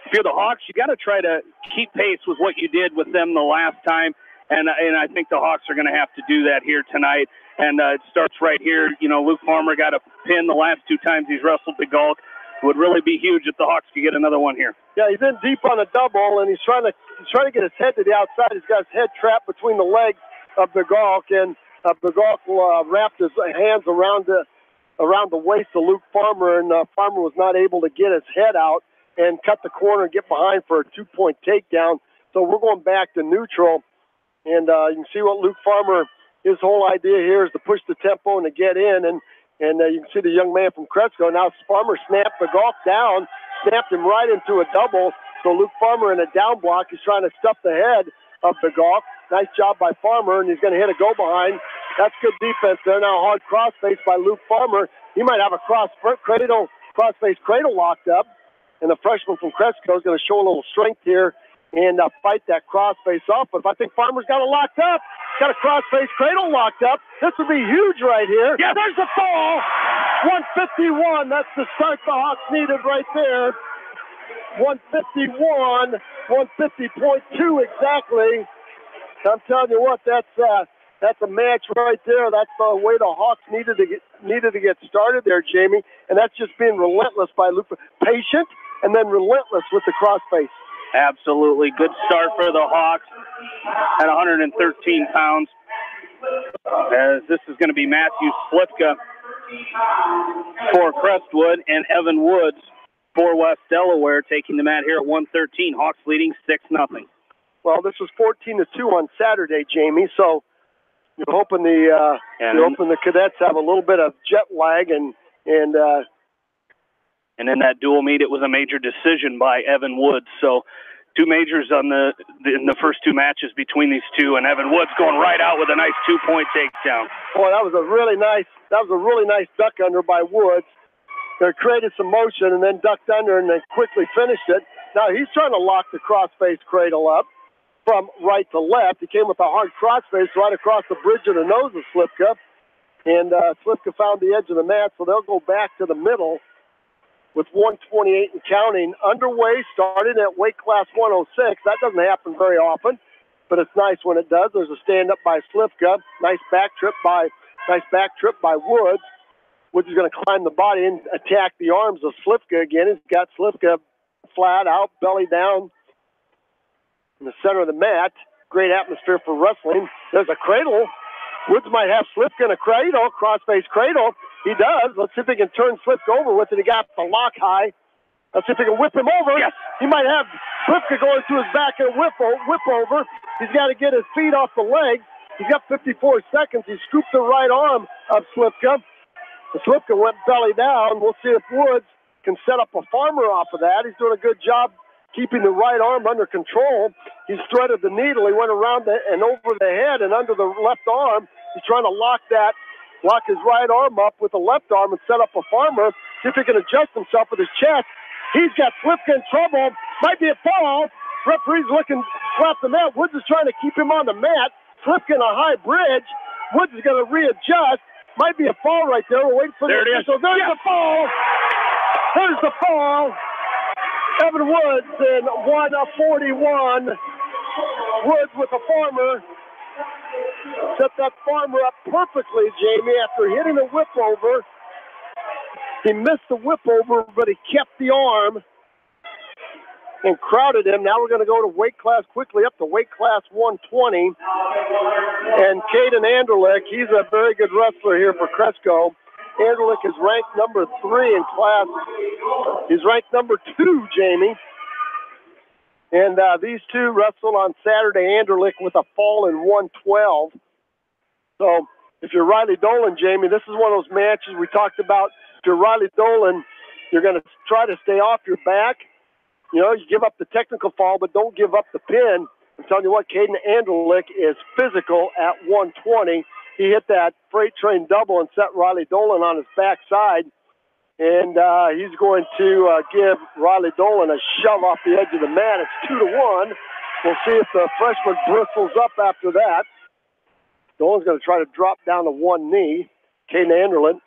if you're the Hawks, you got to try to keep pace with what you did with them the last time. And I think the Hawks are going to have to do that here tonight. And it starts right here. You know, Luke Farmer got a pin the last two times he's wrestled Bigalk. It would really be huge if the Hawks could get another one here. Yeah, he's in deep on a double, and he's trying to get his head to the outside. He's got his head trapped between the legs of Bigalk, and Bigalk wrapped his hands around the waist of Luke Farmer, and Farmer was not able to get his head out and cut the corner and get behind for a 2-point takedown. So we're going back to neutral, and you can see what Luke Farmer, his whole idea here is to push the tempo and to get in, and you can see the young man from Cresco. Now Farmer snapped Bigalk down, snapped him right into a double. So Luke Farmer in a down block, he's trying to stuff the head of Bigalk. Nice job by Farmer, and he's going to hit a go-behind. That's good defense there. Now hard cross-face by Luke Farmer. He might have a cross-face cradle locked up, and the freshman from Cresco is going to show a little strength here and fight that cross-face off. But if I think Farmer's got it locked up, got a cross-face cradle locked up, this would be huge right here. Yeah, there's the fall. 151. That's the start the Hawks needed right there. 151, 150.2 exactly. I'm telling you what, that's That's a match right there. That's the way the Hawks needed to get started there, Jamie. And that's just being relentless by Lupa. Patient and then relentless with the crossface. Absolutely. Good start for the Hawks at 113 pounds. As this is going to be Matthew Slipka for Crestwood and Evan Woods for West Delaware taking the mat here at 113. Hawks leading 6-0. Well, this was 14-2 on Saturday, Jamie. So you're hoping the Cadets have a little bit of jet lag and in that dual meet, it was a major decision by Evan Woods. So 2 majors in the first 2 matches between these two, and Evan Woods going right out with a nice 2-point takedown. Boy, that was a really nice duck under by Woods. They created some motion and then ducked under and then quickly finished it. Now he's trying to lock the crossface cradle up from right to left. He came with a hard crossface right across the bridge of the nose of Slipka, and Slipka found the edge of the mat, so they'll go back to the middle with 128 and counting underway, starting at weight class 106. That doesn't happen very often, but it's nice when it does. There's a stand-up by Slipka. Nice back trip by Woods. Woods is going to climb the body and attack the arms of Slipka again. He's got Slipka flat out, belly down in the center of the mat. Great atmosphere for wrestling. There's a cradle. Woods might have Slipka in a cradle, crossface cradle. He does. Let's see if he can turn Slipka over with it. He got the lock high. Let's see if he can whip him over. Yes. He might have Slipka going to his back and whip over. He's got to get his feet off the legs. He's got 54 seconds. He scooped the right arm of Slipka. The Slipka went belly down. We'll see if Woods can set up a farmer off of that. He's doing a good job keeping the right arm under control. He's threaded the needle. He went around and over the head and under the left arm. He's trying to lock his right arm up with the left arm and set up a farmer. See if he can adjust himself with his chest. He's got Slipka in trouble. Might be a fall. Referee's looking, slap the mat. Woods is trying to keep him on the mat. Slipka in a high bridge. Woods is going to readjust. Might be a fall right there. We're waiting for there the official. There's the fall. There's the fall. Evan Woods in 141. Woods with a farmer. Set that farmer up perfectly, Jamie, after hitting the whip over. He missed the whip over, but he kept the arm and crowded him. Now we're going to go to weight class quickly, up to weight class 120. And Caden Anderlich, he's a very good wrestler here for Cresco. Anderlich is ranked number 3 in class. He's ranked number 2, Jamie. And these two wrestled on Saturday. Anderlich with a fall in 112. So if you're Riley Dolan, Jamie, this is one of those matches we talked about. If you're Riley Dolan, you're going to try to stay off your back. You know, you give up the technical fall, but don't give up the pin. I'm telling you what, Caden Anderlich is physical at 120. He hit that freight train double and set Riley Dolan on his backside. And he's going to give Riley Dolan a shove off the edge of the mat. It's 2-1. We'll see if the freshman bristles up after that. Dolan's going to try to drop down to one knee. Caden Anderlich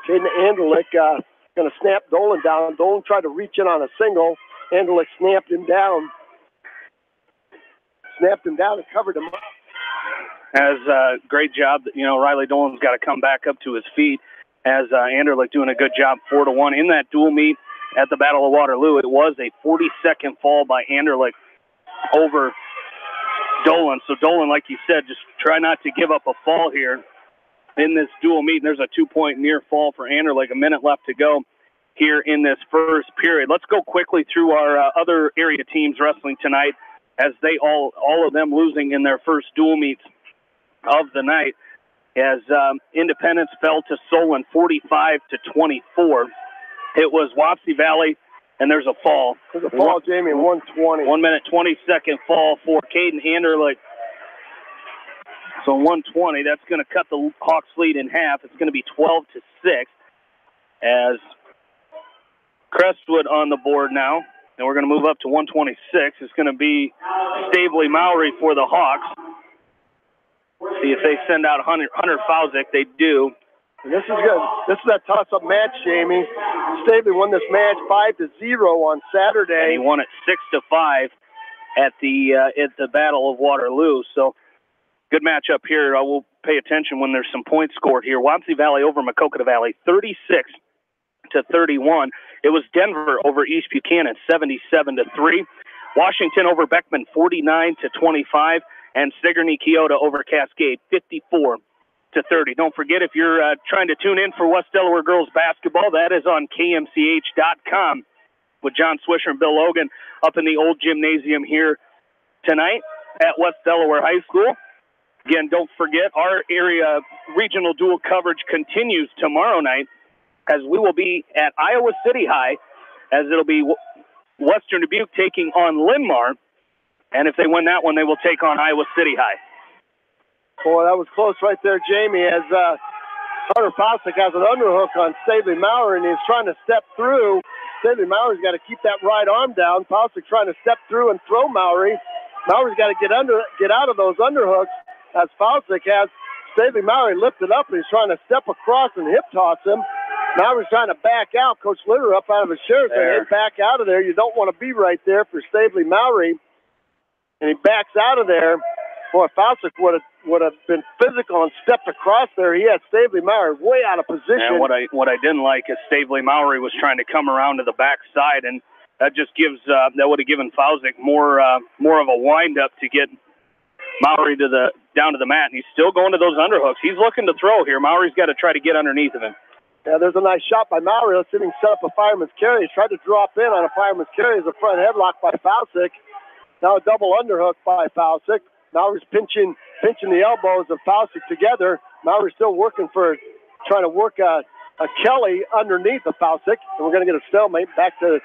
going to snap Dolan down. Dolan tried to reach in on a single. Anderlich snapped him down. And covered him up. Has a great job. You know, Riley Dolan's got to come back up to his feet. As Anderlich doing a good job, 4-1 in that dual meet at the Battle of Waterloo. It was a 40-second fall by Anderlich over Dolan. So Dolan, like you said, just try not to give up a fall here in this dual meet. And there's a 2-point near fall for Anderlich. A minute left to go here in this first period. Let's go quickly through our other area teams wrestling tonight, as they all of them losing in their first dual meets of the night. As Independence fell to Solon 45-24. It was Wapsie Valley, and there's a fall. There's a fall, Jamie, 120. 1 minute, 20-second fall for Caden Anderlich. So 120, that's going to cut the Hawks lead in half. It's going to be 12-6 as Crestwood on the board now. And we're going to move up to 126. It's going to be Stavely Mowry for the Hawks. See if they send out Hunter Fauzik. They do. And this is good. This is that toss-up match, Jamie. Stavely won this match 5-0 on Saturday. And he won it 6-5 at the Battle of Waterloo. So good matchup here. We'll pay attention when there's some points scored here. Wapsie Valley over Maquoketa Valley, 36-31. It was Denver over East Buchanan, 77-3. Washington over Beckman, 49-25. And Sigourney Keota over Cascade, 54-30. Don't forget, if you're trying to tune in for West Delaware girls basketball, that is on KMCH.com with John Swisher and Bill Logan up in the old gymnasium here tonight at West Delaware High School. Again, don't forget, our area regional dual coverage continues tomorrow night as we will be at Iowa City High, as it'll be Western Dubuque taking on Linmar. And if they win that one, they will take on Iowa City High. Boy, that was close right there, Jamie, as Hunter Faustick has an underhook on Stavely Maurer, and he's trying to step through. Stavely Maury's got to keep that right arm down. Faustick trying to step through and throw Maury. Maury's got to get out of those underhooks as Faustick has Stavely Maury lifted up, and he's trying to step across and hip toss him. Maury's trying to back out. Coach Litter up out of his chair saying, "Hey, back out of there. You don't want to be right there for Stavely Maury." And he backs out of there. Boy, Faustick would have been physical and stepped across there. He had Stavely Maury way out of position. And what I didn't like is Stavely Maury was trying to come around to the backside, and that just gives that would have given Faustick more of a wind up to get Maury down to the mat. And he's still going to those underhooks. He's looking to throw here. Maury's got to try to get underneath of him. Yeah, there's a nice shot by Maury. Let's see if he can set up a fireman's carry. He's tried to drop in on a fireman's carry as a front headlock by Faustick. Now a double underhook by Faustick. Maury's pinching the elbows of Faustick together. Maury's still trying to work a Kelly underneath of Faustick. And we're going to get a stalemate. Back to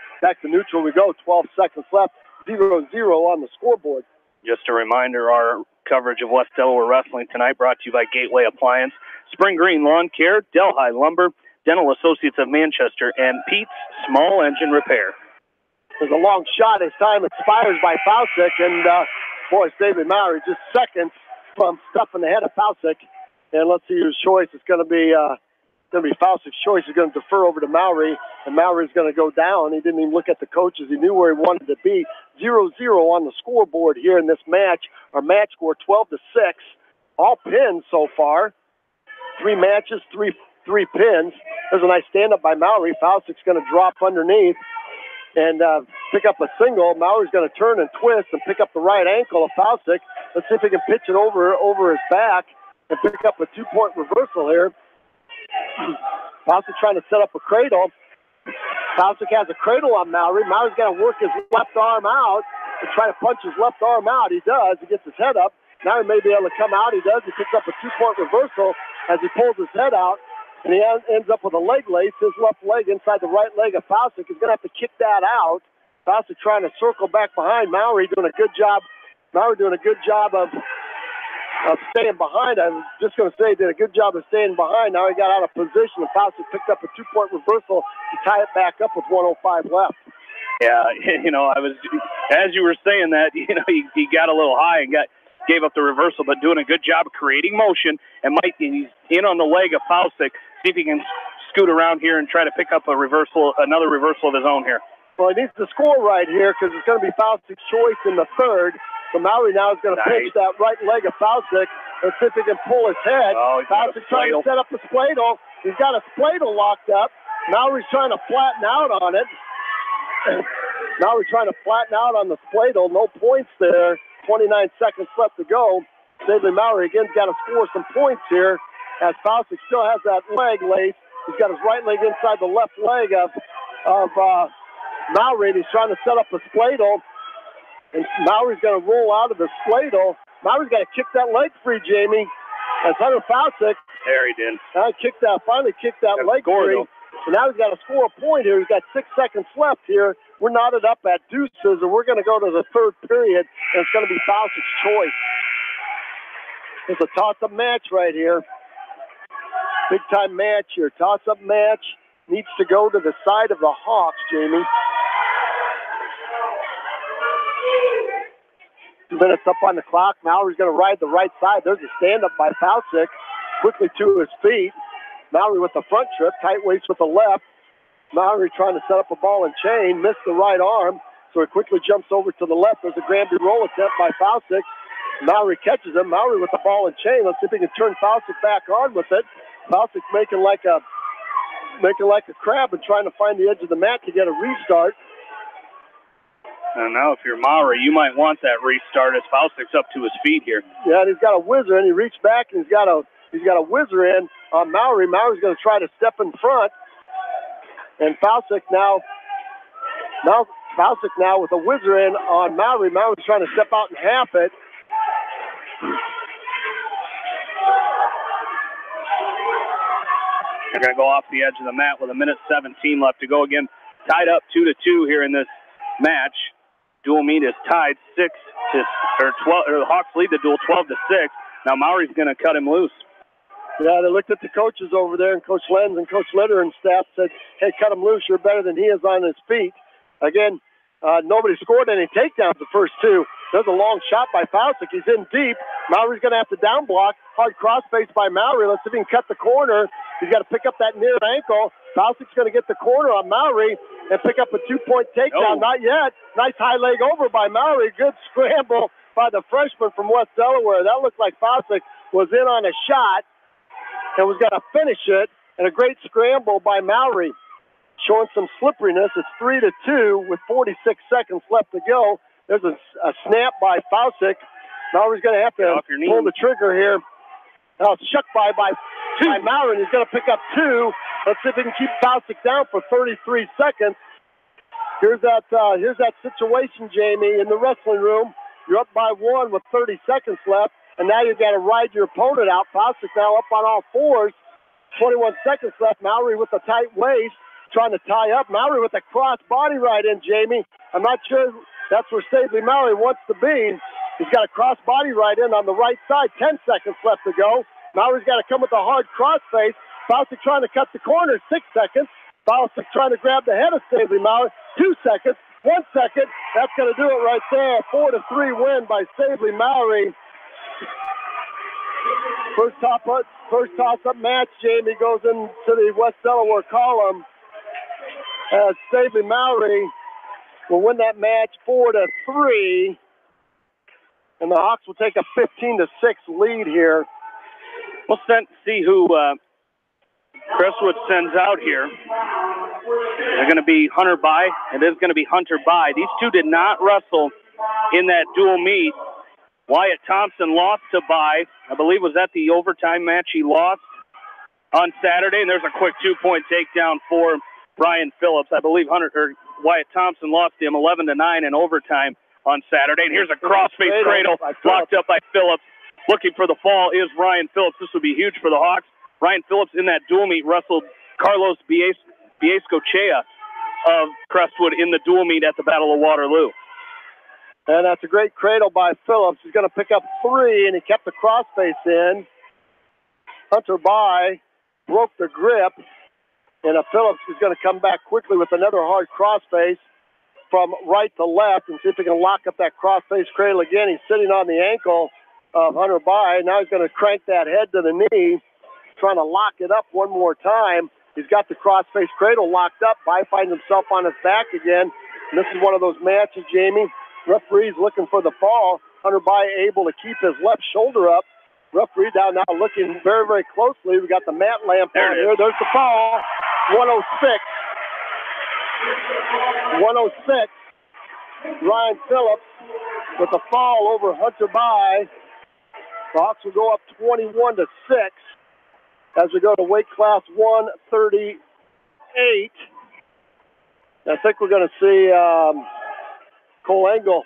neutral we go. 12 seconds left. 0-0 on the scoreboard. Just a reminder, our coverage of West Delaware Wrestling tonight brought to you by Gateway Appliance, Spring Green Lawn Care, Delhi Lumber, Dental Associates of Manchester, and Pete's Small Engine Repair. There's a long shot. His time expires by Faustick, and boy, Stavely Maury just seconds from stuffing the head of Faustick. And let's see whose choice. It's going to be Faustick's choice. He's going to defer over to Maury, and Maury's going to go down. He didn't even look at the coaches. He knew where he wanted to be. 0-0 on the scoreboard here in this match. Our match score 12-6. All pins so far. 3 matches, three pins. There's a nice stand-up by Maury. Faustick's going to drop underneath and pick up a single. Maury's going to turn and twist and pick up the right ankle of Faustick. Let's see if he can pitch it over his back and pick up a 2-point reversal here. Faustick trying to set up a cradle. Faustick has a cradle on Maury. Maury's got to work his left arm out and try to punch his left arm out. He does. He gets his head up. Now he may be able to come out. He does. He picks up a 2-point reversal as he pulls his head out. And he ends up with a leg lace. His left leg inside the right leg of Faustick. He's going to have to kick that out. Faustick trying to circle back behind. Maury doing a good job. Maury doing a good job of staying behind. I was just going to say he did a good job of staying behind. Now he got out of position, and Faustick picked up a 2-point reversal to tie it back up with 1:05 left. Yeah, as you were saying that, he got a little high and gave up the reversal, but doing a good job of creating motion. And he's in on the leg of Faustick. See if he can scoot around here and try to pick up another reversal of his own here. Well, he needs to score right here because it's going to be Faustick's choice in the third. So Maury now is going to pinch that right leg of Faustick and see if he can pull his head. Oh, Faustick trying to set up a spladle. He's got a spladle locked up. Maury's trying to flatten out on it. Maury's trying to flatten out on the spladle. No points there. 29 seconds left to go. Stavely Maury again's got to score some points here as Faustick still has that leg lace. He's got his right leg inside the left leg of Maury, and he's trying to set up a spladle. And Maury's going to roll out of the spladle. Maury's got to kick that leg free, Jamie. As Hunter Faustick. There he did. Finally kicked that leg free. So now he's got to score a point here. He's got 6 seconds left here. We're knotted up at deuces, and we're going to go to the third period, and it's going to be Faustick's choice. It's a toss-up match right here. Big-time match here. Toss-up match needs to go to the side of the Hawks, Jamie. 2 minutes up on the clock. Maury's going to ride the right side. There's a stand-up by Faustick. Quickly to his feet. Maury with the front trip. Tight waist with the left. Maury trying to set up a ball and chain. Missed the right arm. So he quickly jumps over to the left. There's a Granby roll attempt by Faustick. Mowry catches him. Mowry with the ball and chain. Let's see if he can turn Faucet back on with it. Faucet's making like a crab and trying to find the edge of the mat to get a restart. And now if you're Mowry, you might want that restart as Faucet's up to his feet here. Yeah, and he's got a whizzer in. He reached back and he's got a whizzer in on Mowry. Mowry's going to try to step in front. And Faucet now with a whizzer in on Mowry. Mowry's trying to step out and half it. They're going to go off the edge of the mat with 1:17 left to go. Again, tied up 2-2 here in this match. Dual meet is tied 12. The Hawks lead the duel 12-6. Now Mowry's going to cut him loose. Yeah, they looked at the coaches over there, and Coach Lenz and Coach Litter and staff said, hey, cut him loose. You're better than he is on his feet. Again, nobody scored any takedowns the first two. There's a long shot by Faucet. He's in deep. Mowry's going to have to down block. Hard cross face by Mowry. Let's see if he can cut the corner. He's got to pick up that near ankle. Faucet's going to get the corner on Mowry and pick up a 2-point takedown. No. Not yet. Nice high leg over by Mowry. Good scramble by the freshman from West Delaware. That looked like Faucet was in on a shot and was going to finish it. And a great scramble by Mowry. Showing some slipperiness. It's 3-2 with 46 seconds left to go. There's a snap by Faucet. Mowry's going to have to pull the trigger here. Now it's shucked by Mowry, and he's going to pick up 2. Let's see if he can keep Faucet down for 33 seconds. Here's that situation, Jamie, in the wrestling room. You're up by 1 with 30 seconds left, and now you've got to ride your opponent out. Faucet now up on all fours. 21 seconds left. Mowry with a tight waist, trying to tie up. Mowry with a cross body right in, Jamie. I'm not sure that's where Stavely Mowry wants to be. He's got a cross body right in on the right side. 10 seconds left to go. Mowry's got to come with a hard cross face. Faucet trying to cut the corner. 6 seconds. Faucet trying to grab the head of Stavely Mowry. 2 seconds. 1 second. That's going to do it right there. 4-3 win by Stavely Mowry. First toss-up match, Jamie, goes into the West Delaware column. Stavely Mowry will win that match 4-3. And the Hawks will take a 15-6 lead here. We'll see who Crestwood sends out here. They're going to be Hunter By. It is going to be Hunter By. These two did not wrestle in that dual meet. Wyatt Thompson lost to By. I believe was that the overtime match he lost on Saturday. And there's a quick 2-point takedown for Brian Phillips. I believe Wyatt Thompson lost to him 11-9 in overtime on Saturday. And here's a crossface cradle locked up by Phillips. Looking for the fall is Ryan Phillips. This would be huge for the Hawks. Ryan Phillips in that dual meet wrestled Carlos Biescochea of Crestwood in the dual meet at the Battle of Waterloo. And that's a great cradle by Phillips. He's going to pick up 3, and he kept the crossface in. Hunter By broke the grip, and Phillips is going to come back quickly with another hard crossface from right to left and see if he can lock up that crossface cradle again. He's sitting on the ankle of Hunter By. Now he's going to crank that head to the knee, trying to lock it up one more time. He's got the crossface cradle locked up. By finds himself on his back again. And this is one of those matches, Jamie. Referee's looking for the fall. Hunter By able to keep his left shoulder up. Referee down now looking very, very closely. We got the mat lamp on here. There's the fall. 106. 106. Ryan Phillips with a fall over Hunter By. The Hawks will go up 21-6 as we go to weight class 138. I think we're going to see Cole Engel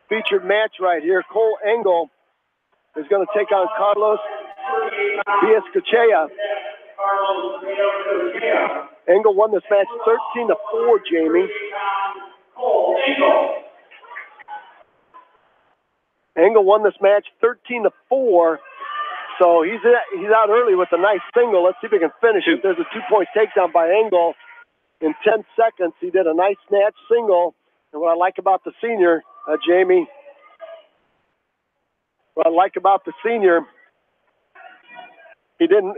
featured match right here. Cole Engel is going to take on Carlos Biescochea. Engel won this match 13-4, Jamie. Engel won this match 13-4. So he's out early with a nice single. Let's see if he can finish it. There's a 2-point takedown by Engel in 10 seconds. He did a nice snatch single. And what I like about the senior, Jamie, what I like about the senior, he didn't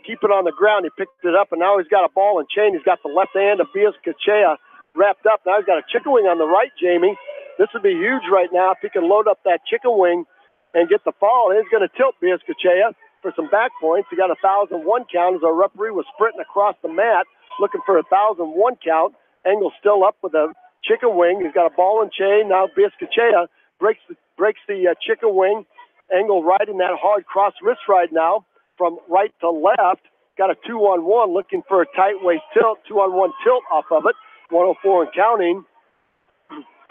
keep it on the ground. He picked it up, and now he's got a ball and chain. He's got the left hand of Biescochea wrapped up. Now he's got a chicken wing on the right, Jamie. This would be huge right now if he can load up that chicken wing and get the fall. And he's going to tilt Biscachea for some back points. He got a 1,001 count as our referee was sprinting across the mat looking for a 1,001 count. Engel still up with a chicken wing. He's got a ball and chain. Now Biscachea breaks the chicken wing. Engel riding that hard cross wrist ride now from right to left. Got a 2-on-1 looking for a tight waist tilt. 2-on-1 tilt off of it. 104 and counting.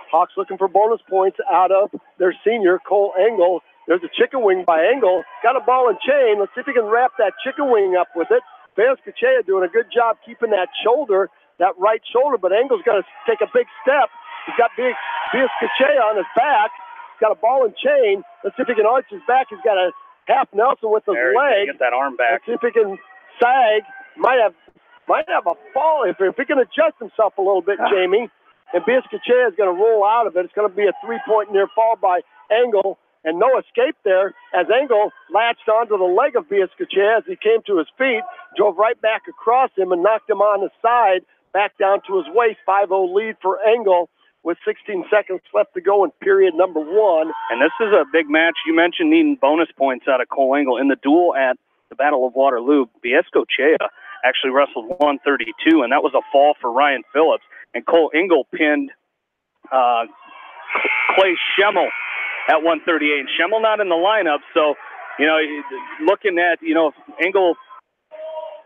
Hawks looking for bonus points out of their senior, Cole Engel. There's a chicken wing by Engel. Got a ball and chain. Let's see if he can wrap that chicken wing up with it. Biscachea doing a good job keeping that shoulder, that right shoulder, but Engel's got to take a big step. He's got Biscachea on his back. He's got a ball and chain. Let's see if he can arch his back. He's got a half Nelson with his leg. Get that arm back. Let's see if he can sag. Might have a fall if he can adjust himself a little bit, Jamie. And Biscachea is going to roll out of it. It's going to be a 3-point near fall by Engel. And no escape there as Engel latched onto the leg of Biscachea as he came to his feet, drove right back across him and knocked him on his side, back down to his waist. 5-0 lead for Engel with 16 seconds left to go in period number 1. And this is a big match. You mentioned needing bonus points out of Cole Engel. In the duel at the Battle of Waterloo, Biscachea actually wrestled 132, and that was a fall for Ryan Phillips. And Cole Engel pinned Clay Schemmel at 138. And Schemmel not in the lineup, so, looking at, if Engel,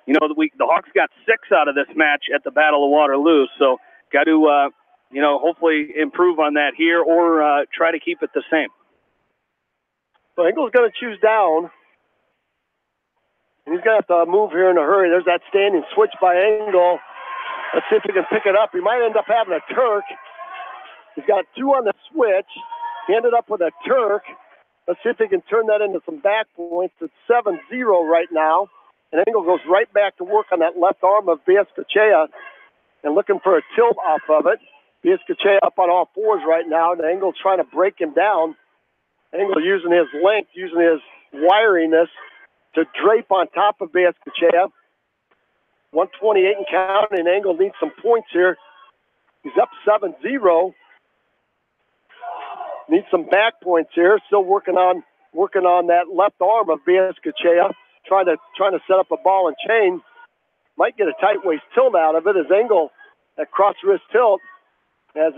the Hawks got 6 out of this match at the Battle of Waterloo, so got to, hopefully improve on that here or try to keep it the same. So Engel's going to choose down. And he's going to have to move here in a hurry. There's that standing switch by Engel. Let's see if he can pick it up. He might end up having a Turk. He's got 2 on the switch. He ended up with a Turk. Let's see if he can turn that into some back points. It's 7-0 right now. And Engel goes right back to work on that left arm of Biscachea and looking for a tilt off of it. Biscachea up on all fours right now, and Engel trying to break him down. Engel using his length, using his wiriness to drape on top of Biscachea. 128 and counting. Engel needs some points here. He's up 7-0. Needs some back points here. Still working on that left arm of Biscachea. Trying to set up a ball and chain. Might get a tight waist tilt out of it as Engel, that cross wrist tilt. As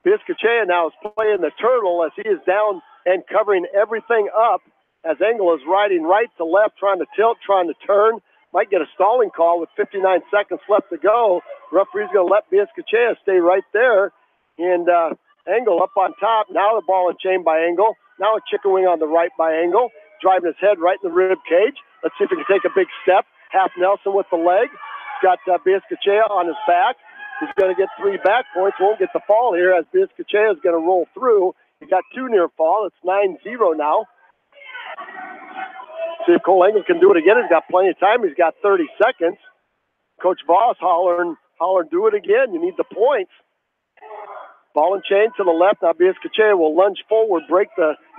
Biscachea now is playing the turtle as he is down and covering everything up. As Engel is riding right to left, trying to tilt, trying to turn. Might get a stalling call with 59 seconds left to go. Referee's going to let Biscachea stay right there. And Engel up on top. Now the ball and chain by Engel. Now a chicken wing on the right by Engel. Driving his head right in the rib cage. Let's see if he can take a big step. Half Nelson with the leg. Got Biscachea on his back. He's going to get 3 back points. Won't get the fall here as Biscachea is going to roll through. He got 2 near fall. It's 9-0 now. See if Cole Engel can do it again. He's got plenty of time. He's got 30 seconds. Coach Voss hollering, do it again. You need the points. Ball and chain to the left. Now Biscachea will lunge forward, break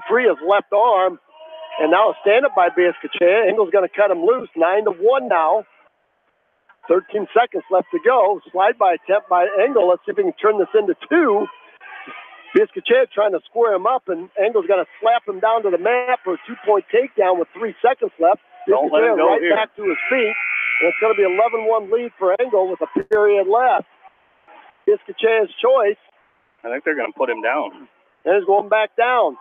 free his left arm. And now a stand-up by Biscachea. Engel's going to cut him loose. 9-1 now. 13 seconds left to go. Slide by attempt by Engel. Let's see if he can turn this into 2. Biscachea trying to square him up, and Engel's going to slap him down to the mat for a 2-point takedown with 3 seconds left. Don't let him go right here. Back to his feet. And it's going to be 11-1 lead for Engel with a period left. Biscachea's choice. I think they're going to put him down. And he's going back down.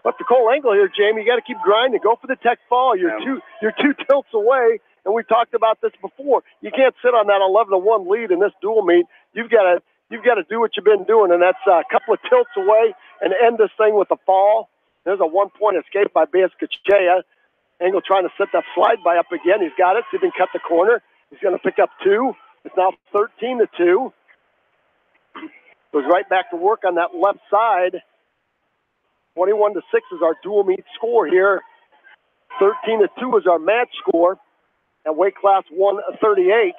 But for Cole Engel here, Jamie, you got to keep grinding. Go for the tech fall. You're two tilts away, and we talked about this before. You can't sit on that 11-1 lead in this dual meet. You've got to do what you've been doing, and that's a couple of tilts away and end this thing with a fall. There's a 1-point escape by Biscachea. Engel trying to set that slide by up again. He's got it. See if he can cut the corner. He's going to pick up 2. It's now 13-2. Goes right back to work on that left side. 21-6 is our dual meet score here. 13-2 is our match score at weight class 138.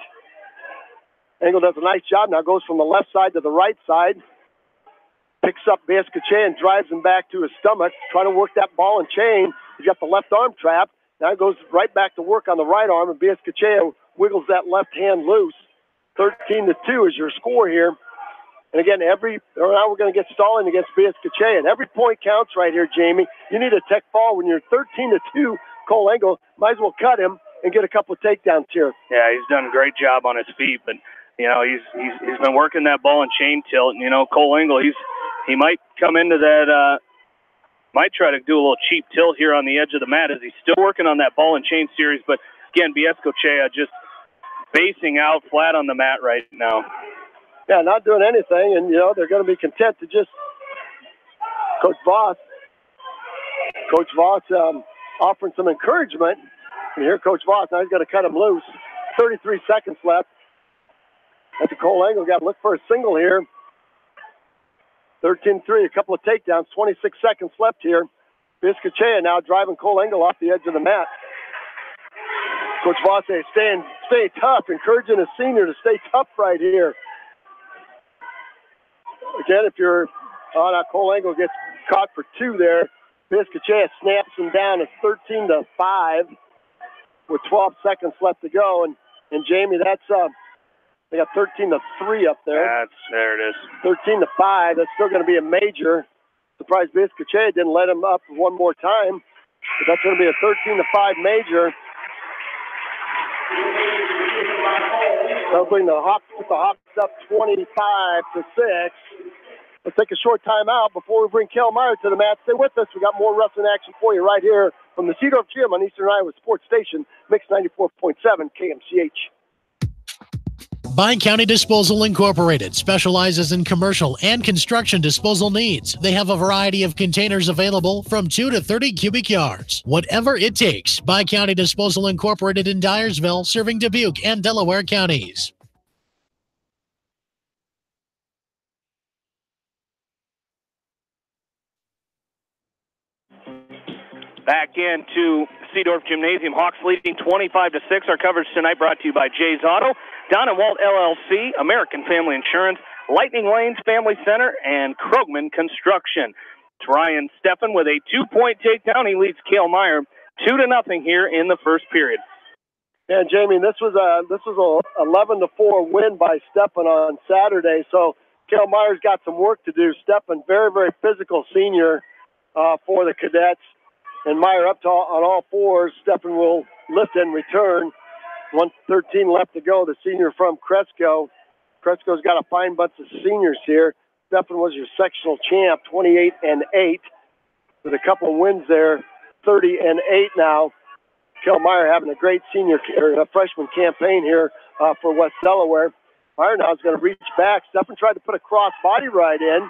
Engel does a nice job. Now goes from the left side to the right side. Picks up Biscachea and drives him back to his stomach. Trying to work that ball and chain. He's got the left arm trapped. Now goes right back to work on the right arm, and Biscachea wiggles that left hand loose. 13-2 is your score here And again, now we're going to get stalling against Biscayne. And every point counts right here, Jamie. You need a tech fall when you're 13-2. Cole Engel, might as well cut him and get a couple of takedowns here. Yeah, he's done a great job on his feet, but he's been working that ball and chain tilt. And Cole Engel, he might come into that. Might try to do a little cheap tilt here on the edge of the mat as he's still working on that ball and chain series. But again, Biscayne just basing out flat on the mat right now. Yeah, not doing anything, and they're going to be content to just Coach Voss offering some encouragement. And here Coach Voss, now he's going to cut him loose. 33 seconds left. At the Cole Engel, got to look for a single here. 13-3, a couple of takedowns, 26 seconds left here. Biscayne now driving Cole Engel off the edge of the mat. Coach Voss says, stay tough, encouraging a senior to stay tough right here. Again, if you're now Cole Engel gets caught for 2 there. Biscayne snaps him down. It's 13-5 with 12 seconds left to go. And Jamie, that's they got 13-3 up there. There it is. 13-5. That's still going to be a major. Surprised Biscayne didn't let him up one more time. But that's going to be a 13-5 major. That'll bring the Hawks up 25-6. Let's take a short timeout before we bring Kel Meyer to the mat. Stay with us. We got more wrestling action for you right here from the Cedar Gym on Eastern Iowa Sports Station, Mix 94.7 KMCH. Bi-County Disposal Incorporated specializes in commercial and construction disposal needs. They have a variety of containers available from 2 to 30 cubic yards. Whatever it takes, Bi-County Disposal Incorporated in Dyersville, serving Dubuque and Delaware counties. Back into Seedorf Gymnasium. Hawks leading 25-6. Our coverage tonight brought to you by Jay's Auto, Don and Walt LLC, American Family Insurance, Lightning Lanes Family Center, and Krogman Construction. It's Ryan Steffen with a 2-point takedown. He leads Cale Meyer 2-0 here in the first period. Yeah, Jamie, this was a 11-4 win by Steffen on Saturday. So Cale Meyer's got some work to do. Steffen, very, very physical senior for the Cadets. And Meyer up on all fours. Steffen will lift and return. 1:13 left to go. The senior from Cresco. Cresco's got a fine bunch of seniors here. Steffen was your sectional champ, 28-8, with a couple of wins there, 30-8 now. Kel Meyer having a great freshman campaign here for West Delaware. Meyer now is going to reach back. Steffen tried to put a cross body right in,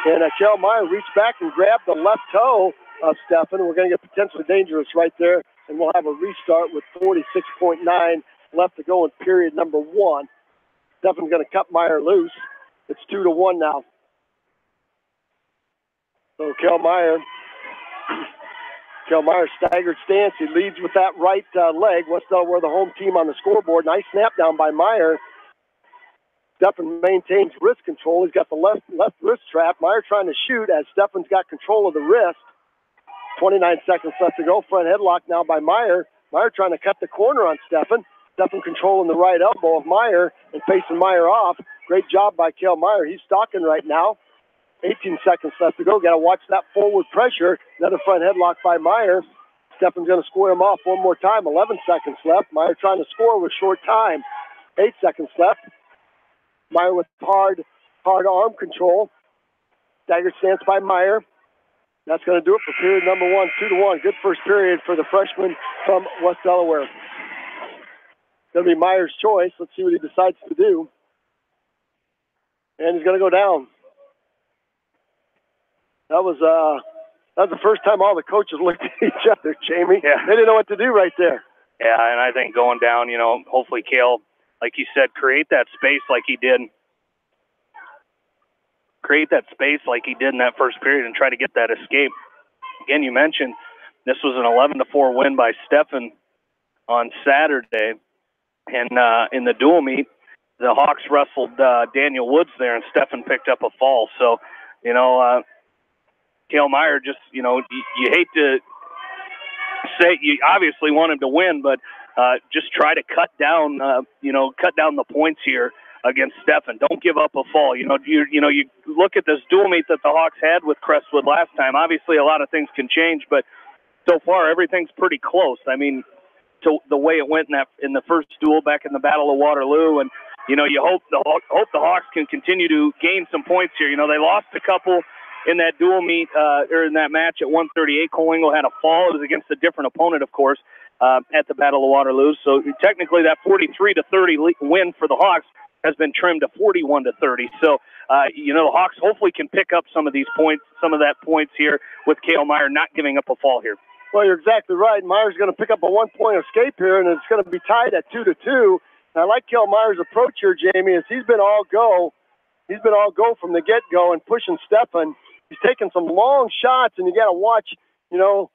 and Kel Meyer reached back and grabbed the left toe of Steffen. We're going to get potentially dangerous right there, and we'll have a restart with 46.9 left to go in period number 1. Steffen's going to cut Meyer loose. It's 2-1 now. So Kel Meyer staggered stance. He leads with that right leg. West Delaware, the home team on the scoreboard. Nice snap down by Meyer. Steffen maintains wrist control. He's got the left wrist trap. Meyer trying to shoot as Steffen's got control of the wrist. 29 seconds left to go. Front headlock now by Meyer. Meyer trying to cut the corner on Steffen. Steffen controlling the right elbow of Meyer and facing Meyer off. Great job by Cale Meyer. He's stalking right now. 18 seconds left to go. Got to watch that forward pressure. Another front headlock by Meyer. Steffen's going to square him off one more time. 11 seconds left. Meyer trying to score with short time. 8 seconds left. Meyer with hard arm control. Staggered stance by Meyer. That's going to do it for period number 1, 2-1. Good first period for the freshman from West Delaware. Going to be Meyer's choice. Let's see what he decides to do. And he's going to go down. That was the first time all the coaches looked at each other, Jamie. Yeah. They didn't know what to do right there. Yeah, and I think going down, hopefully Cale, like you said, create that space like he did. Create that space like he did in that first period and try to get that escape. Again, you mentioned this was an 11-4 win by Steffen on Saturday. And in the dual meet, the Hawks wrestled Daniel Woods there, and Steffen picked up a fall. So, Cale Meyer just, you hate to say you obviously want him to win, but just try to cut down the points here against Stephen. Don't give up a fall. You look at this dual meet that the Hawks had with Crestwood last time. Obviously, a lot of things can change, but so far everything's pretty close. I mean, to the way it went in the first duel back in the Battle of Waterloo, and you hope the Hawks can continue to gain some points here. They lost a couple in that dual meet or in that match at 138. Colingo had a fall. It was against a different opponent, of course, at the Battle of Waterloo. So technically, that 43-30 win for the Hawks has been trimmed to 41-30. So the Hawks hopefully can pick up some of these points, some of that points here with Cale Meyer not giving up a fall here. Well, you're exactly right. Meyer's going to pick up a 1-point escape here, and it's going to be tied at 2-2. And I like Cale Meyer's approach here, Jamie, as he's been all go. He's been all go from the get-go and pushing Stephen. He's taking some long shots, and you got to watch, you don't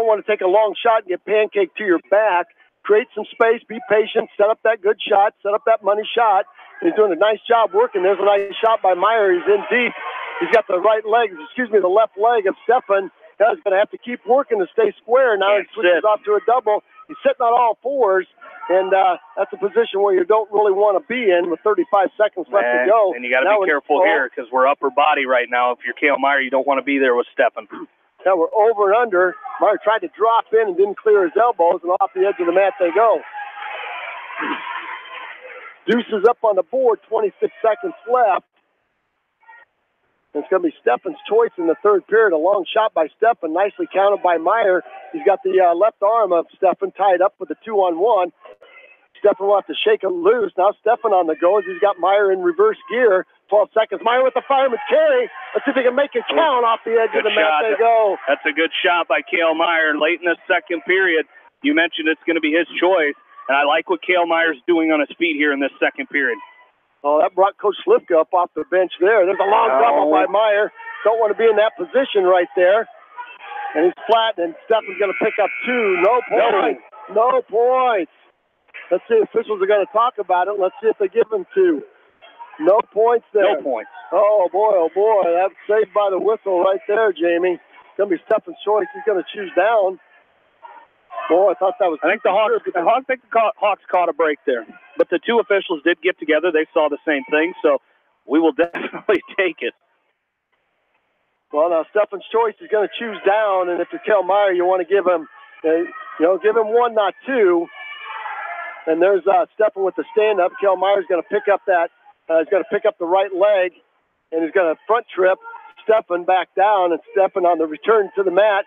want to take a long shot and get pancaked to your back. Create some space, be patient, set up that good shot, set up that money shot. He's doing a nice job working. There's a nice shot by Meyer. He's in deep. He's got the the left leg of Stephen. He's going to have to keep working to stay square. Now he switches off to a double. He's sitting on all fours, and that's a position where you don't really want to be in with 35 seconds left to go. And you got to be careful here because we're upper body right now. If you're Cale Meyer, you don't want to be there with Stephen. Now we're over and under. Meyer tried to drop in and didn't clear his elbows, and off the edge of the mat they go. Deuce is up on the board, 26 seconds left. It's going to be Stephen's choice in the third period. A long shot by Stephen, nicely countered by Meyer. He's got the left arm of Stephen tied up with a 2-on-1. Stephen will have to shake him loose. Now Stephen on the go as he's got Meyer in reverse gear. 12 seconds. Meyer with the fireman's carry. Let's see if he can make it count off the edge of the mat. They go. That's a good shot by Cale Meyer late in the second period. You mentioned it's going to be his choice, and I like what Cale Meyer's doing on his feet here in this second period. Oh, that brought Coach Slivka up off the bench there. There's a long double by Meyer. Don't want to be in that position right there. And he's flat, and Stephen's going to pick up 2. No points. No points. Let's see if officials are going to talk about it. Let's see if they give him 2. No points there. No points. Oh, boy. That's saved by the whistle right there, Jamie. It's going to be Stephen's choice. He's going to choose down. Boy, I thought that was... I think the Hawks caught a break there. But the two officials did get together. They saw the same thing, so we will definitely take it. Well, now Stephen's choice is going to choose down, and if you're Cale Meyer, you want to give him, give him 1, not 2. And there's Stephen with the stand-up. Cale Meyer's going to pick up he's going to pick up the right leg, and he's going to front trip Stephen back down, and Stephen on the return to the mat.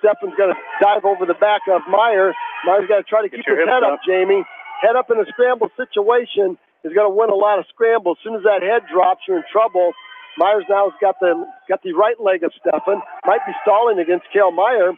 Stephen's going to dive over the back of Meyer. Meyer's got to try to keep his head up, Jamie. Head up in a scramble situation is going to win a lot of scrambles. As soon as that head drops, you're in trouble. Myers now has got the right leg of Stephen. Might be stalling against Cale Meyer.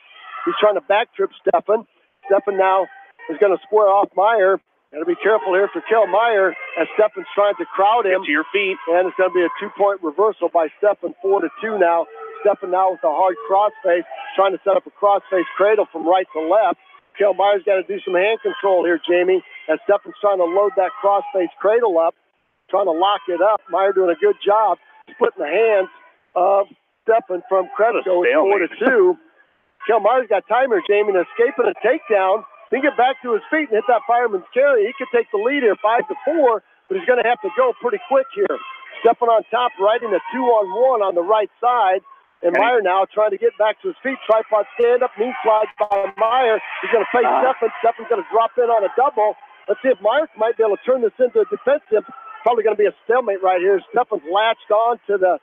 He's trying to back trip Stephen. Stephen now is going to square off Meyer. Got to be careful here for Cale Meyer as Stephen's trying to crowd him. Get to your feet. And it's going to be a 2-point reversal by Stephen, 4-2 now. Stephen now with a hard crossface, trying to set up a crossface cradle from right to left. Cale Meyer's got to do some hand control here, Jamie, as Stephen's trying to load that crossface cradle up, trying to lock it up. Meyer doing a good job splitting the hands of Stephen from Cresco. It's 4-2. Cale Meyer's got time here, Jamie, to escape and a takedown. He can get back to his feet and hit that fireman's carry. He could take the lead here 5-4, but he's going to have to go pretty quick here. Stephen on top, riding a 2-on-1 on the right side. And Meyer now trying to get back to his feet. Tripod stand-up, knee slide by Meyer. He's going to face Stephen. Stephen's going to drop in on a double. Let's see if Meyer might be able to turn this into a defensive. Probably going to be a stalemate right here. Stephen's latched on to the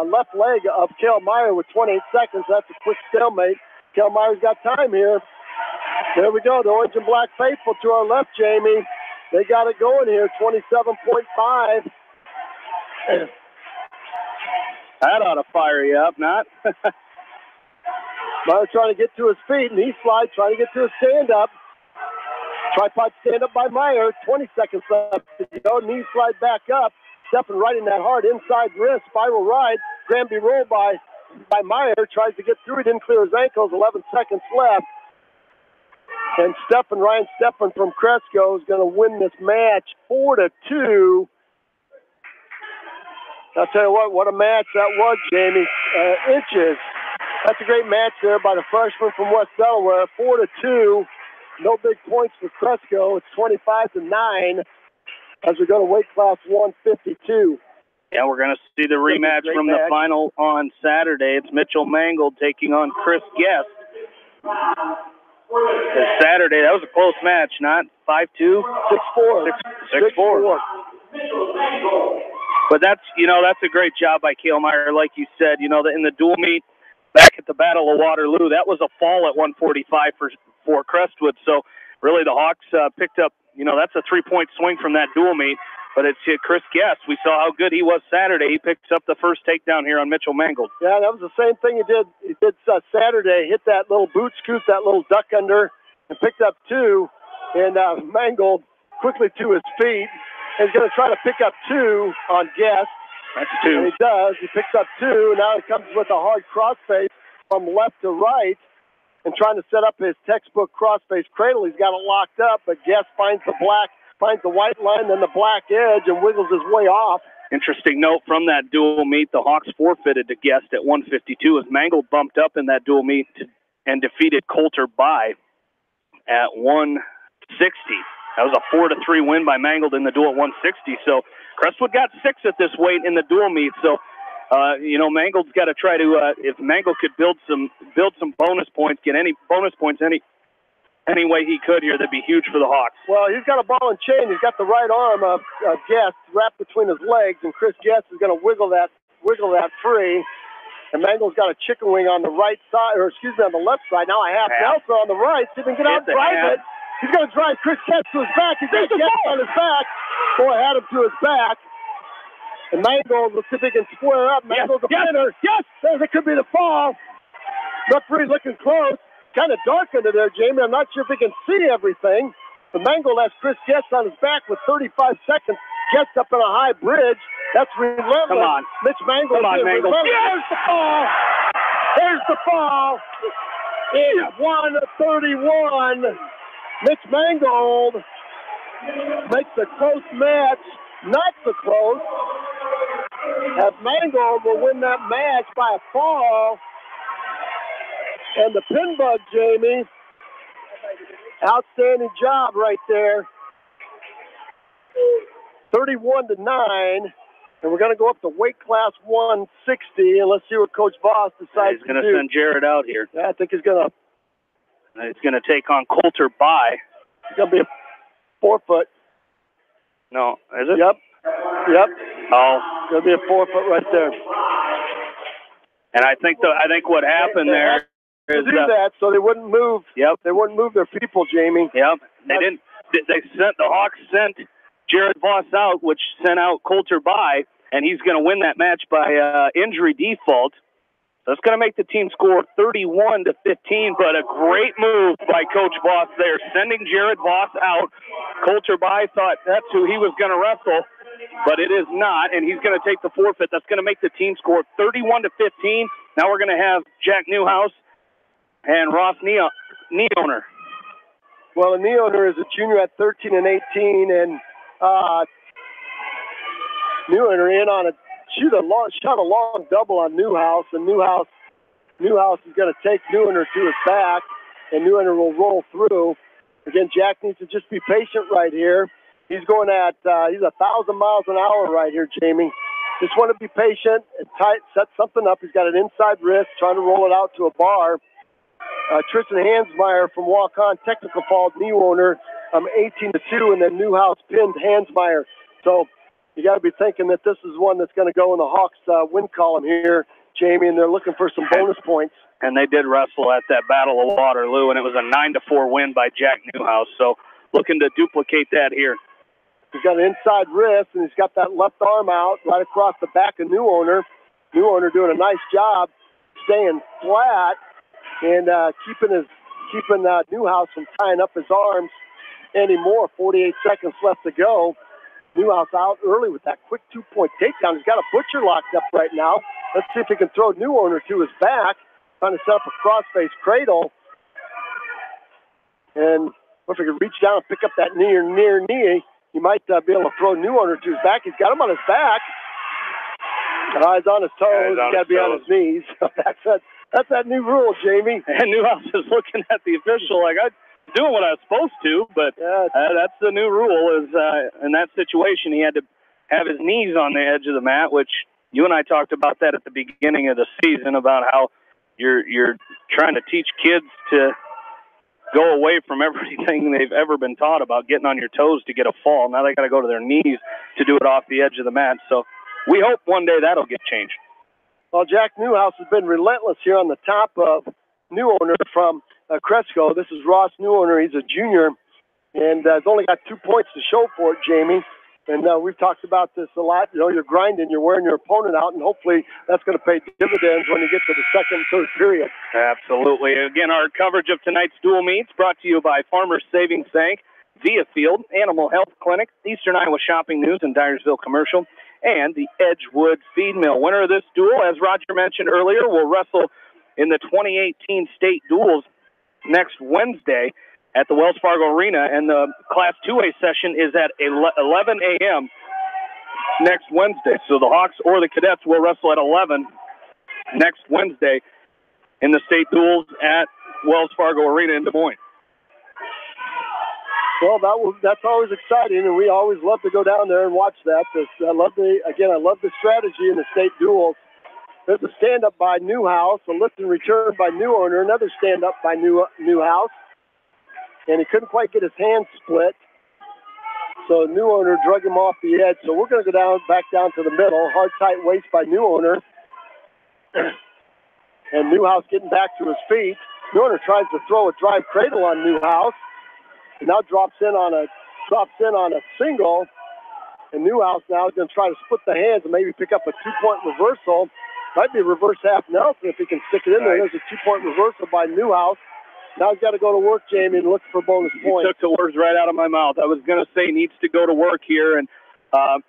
left leg of Cale Meyer with 28 seconds. That's a quick stalemate. Cale Meyer's got time here. There we go. The orange and black faithful to our left, Jamie. They got it going here, 27.5. That ought to fire you up, not? Meyer trying to get to his feet, knee slide, trying to get to his stand-up. Tripod stand-up by Meyer, 20 seconds left to go. Knee slide back up. Stephen right in that hard inside wrist, spiral ride. Granby roll by Meyer, tries to get through, didn't clear his ankles, 11 seconds left. And Ryan Stephen from Cresco is going to win this match 4-2. I'll tell you what a match that was, Jamie. Inches. That's a great match there by the freshman from West Delaware. 4-2. No big points for Cresco. It's 25-9. as we go to weight class 152. Yeah, we're going to see the rematch from the final on Saturday. It's Mitchell Mangold taking on Chris Guest. Saturday, that was a close match, not 5-2? 6-4. 6-4. But that's a great job by Cale Meyer, like you said. In the dual meet back at the Battle of Waterloo, that was a fall at 145 for Crestwood. So really the Hawks picked up, that's a 3-point swing from that dual meet. But it's Chris Guest. We saw how good he was Saturday. He picked up the first takedown here on Mitchell Mangold. Yeah, that was the same thing he did. He did Saturday, hit that little boot scoop, that little duck under, and picked up 2. And Mangold quickly to his feet. And he's going to try to pick up 2 on Guest. That's 2. And he does. He picks up 2. Now he comes with a hard crossface from left to right and trying to set up his textbook crossface cradle. He's got it locked up, but Guest finds the white line, then the black edge, and wiggles his way off. Interesting note from that dual meet, the Hawks forfeited to Guest at 152 as Mangold bumped up in that dual meet and defeated Coulter by at 160. That was a 4-3 win by Mangold in the duel at 160. So Crestwood got 6 at this weight in the dual meet. So, Mangold's got to try to, if Mangold could build some bonus points, get any bonus points any way he could here, that'd be huge for the Hawks. Well, he's got a ball and chain. He's got the right arm of Guest wrapped between his legs, and Chris Guest is going to wiggle that free. And Mangold's got a chicken wing on the right side, on the left side. Now a half Nelson on the right. See if he can get out and drive it. He's going to drive Chris Guest to his back. He's got Guest on his back. Boy, had him to his back. And Mangold, let's see if he can square up. Mangold's a winner. Yes! It could be the fall. Referee looking close. Kind of dark under there, Jamie. I'm not sure if he can see everything. But Mangold has Chris Guest on his back with 35 seconds. Guest up in a high bridge. That's relentless. Come on. Mitch Mangold. Come on, Mangold. There's the fall. There's the fall. It's 1-31. Mitch Mangold makes a close match. Not so close. As Mangold will win that match by a fall. And the pin bug, Jamie, outstanding job right there. 31-9, and we're going to go up to weight class 160, and let's see what Coach Voss decides to do. He's going to send Jared out here. Yeah, I think he's going to take on Coulter by. It's going to be a 4-foot. No, is it? Yep. Oh, it's going to be a 4-foot right there. And I think what happened there. To do that, so they wouldn't move. Yep. They wouldn't move their people, Jamie. Yep. The Hawks sent Jared Voss out, which sent out Coulter by, and he's going to win that match by injury default. So it's going to make the team score 31-15, but a great move by Coach Voss there, sending Jared Voss out. Coulter by thought that's who he was going to wrestle, but it is not, and he's going to take the forfeit. That's going to make the team score 31-15. Now we're going to have Jack Newhouse and Ross Neoner. Well, the Neoner is a junior at 13 and 18, and Neoner in on shot a long double on Newhouse, and Newhouse is going to take Neoner to his back, and Neoner will roll through. Again, Jack needs to just be patient right here. He's going at he's 1,000 miles an hour right here, Jamie. Just want to be patient and set something up. He's got an inside wrist, trying to roll it out to a bar. Tristan Hansmeyer from walk-on technical fouled Neoner 18-2, and then Newhouse pinned Hansmeyer. So you got to be thinking that this is one that's going to go in the Hawks win column here, Jamie, and they're looking for some bonus points. And they did wrestle at that Battle of Waterloo, and it was a 9-4 win by Jack Newhouse. So looking to duplicate that here. He's got an inside wrist, and he's got that left arm out right across the back of Neoner. Neoner doing a nice job staying flat and keeping Newhouse from tying up his arms anymore. 48 seconds left to go. Newhouse out early with that quick 2-point takedown. He's got a butcher locked up right now. Let's see if he can throw Neoner to his back. Trying to set up a crossface cradle. And if he could reach down and pick up that near knee, he might be able to throw Neoner to his back. He's got him on his back. He's on his toes. He's got to be on his knees. That's that new rule, Jamie. And Newhouse is looking at the official like, doing what I was supposed to, but that's the new rule. Is in that situation he had to have his knees on the edge of the mat, which you and I talked about that at the beginning of the season about how you're trying to teach kids to go away from everything they've ever been taught about getting on your toes to get a fall. Now they got to go to their knees to do it off the edge of the mat. So we hope one day that'll get changed. Well, Jack Newhouse has been relentless here on the top of New Owner from Cresco. This is Ross New Owner. He's a junior and has only got 2 points to show for it, Jamie. And we've talked about this a lot. You know, you're grinding, you're wearing your opponent out, and hopefully that's going to pay dividends when you get to the second and third period. Absolutely. Again, our coverage of tonight's dual meets brought to you by Farmers Savings Bank, Via Field, Animal Health Clinic, Eastern Iowa Shopping News and Dyersville Commercial, and the Edgewood Feed Mill. Winner of this duel, as Roger mentioned earlier, will wrestle in the 2018 state duels next Wednesday at the Wells Fargo Arena, and the Class 2A session is at 11 a.m. next Wednesday. So the Hawks or the Cadets will wrestle at 11 next Wednesday in the state duels at Wells Fargo Arena in Des Moines. Well, that's always exciting, and we always love to go down there and watch that. I love the strategy in the state duels. There's a stand-up by Newhouse, a lift and return by New Owner, another stand-up by Newhouse. And he couldn't quite get his hand split. So New Owner drug him off the edge. So we're going to go back down to the middle. Hard, tight waist by New Owner. And Newhouse getting back to his feet. New Owner tries to throw a drive cradle on Newhouse. And now drops in on a single. And Newhouse now is going to try to split the hands and maybe pick up a 2-point reversal. Might be a reverse half Nelson if he can stick it in there. There's a 2-point reversal by Newhouse. Now he's got to go to work, Jamie, and look for bonus points. You took the words right out of my mouth. I was going to say needs to go to work here, and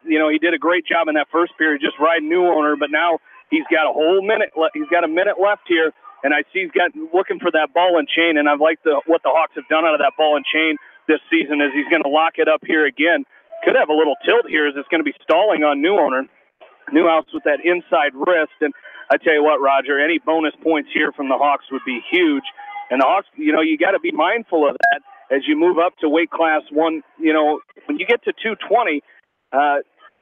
he did a great job in that first period just riding New Owner, but now he's got a whole minute left. He's got a minute left here, and I see he's got looking for that ball and chain, and I've liked what the Hawks have done out of that ball and chain this season is he's going to lock it up here again. Could have a little tilt here as it's going to be stalling on New Owner. Newhouse with that inside wrist, and I tell you what, Roger, any bonus points here from the Hawks would be huge. And the Hawks, you got to be mindful of that as you move up to weight class 1. When you get to 220,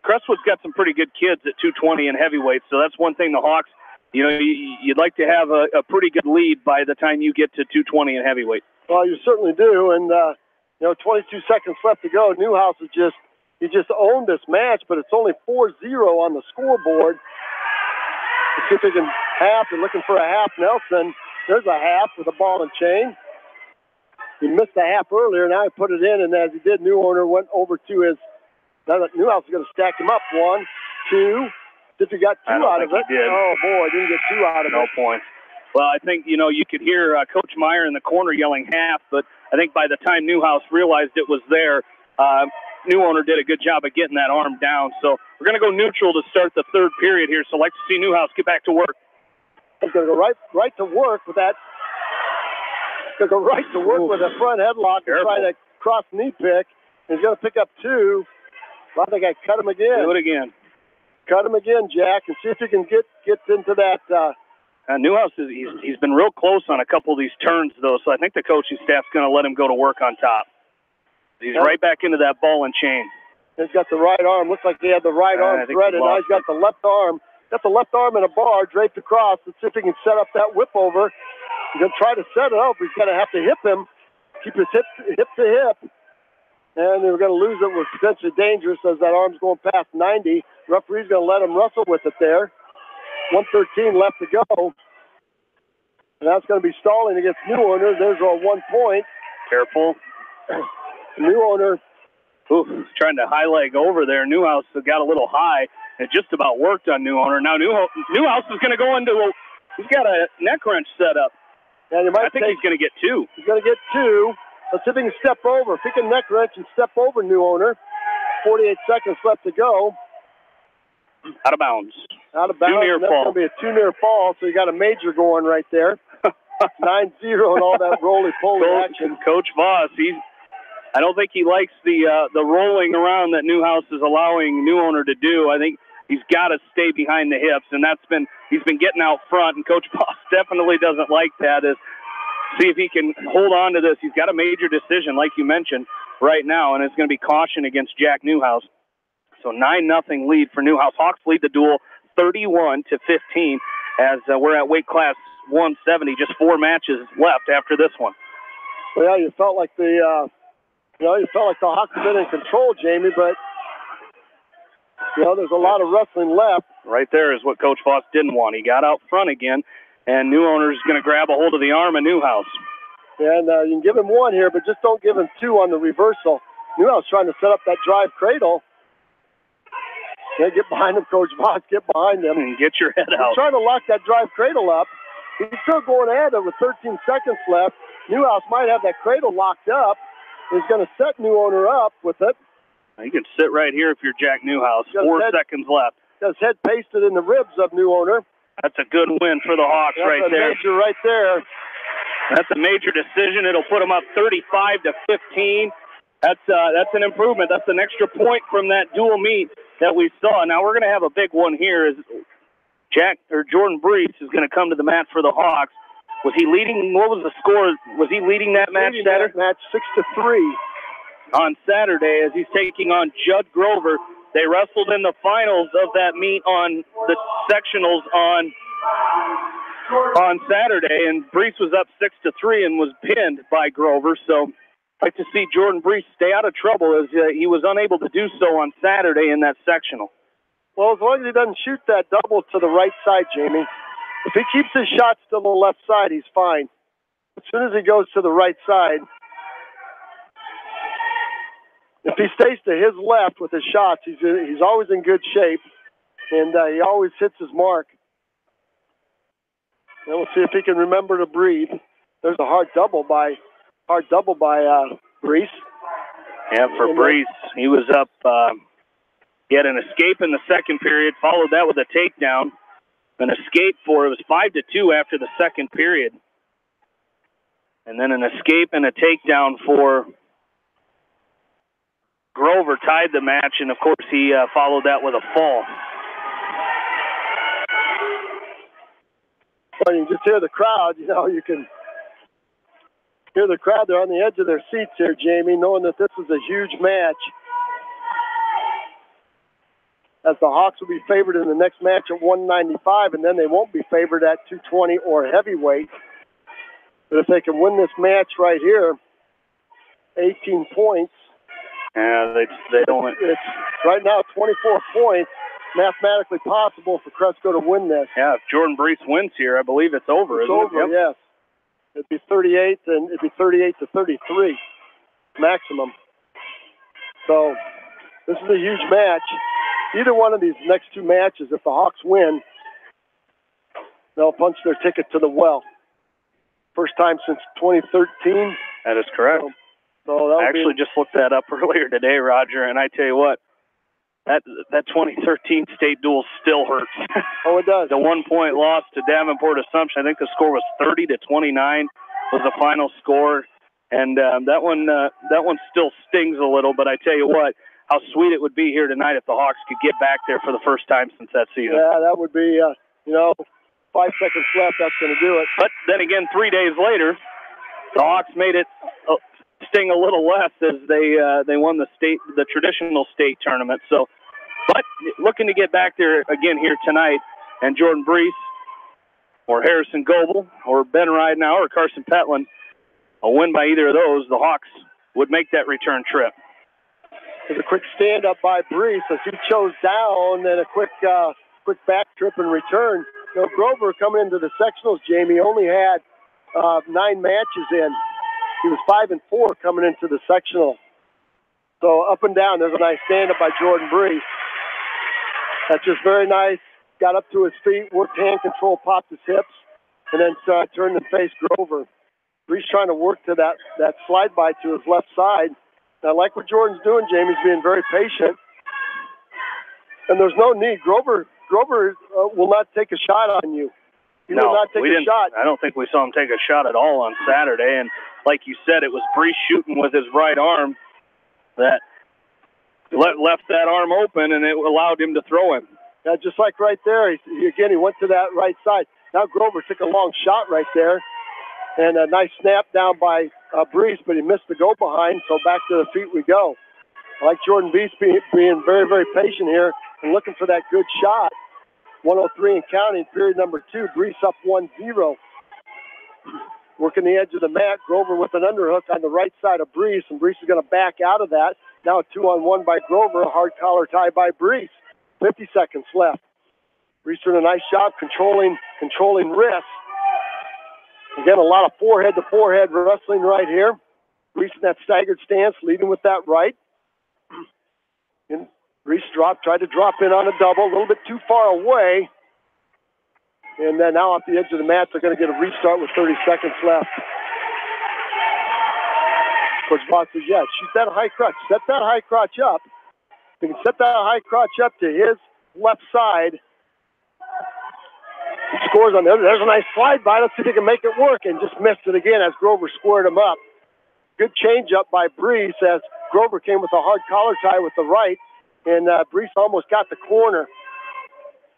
Crestwood's got some pretty good kids at 220 and heavyweight. So that's one thing the Hawks, you'd like to have a pretty good lead by the time you get to 220 and heavyweight. Well, you certainly do. And, 22 seconds left to go. Newhouse has just owned this match, but it's only 4-0 on the scoreboard. Let's see if they can half. They're looking for a half Nelson. There's a half with a ball and chain. He missed a half earlier. Now he put it in, and as he did, New Owner went over to his. Newhouse is going to stack him up. 1, 2. If he got 2 out of it. Oh, boy, didn't get 2 out of it. No points. Well, I think, you could hear Coach Meyer in the corner yelling half, but I think by the time Newhouse realized it was there, New Owner did a good job of getting that arm down. So we're going to go neutral to start the third period here. So I'd like to see Newhouse get back to work. He's going to go right to work with that. He's going to go right to work with a front headlock and try that cross knee pick. He's going to pick up 2. I think I cut him again. Do it again. Cut him again, Jack, and see if you can get into that. Newhouse, he's been real close on a couple of these turns, though, so I think the coaching staff's going to let him go to work on top. He's right back into that ball and chain. He's got the right arm. Looks like he had the right arm threaded. Now he's got the left arm. Got the left arm in a bar draped across. Let's see if he can set up that whip over. He's going to try to set it up. He's going to have to hip him. Keep his hip to hip. And we're going to lose it. We're potentially dangerous as that arm's going past 90. Referee's going to let him wrestle with it there. 1:13 left to go. And that's going to be stalling against New Owner. There's our 1 point. Careful. New Owner. Trying to high leg over there. Newhouse got a little high. It just about worked on New Owner. Now Newhouse is going to go into he's got a neck wrench set up. And I think he's going to get 2. He's going to get 2. Let's see if he can step over. If he can neck wrench and step over New Owner. 48 seconds left to go. Out of bounds. Out of bounds. Too near that's fall. going to be a 2 near fall, so you got a major going right there. 9-0 and all that roly-poly action. Coach Voss, I don't think he likes the rolling around that Newhouse is allowing New Owner to do. I think he's got to stay behind the hips, and he's been getting out front, and Coach Voss definitely doesn't like that. As see if he can hold on to this. He's got a major decision, like you mentioned, right now, and it's going to be caution against Jack Newhouse. So 9-0 lead for Newhouse. Hawks lead the duel 31-15 as we're at weight class 170. Just 4 matches left after this one. Well, yeah, you felt like the Hawks have been in control, Jamie, but there's a lot of wrestling left. Right there is what Coach Voss didn't want. He got out front again, and New Owner's going to grab a hold of the arm of Newhouse. And you can give him 1 here, but just don't give him 2 on the reversal. Newhouse trying to set up that drive cradle. Yeah, get behind him, Coach Voss. Get behind him. And get your head out. He's trying to lock that drive cradle up. He's still going ahead with 13 seconds left. Newhouse might have that cradle locked up. He's going to set New Owner up with it. You can sit right here if you're Jack Newhouse. 4 seconds left. His head pasted in the ribs of New Owner. That's a good win for the Hawks right there. That's a major right there. That's a major decision. It'll put them up 35-15. That's an improvement. That's an extra point from that dual meet that we saw. Now we're going to have a big one here. Is Jordan Brees is going to come to the mat for the Hawks. Was he leading? What was the score? Was he leading that match, Saturday? Match 6-3 on Saturday as he's taking on Judd Grover. They wrestled in the finals of that meet on the sectionals on Saturday, and Brees was up 6-3 and was pinned by Grover. So I'd like to see Jordan Brees stay out of trouble as he was unable to do so on Saturday in that sectional. Well, as long as he doesn't shoot that double to the right side, Jamie. If he keeps his shots to the left side, he's fine. As soon as he goes to the right side, if he stays to his left with his shots, he's always in good shape, and he always hits his mark. And we'll see if he can remember to breathe. There's a hard double by Brees. Yeah, for Brees, he was up. He had an escape in the second period, followed that with a takedown. An escape it was 5-2 after the second period. And then an escape and a takedown for Grover tied the match, and of course he followed that with a fall. Well, you can just hear the crowd. You can hear the crowd. They're on the edge of their seats here, Jamie, knowing that this is a huge match. As the Hawks will be favored in the next match at 195, and then they won't be favored at 220 or heavyweight. But if they can win this match right here, 18 points. Yeah, they don't. It's right now 24 points, mathematically possible for Cresco to win this. Yeah, if Jordan Brees wins here, I believe it's over. It's over, yes. It'd be 38, and it'd be 38-33 maximum. So this is a huge match. Either one of these next 2 matches, if the Hawks win, they'll punch their ticket to the well. First time since 2013. That is correct. So I actually just looked that up earlier today, Roger, and I tell you what, that 2013 state duel still hurts. Oh, it does. The 1-point loss to Davenport Assumption, I think the score was 30-29 was the final score, and that one still stings a little. But I tell you what, how sweet it would be here tonight if the Hawks could get back there for the first time since that season. Yeah, that would be, 5 seconds left, that's going to do it. But then again, 3 days later, the Hawks made it sting a little less as they won the traditional state tournament. So, but looking to get back there again here tonight, and Jordan Brees or Harrison Goebel or Ben Ridenauer or Carson Petlin, a win by either of those, the Hawks would make that return trip. There's a quick stand-up by Brees as he chose down, and a quick back trip and return. Grover coming into the sectionals, Jamie, only had 9 matches in. He was 5-4 coming into the sectional. So up and down, there's a nice stand-up by Jordan Brees. That's just very nice. Got up to his feet, worked hand control, popped his hips, and then turned and faced Grover. Brees trying to work to that slide by to his left side. And I like what Jordan's doing, Jamie's being very patient. And there's no need. Grover will not take a shot on you. He will not take a shot. I don't think we saw him take a shot at all on Saturday. And like you said, it was Brees shooting with his right arm that left that arm open, and it allowed him to throw him. Yeah, just like right there. He went to that right side. Now Grover took a long shot right there. And a nice snap down by Brees, but he missed the go behind, so back to the feet we go. I like Jordan Brees being very, very patient here and looking for that good shot. 103 and counting, period number 2. Brees up 1-0. Working the edge of the mat. Grover with an underhook on the right side of Brees, and Brees is going to back out of that. Now a 2-on-1 by Grover, a hard collar tie by Brees. 50 seconds left. Brees doing a nice job controlling wrists. Again, a lot of forehead-to-forehead wrestling right here. Brees in that staggered stance, leading with that right. And Brees tried to drop in on a double, a little bit too far away. And then now off the edge of the mat, they're going to get a restart with 30 seconds left. Coach Boss says, yeah, shoot that high crotch. Set that high crotch up. They can set that high crotch up to his left side. He scores on there. There's a nice slide by. Let's see if he can make it work. And just missed it again as Grover squared him up. Good change up by Brees as Grover came with a hard collar tie with the right. And Brees almost got the corner.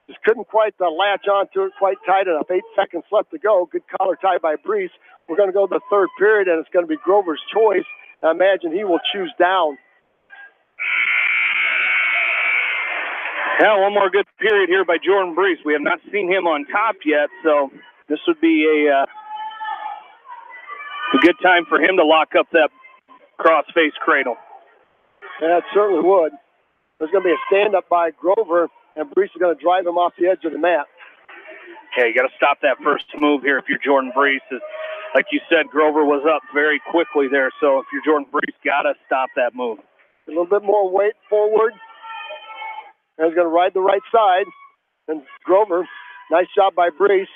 Just couldn't quite latch onto it quite tight enough. 8 seconds left to go. Good collar tie by Brees. We're going to go to the third period, and it's going to be Grover's choice. I imagine he will choose down. Now, one more good period here by Jordan Brees. We have not seen him on top yet, so this would be a good time for him to lock up that cross-face cradle. Yeah, it certainly would. There's going to be a stand-up by Grover, and Brees is going to drive him off the edge of the mat. Yeah, you got to stop that first move here if you're Jordan Brees. Like you said, Grover was up very quickly there, so if you're Jordan Brees, got to stop that move. A little bit more weight forward. And he's going to ride the right side. And Grover, nice job by Brees.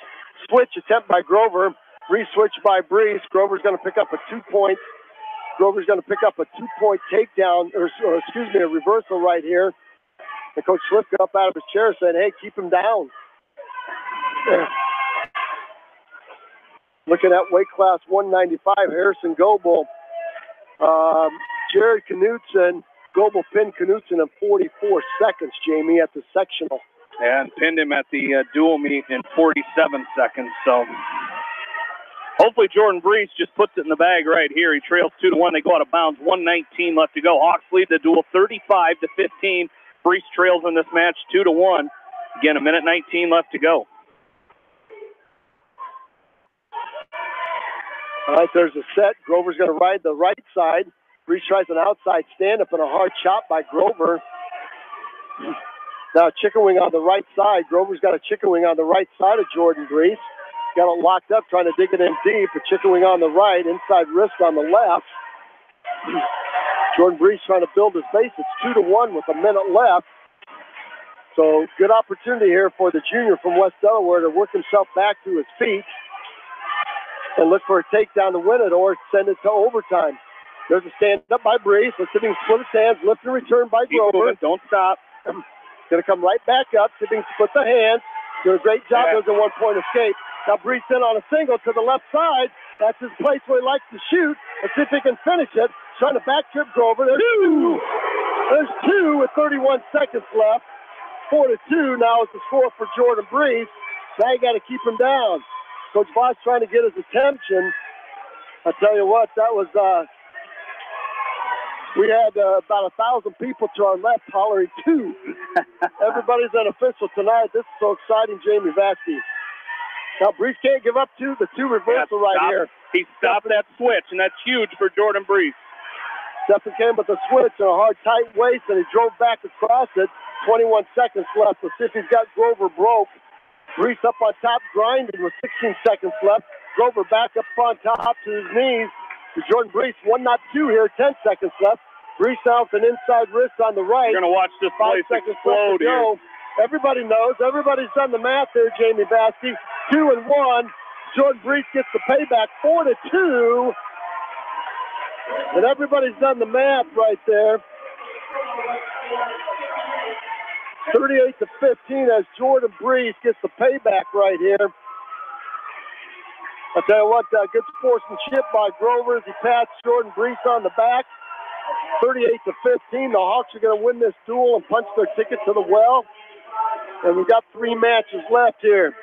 Switch attempt by Grover. Re-switch by Brees. Grover's going to pick up a 2-point. Grover's going to pick up a 2-point takedown, or excuse me, a reversal right here. And Coach Swift got up out of his chair saying, hey, keep him down. Looking at weight class 195, Harrison Goebel. Jared Knutson, Goebel pinned Knutson in 44 seconds, Jamie, at the sectional. And pinned him at the dual meet in 47 seconds. So hopefully Jordan Brees just puts it in the bag right here. He trails 2-1. They go out of bounds. 1:19 left to go. Hawks lead the duel 35-15. Brees trails in this match 2-1. Again, 1:19 left to go. All right, there's a set. Grover's going to ride the right side. Brees tries an outside stand-up and a hard chop by Grover. Now a chicken wing on the right side. Grover's got a chicken wing on the right side of Jordan Brees. Got it locked up, trying to dig it in deep. A chicken wing on the right, inside wrist on the left. Jordan Brees trying to build his base. It's 2-1 with a minute left. So good opportunity here for the junior from West Delaware to work himself back to his feet and look for a takedown to win it or send it to overtime. There's a stand-up by Brees. Let's see if he can split his hands. Lift and return by Grover. Don't stop. Going to come right back up. See if he can split the hands. Doing a great job. There's a one-point escape. Now Brees in on a single to the left side. That's his place where he likes to shoot. Let's see if he can finish it. Trying to back trip Grover. There's two. There's two with 31 seconds left. 4-2 now is the score for Jordan Brees. Now you got to keep him down. Coach Boss trying to get his attention. I tell you what, that was, we had about 1,000 people to our left hollering 2. Everybody's an official tonight. This is so exciting, Jamie Vasky. Now, Brees can't give up the 2 reversal right here. He stopped that switch, and that's huge for Jordan Brees. Stephen came with a switch and a hard, tight waist, and he drove back across it. 21 seconds left. Let's see if he's got Grover broke. Brees up on top, grinding with 16 seconds left. Grover back up on top to his knees. To Jordan Brees, 1-2 here, 10 seconds left. Brees now with an inside wrist on the right. You're going to watch this 5 place seconds explode left to go. here. Everybody knows. Everybody's done the math there, Jamie Baskey. 2-1. Jordan Brees gets the payback, 4-2. And everybody's done the math right there. 38-15 as Jordan Brees gets the payback right here. I'll tell you what, good sportsmanship by Grover as he pats Jordan Brees on the back. 38-15. The Hawks are going to win this duel and punch their ticket to the well. And we've got 3 matches left here.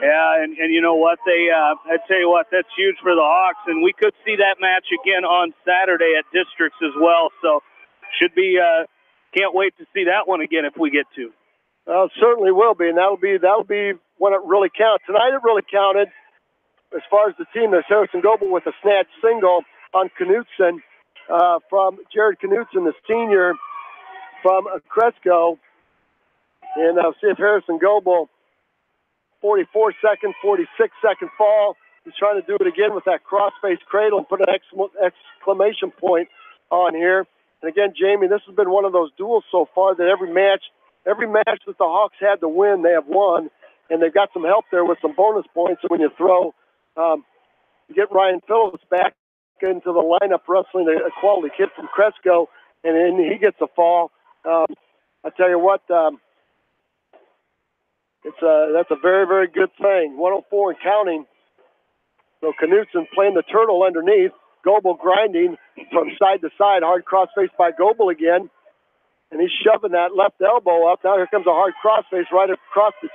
Yeah, and you know what? I tell you what, that's huge for the Hawks, and we could see that match again on Saturday at districts as well. So should be, can't wait to see that one again if we get to. It certainly will be, and that'll be when it really counts. Tonight it really counted as far as the team. There's Harrison Goebel with a snatch single on Knutson from Jared Knutson, the senior from Cresco. And see if Harrison Goebel, 44-second, 46-second fall. He's trying to do it again with that cross-face cradle and put an exclamation point on here. And again, Jamie, this has been one of those duels so far that every match that the Hawks had to win, they have won. And they've got some help there with some bonus points. So when you throw, you get Ryan Phillips back into the lineup wrestling a quality kid from Cresco, and then he gets a fall. I tell you what, that's a very, very good thing. 104 and counting. So Knutson playing the turtle underneath. Goebel grinding from side to side. Hard crossface by Goebel again. And he's shoving that left elbow up. Now here comes a hard crossface right across the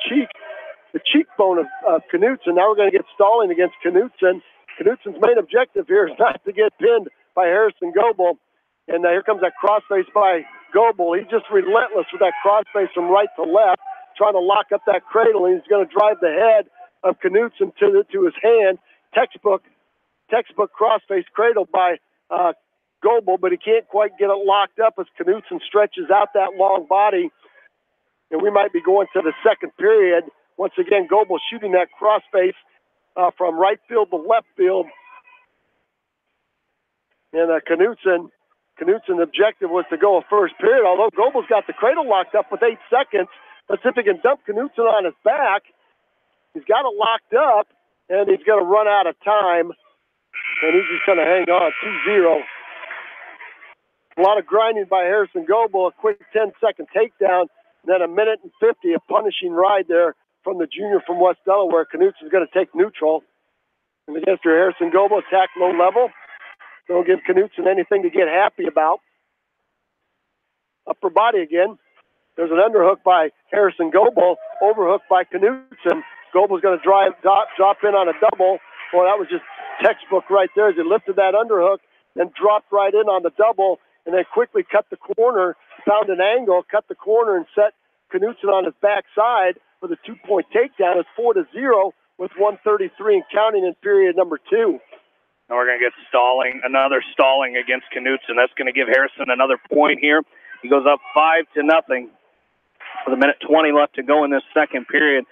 cheekbone of Knutson. Now we're going to get stalling against Knutson. Knutson's main objective here is not to get pinned by Harrison Goebel. And here comes that crossface by Goebel. He's just relentless with that crossface from right to left, trying to lock up that cradle, and he's going to drive the head of Knutson to his hand. Textbook crossface cradle by Goebel, but he can't quite get it locked up as Knutson stretches out that long body. And we might be going to the second period. Once again, Goebel shooting that crossface from right field to left field. And Knutson's objective was to go a first period, although Goebel's got the cradle locked up with 8 seconds. Let's see if he can dump Knutson on his back. He's got it locked up, and he's going to run out of time. And he's just going to hang on, 2-0. A lot of grinding by Harrison Goebel, a quick 10-second takedown, and then 1:50, a punishing ride there from the junior from West Delaware. Knutson's going to take neutral. And against Harrison Goebel, attack low level. Don't give Knutson anything to get happy about. Upper body again. There's an underhook by Harrison Goebel, overhook by Knutson. Goebel's going to drop in on a double. Boy, that was just textbook right there as he lifted that underhook, then dropped right in on the double, and then quickly cut the corner, found an angle, cut the corner, and set Knutson on his backside with a 2-point takedown. It's 4-0 with 1:33 and counting in period number 2. Now we're going to get another stalling against Knutson. That's going to give Harrison another point here. He goes up 5-0 with 1:20 left to go in this second period.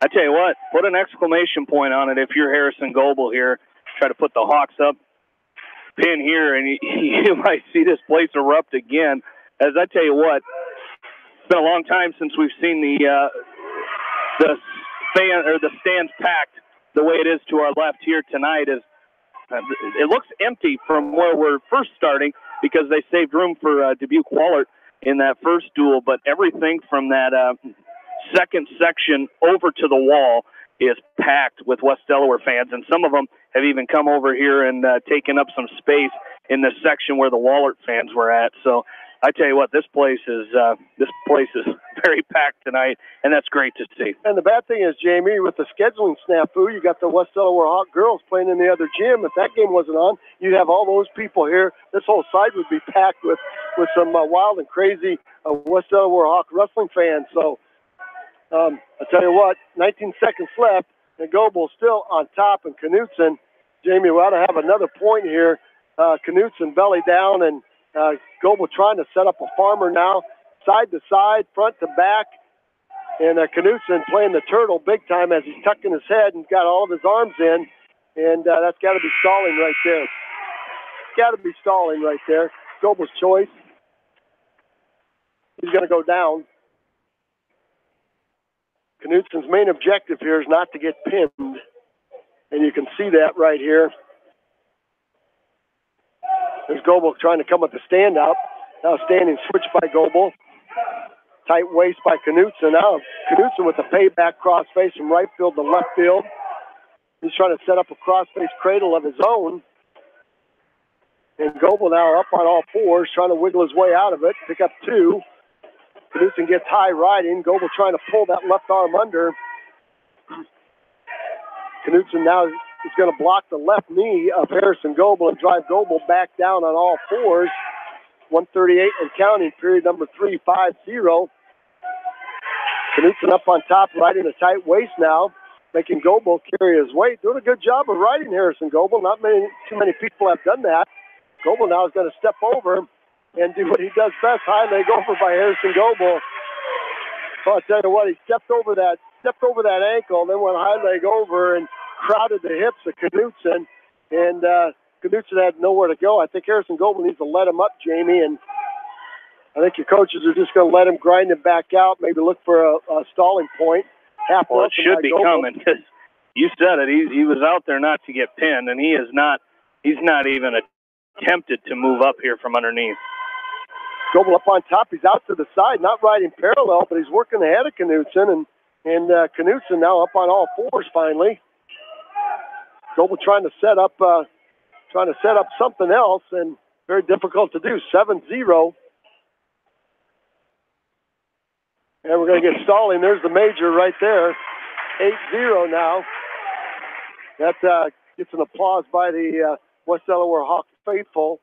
I tell you what, put an exclamation point on it if you're Harrison Goebel here. Try to put the Hawks up, pin here, and you might see this place erupt again. As I tell you what, it's been a long time since we've seen the stands packed the way it is to our left here tonight. It looks empty from where we're first starting because they saved room for Dubuque Wahlert in that first duel, but everything from that second section over to the wall is packed with West Delaware fans, and some of them have even come over here and taken up some space in the section where the Wahlert fans were at. So I tell you what, this place is very packed tonight, and that's great to see. And the bad thing is, Jamie, with the scheduling snafu, you got the West Delaware Hawk girls playing in the other gym. If that game wasn't on, you'd have all those people here. This whole side would be packed with some wild and crazy West Delaware Hawk wrestling fans. So I tell you what, 19 seconds left, and Goebel still on top, and Knutson, Jamie, we ought to have another point here. Knutson belly down, and Goebel trying to set up a farmer now, side to side, front to back, and Knutson playing the turtle big time as he's tucking his head and got all of his arms in, and that's got to be stalling right there. Got to be stalling right there. Goebel's choice. He's going to go down. Knutson's main objective here is not to get pinned, and you can see that right here. There's Goebel trying to come with the stand out. Now standing switch by Goebel. Tight waist by Knutson. Now Knutson with the payback crossface from right field to left field. He's trying to set up a crossface cradle of his own. And Goebel now up on all fours, trying to wiggle his way out of it. Pick up 2. Knutson gets high riding. Goebel trying to pull that left arm under. Knutson now is going to block the left knee of Harrison Goebel and drive Goebel back down on all fours. 138 and counting, period number 3-5-0. Knutson up on top, riding a tight waist now, making Goebel carry his weight. Doing a good job of riding Harrison Goebel. Not too many people have done that. Goebel now is going to step over and do what he does best, high leg over by Harrison Goebel. Well, I'll tell you what, he stepped over that ankle, then went high leg over and crowded the hips of Knutson. And Knutson had nowhere to go. I think Harrison Goebel needs to let him up, Jamie, and I think your coaches are just going to let him grind him back out, maybe look for a stalling point. Well, it should be coming, because you said it. He was out there not to get pinned, and he's not even attempted to move up here from underneath. Goebel up on top. He's out to the side, not riding parallel, but he's working ahead of Knutson, and Knutson now up on all fours finally. Goebel trying to set up something else, and very difficult to do. 7-0. And we're going to get stalling. There's the major right there. 8-0 now. That gets an applause by the West Delaware Hawk faithful.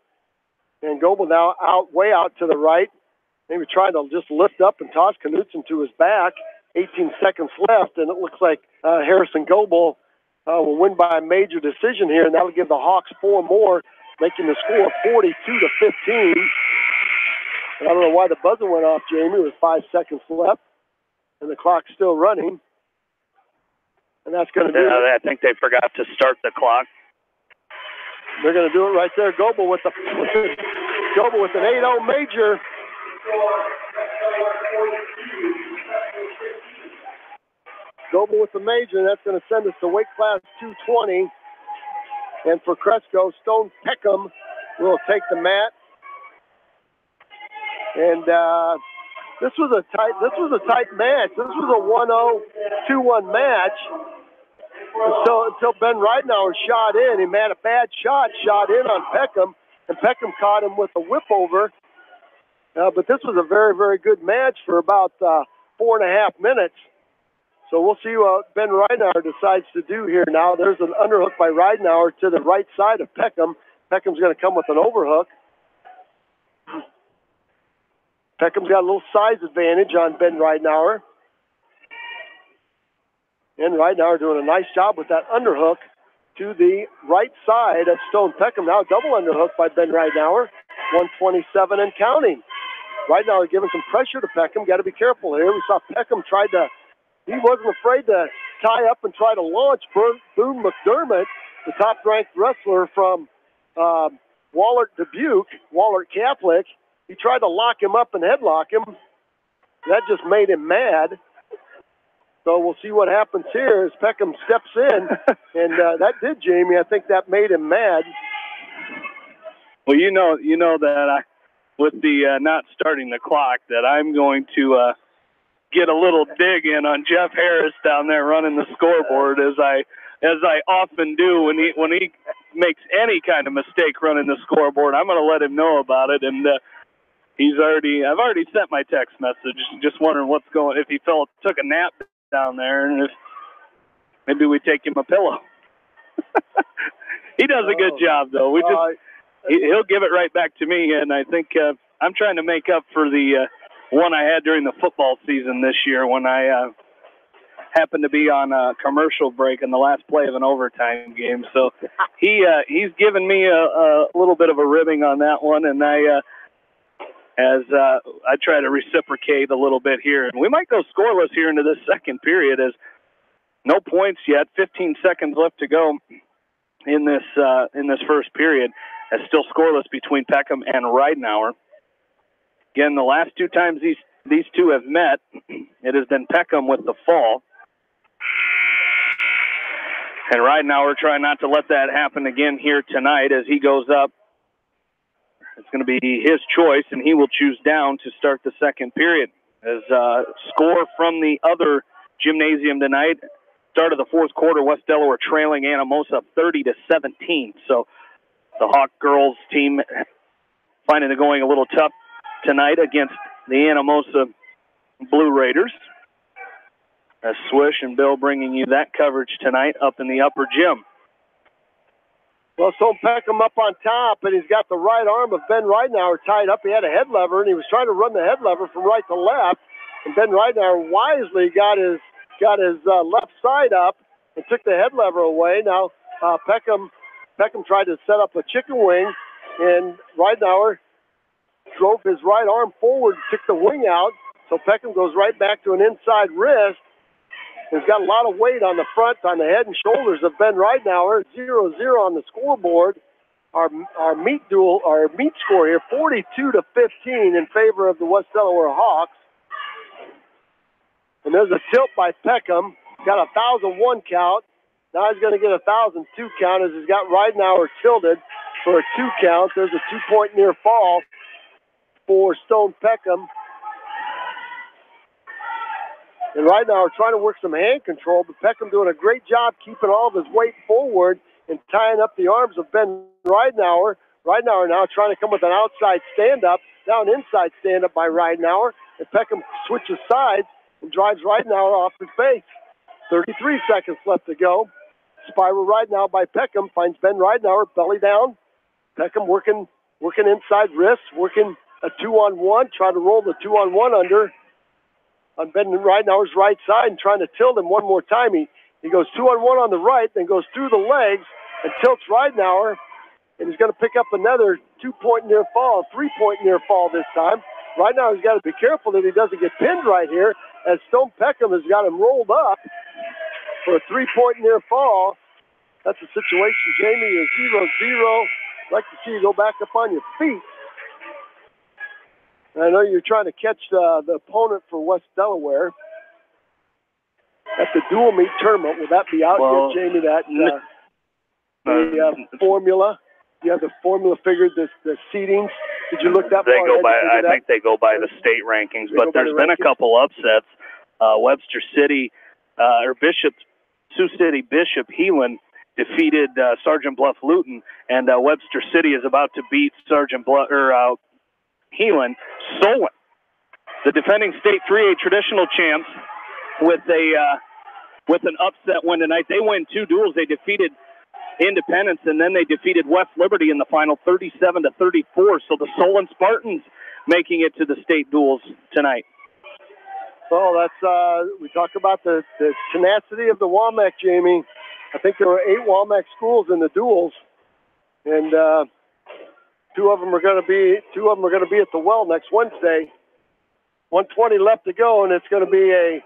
And Goebel now way out to the right. Maybe trying to just lift up and toss Knutson to his back. 18 seconds left, and it looks like Harrison Goebel will win by a major decision here, and that'll give the Hawks 4 more, making the score 42-15. I don't know why the buzzer went off, Jamie. It was 5 seconds left, and the clock's still running. And that's going to do it. I think they forgot to start the clock. They're going to do it right there. Goebel with an 8-0 major. Goebel with the major, and that's going to send us to weight class 220. And for Cresco, Stone Peckham will take the mat. And this was a tight match. This was a 1-0, 2-1 match. Until Ben Ridenauer shot in. He made a bad shot in on Peckham, and Peckham caught him with a whip over. But this was a very, very good match for about 4.5 minutes. So we'll see what Ben Ridenauer decides to do here now. There's an underhook by Ridenauer to the right side of Peckham. Peckham's going to come with an overhook. Peckham's got a little size advantage on Ben Ridenauer. And Ridenauer doing a nice job with that underhook to the right side of Stone Peckham. Now double underhook by Ben Ridenauer. 127 and counting. Ridenauer giving some pressure to Peckham. Got to be careful here. We saw Peckham he wasn't afraid to tie up and try to launch Boone McDermott, the top-ranked wrestler from Wahlert Dubuque, Wahlert Catholic. He tried to lock him up and headlock him. That just made him mad. So we'll see what happens here as Peckham steps in. And that did, Jamie. I think that made him mad. Well, you know that with the not starting the clock, that I'm going to get a little dig in on Jeff Harris down there running the scoreboard, as I often do when he makes any kind of mistake running the scoreboard. I'm going to let him know about it, and I've already sent my text message, just wondering if he took a nap down there, and if maybe we take him a pillow. He does a good job, though. He'll give it right back to me, and I think I'm trying to make up for the one I had during the football season this year when I happened to be on a commercial break in the last play of an overtime game. So he's given me a little bit of a ribbing on that one, and I try to reciprocate a little bit here. And we might go scoreless here into this second period, as no points yet, 15 seconds left to go in this first period, as still scoreless between Peckham and Ridenauer. Again, the last 2 times these two have met, it has been Peckham with the fall. And Ridenauer trying not to let that happen again here tonight as he goes up. It's going to be his choice, and he will choose down to start the second period. As score from the other gymnasium tonight, start of the fourth quarter, West Delaware trailing Anamosa 30-17. So the Hawk girls team finding it going a little tough tonight against the Anamosa Blue Raiders. As Swish and Bill bringing you that coverage tonight up in the upper gym. Well, Stone Peckham up on top, and he's got the right arm of Ben Ridenauer tied up. He had a head lever, and he was trying to run the head lever from right to left. And Ben Ridenauer wisely got his left side up and took the head lever away. Now Peckham tried to set up a chicken wing, and Ridenauer drove his right arm forward, took the wing out. So Peckham goes right back to an inside wrist. He's got a lot of weight on the front, on the head and shoulders of Ben Ridenauer. 0-0 on the scoreboard. Our meet score here, 42-15 in favor of the West Delaware Hawks. And there's a tilt by Peckham. Got a 1,001 count. Now he's going to get a 1,002 count as he's got Ridenauer tilted for a 2 count. There's a 2-point near fall for Stone Peckham. And Ridenauer trying to work some hand control, but Peckham doing a great job keeping all of his weight forward and tying up the arms of Ben Ridenauer. Ridenauer now trying to come with an outside stand-up, now an inside stand-up by Ridenauer. And Peckham switches sides and drives Ridenauer off his base. 33 seconds left to go. Spiral right now by Peckham, finds Ben Ridenauer belly down. Peckham working inside wrists, working a 2-on-1, trying to roll the 2-on-1 under on Ben Ridenauer's right side and trying to tilt him one more time. He goes 2-on-1 on the right, then goes through the legs and tilts Ridenauer, and he's going to pick up another 2-point near fall, 3-point near fall this time. Ridenauer's got to be careful that he doesn't get pinned right here, as Stone Peckham has got him rolled up for a 3-point near fall. That's the situation, Jamie, is 0-0. I'd like to see you go back up on your feet. And I know you're trying to catch the opponent for West Delaware at the dual meet tournament. Will that be out yet, Jamie? The formula? You have the formula figured, the seedings? Did you look that far? I think they go by the state rankings, but there's been a couple upsets. Webster City, Sioux City Bishop Heelan defeated Sergeant Bluff Luton, and Webster City is about to beat Sergeant Bluff Heelan. Solon, the defending state 3A traditional champs, with an upset win tonight. They win 2 duels. They defeated Independence, and then they defeated West Liberty in the final 37-34. So the Solon Spartans making it to the state duels tonight. So that's we talk about the tenacity of the WAMAC, Jamie. I think there were 8 WAMAC schools in the duels, and two of them are going to be at the well next Wednesday. 1:20 left to go, and it's going to be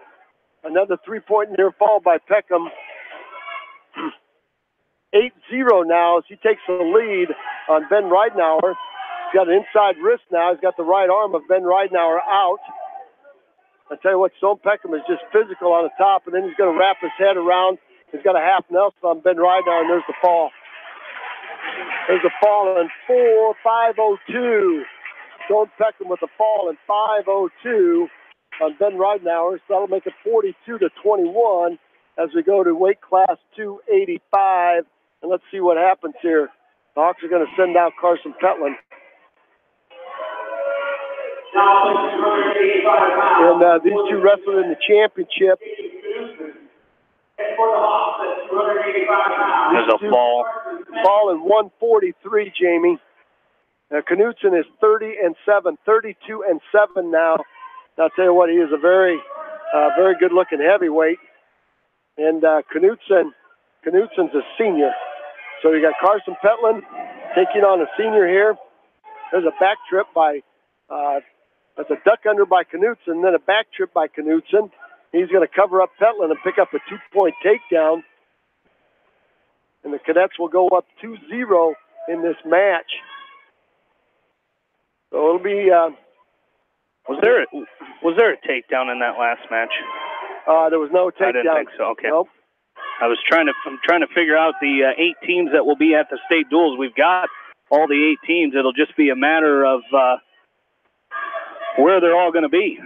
another 3-point near fall by Peckham. 8-0 now as he takes the lead on Ben Ridenauer. He's got an inside wrist now. He's got the right arm of Ben Ridenauer out. I tell you what, Stone Peckham is just physical on the top, and then he's going to wrap his head around. He's got a half Nelson on Ben Ridenauer, and there's the fall. There's a fall in 4.502. Stone Peckham with a fall in 5.02 on Ben Ridenauer. So that'll make it 42-21 as we go to weight class 285. And let's see what happens here. The Hawks are going to send out Carson Petland. And these two wrestled in the championship. There's a fall. Fall in 143, Jamie. Knutson is 30-7, 32-7 now. I'll tell you what, he is a very good-looking heavyweight. And Knutson's a senior. So you got Carson Petland taking on a senior here. There's a back trip by, that's a duck under by Knutson, then a back trip by Knutson. He's going to cover up Petland and pick up a 2-point takedown. And the Cadets will go up 2-0 in this match. So it'll be. Was there a takedown in that last match? There was no takedown. I didn't think so. Okay. Nope. I'm trying to figure out the 8 teams that will be at the state duels. We've got all the 8 teams. It'll just be a matter of where they're all going to be.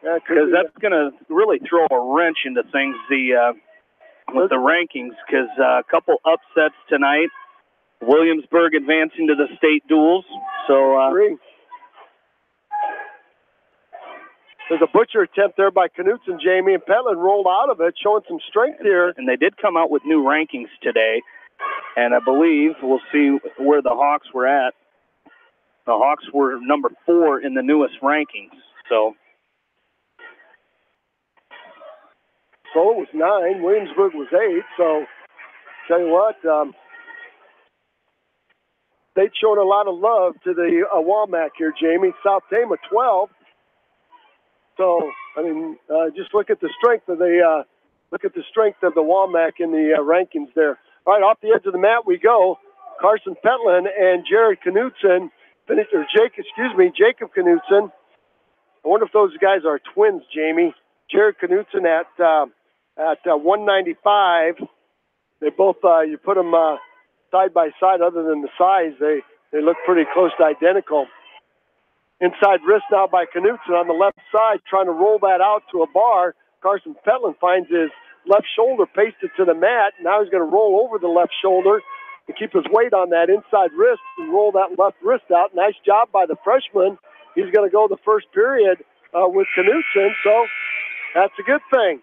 Because that's going to really throw a wrench into things with the rankings. Because a couple upsets tonight. Williamsburg advancing to the state duels. So There's a butcher attempt there by Knutson, Jamie, and Petland rolled out of it, showing some strength here. And they did come out with new rankings today, and I believe we'll see where the Hawks were at. The Hawks were number 4 in the newest rankings. So Sola was 9, Williamsburg was 8. So tell you what, they'd shown a lot of love to the Womack here, Jamie. South Tama 12. So I mean, just look at the strength of the Womack in the rankings there. All right, off the edge of the mat we go. Carson Petland and Jared Knutson Jacob Knutson. I wonder if those guys are twins, Jamie. Jared Knutson at 195. They both, you put them side by side, other than the size, they look pretty close to identical. Inside wrist now by Knutson on the left side, trying to roll that out to a bar. Carson Petland finds his left shoulder pasted to the mat. Now he's going to roll over the left shoulder and keep his weight on that inside wrist and roll that left wrist out. Nice job by the freshman. He's going to go the first period with Knutson, so that's a good thing.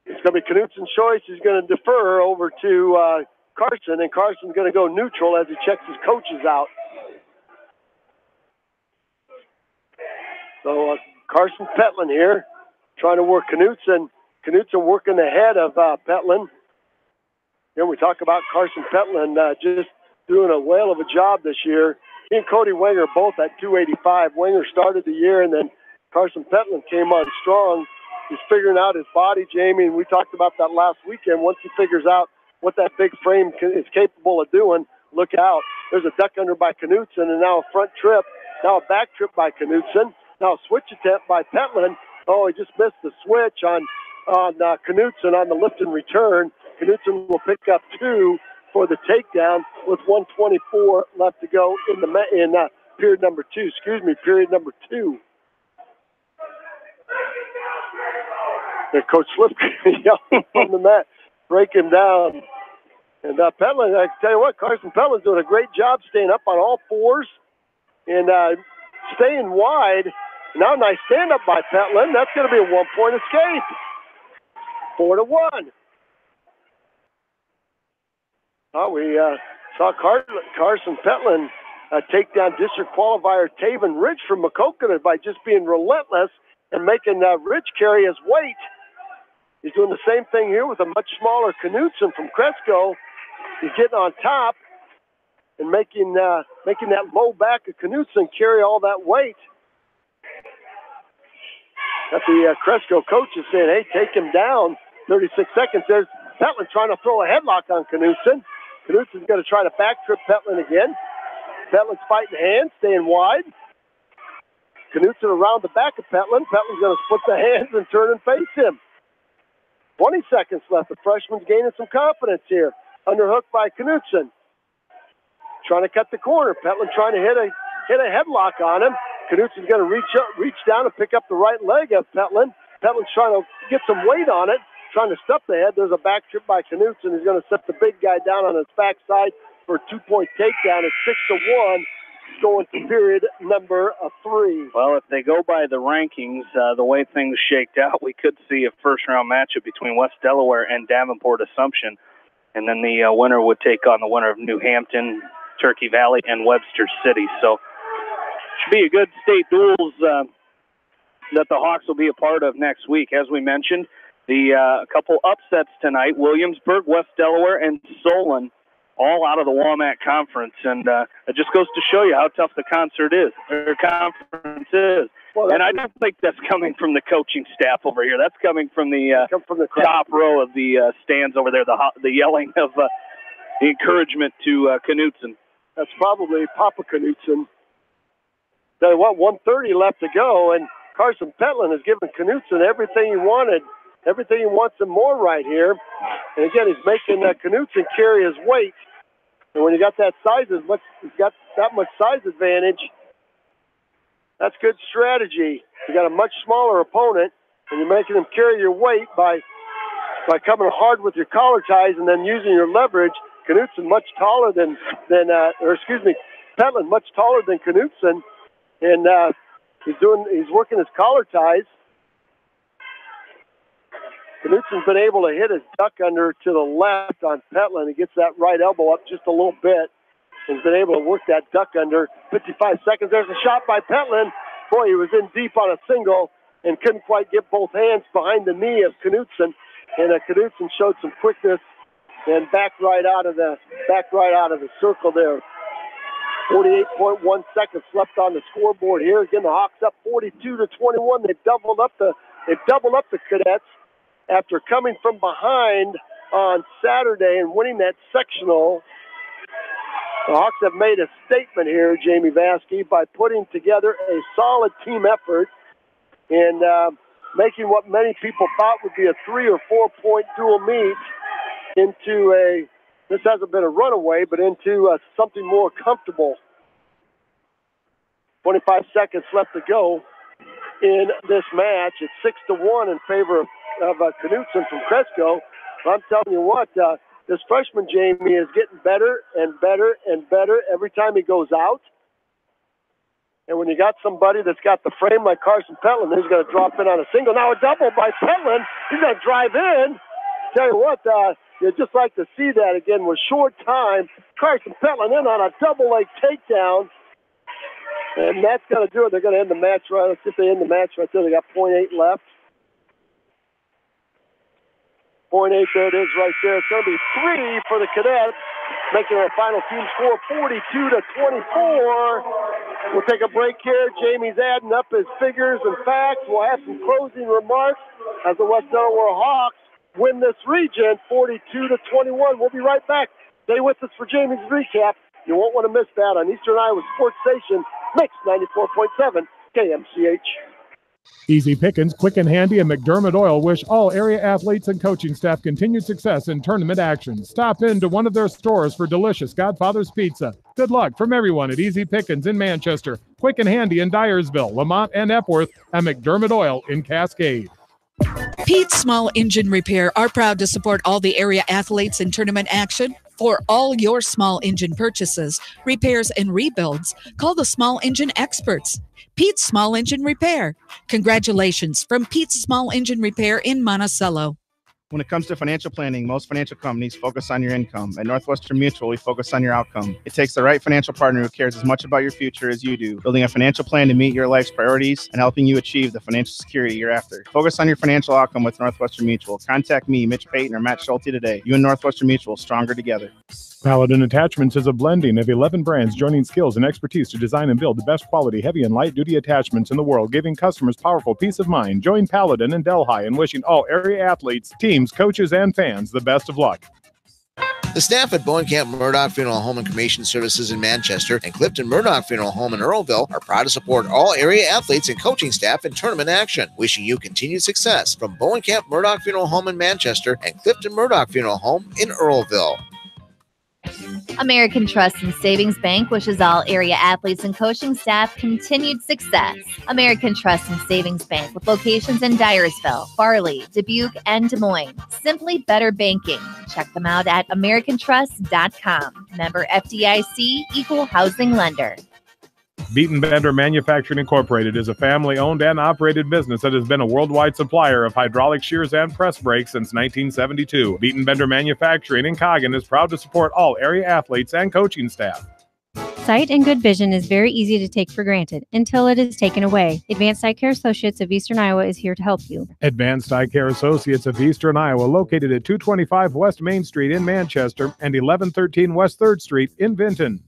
It's going to be Knutson's choice. He's going to defer over to Carson, and Carson's going to go neutral as he checks his coaches out. So Carson Petland here trying to work Knutson. Knutson working ahead of Petland. Then we talk about Carson Petland just doing a whale of a job this year. He and Cody Wenger both at 285. Wenger started the year, and then Carson Petland came on strong. He's figuring out his body, Jamie, and we talked about that last weekend. Once he figures out what that big frame is capable of doing, look out. There's a duck under by Knutson, and now a front trip. Now a back trip by Knutson. Now a switch attempt by Petland. Oh, he just missed the switch on Knutson on the lift and return. Knutson will pick up 2 for the takedown with 1:24 left to go in period number 2. Period number 2. There, Coach Slipke yelling on the mat, break him down. And Petland, I tell you what, Carson Petland's doing a great job staying up on all fours and staying wide. Now nice stand-up by Petland. That's going to be a 1-point escape. 4-1. Oh, we saw Carson Petland take down district qualifier Taven Ridge from Maquoketa by just being relentless and making Ridge carry his weight. He's doing the same thing here with a much smaller Knutson from Cresco. He's getting on top and making that low back of Knutson carry all that weight. Got the Cresco coach is saying, hey, take him down. 36 seconds. There's Petland trying to throw a headlock on Knutson. Knutson's going to try to back trip Petland again. Petland's fighting hands, staying wide. Knutson around the back of Petland. Petland's going to split the hands and turn and face him. 20 seconds left. The freshman's gaining some confidence here. Underhook by Knutson. Trying to cut the corner. Petland trying to hit a headlock on him. Knutson's going to reach down and pick up the right leg of Petland. Petland's trying to get some weight on it, trying to stuff the head. There's a back trip by Knutson. He's going to set the big guy down on his backside for a 2-point takedown. It's 6-1. Going to period number 3. Well, if they go by the rankings, the way things shaked out, we could see a first-round matchup between West Delaware and Davenport Assumption, and then the winner would take on the winner of New Hampton, Turkey Valley, and Webster City. So should be a good state duels that the Hawks will be a part of next week. As we mentioned, the couple upsets tonight, Williamsburg, West Delaware, and Solon, all out of the Womack Conference, and it just goes to show you how tough the conference is. Well, and I don't think that's coming from the coaching staff over here. That's coming from the top row of the stands over there, the yelling of the encouragement to Knutson. That's probably Papa Knutson. Tell you what, 1:30 left to go, and Carson Petland has given Knutson everything he wanted, everything he wants and more right here. And again, he's making Knutson carry his weight. And when you got that size, he's got that much size advantage. That's good strategy. You got a much smaller opponent, and you're making him carry your weight by coming hard with your collar ties and then using your leverage. Knutson much taller Petland, much taller than Knutson, and he's working his collar ties. Knutson's been able to hit his duck under to the left on Petland. He gets that right elbow up just a little bit. He's been able to work that duck under. 55 seconds. There's a shot by Petland. Boy, he was in deep on a single and couldn't quite get both hands behind the knee of Knutson. And Knutson showed some quickness and backed right out of the circle there. 48.1 seconds left on the scoreboard here. Again, the Hawks up 42-21. They've doubled up the Cadets after coming from behind on Saturday and winning that sectional. The Hawks have made a statement here, Jamie Vaskey, by putting together a solid team effort and making what many people thought would be a 3 or 4 point dual meet into this hasn't been a runaway, but into something more comfortable. 25 seconds left to go in this match. It's 6-1 in favor of Knutson from Cresco. But I'm telling you what, this freshman Jamie is getting better and better and better every time he goes out. And when you got somebody that's got the frame like Carson Petland, he's going to drop in on a single. Now a double by Petland. He's going to drive in. Tell you what, you'd just like to see that again with short time. Carson Petland in on a double leg takedown. And that's going to do it. They're going to end the match right. Let's see if they end the match right there. They got 0.8 left. 0.8, there it is right there. It's going to be 3 for the Cadets, making our final team score 42-24. We'll take a break here. Jamie's adding up his figures and facts. We'll have some closing remarks as the West Delaware Hawks win this region 42-21. We'll be right back. Stay with us for Jamie's recap. You won't want to miss that on Eastern Iowa Sports Station, Mix 94.7 KMCH. Easy Pickens, Quick and Handy, and McDermott Oil wish all area athletes and coaching staff continued success in tournament action. Stop into one of their stores for delicious Godfather's Pizza. Good luck from everyone at Easy Pickens in Manchester, Quick and Handy in Dyersville, Lamont and Epworth, and McDermott Oil in Cascade. Pete's Small Engine Repair are proud to support all the area athletes in tournament action. For all your small engine purchases, repairs, and rebuilds, call the Small Engine Experts. Pete's Small Engine Repair. Congratulations from Pete's Small Engine Repair in Monticello. When it comes to financial planning, most financial companies focus on your income. At Northwestern Mutual, we focus on your outcome. It takes the right financial partner who cares as much about your future as you do, building a financial plan to meet your life's priorities and helping you achieve the financial security you're after. Focus on your financial outcome with Northwestern Mutual. Contact me, Mitch Payton, or Matt Schulte today. You and Northwestern Mutual, stronger together. Paladin Attachments is a blending of 11 brands joining skills and expertise to design and build the best quality heavy and light duty attachments in the world, giving customers powerful peace of mind. Join Paladin and Delhi in wishing all area athletes, teams, coaches, and fans the best of luck. The staff at Bowenkamp Murdoch Funeral Home and Cremation Services in Manchester and Clifton Murdoch Funeral Home in Earlville are proud to support all area athletes and coaching staff in tournament action. Wishing you continued success from Bowenkamp Murdoch Funeral Home in Manchester and Clifton Murdoch Funeral Home in Earlville. American Trust and Savings Bank wishes all area athletes and coaching staff continued success. American Trust and Savings Bank with locations in Dyersville, Farley, Dubuque, and Des Moines. Simply better banking. Check them out at americantrust.com. Member FDIC, equal housing lender. Beaton Bender Manufacturing Incorporated is a family-owned and operated business that has been a worldwide supplier of hydraulic shears and press brakes since 1972. Beaton Bender Manufacturing in Coggin is proud to support all area athletes and coaching staff. Sight and good vision is very easy to take for granted until it is taken away. Advanced Eye Care Associates of Eastern Iowa is here to help you. Advanced Eye Care Associates of Eastern Iowa, located at 225 West Main Street in Manchester and 1113 West 3rd Street in Vinton.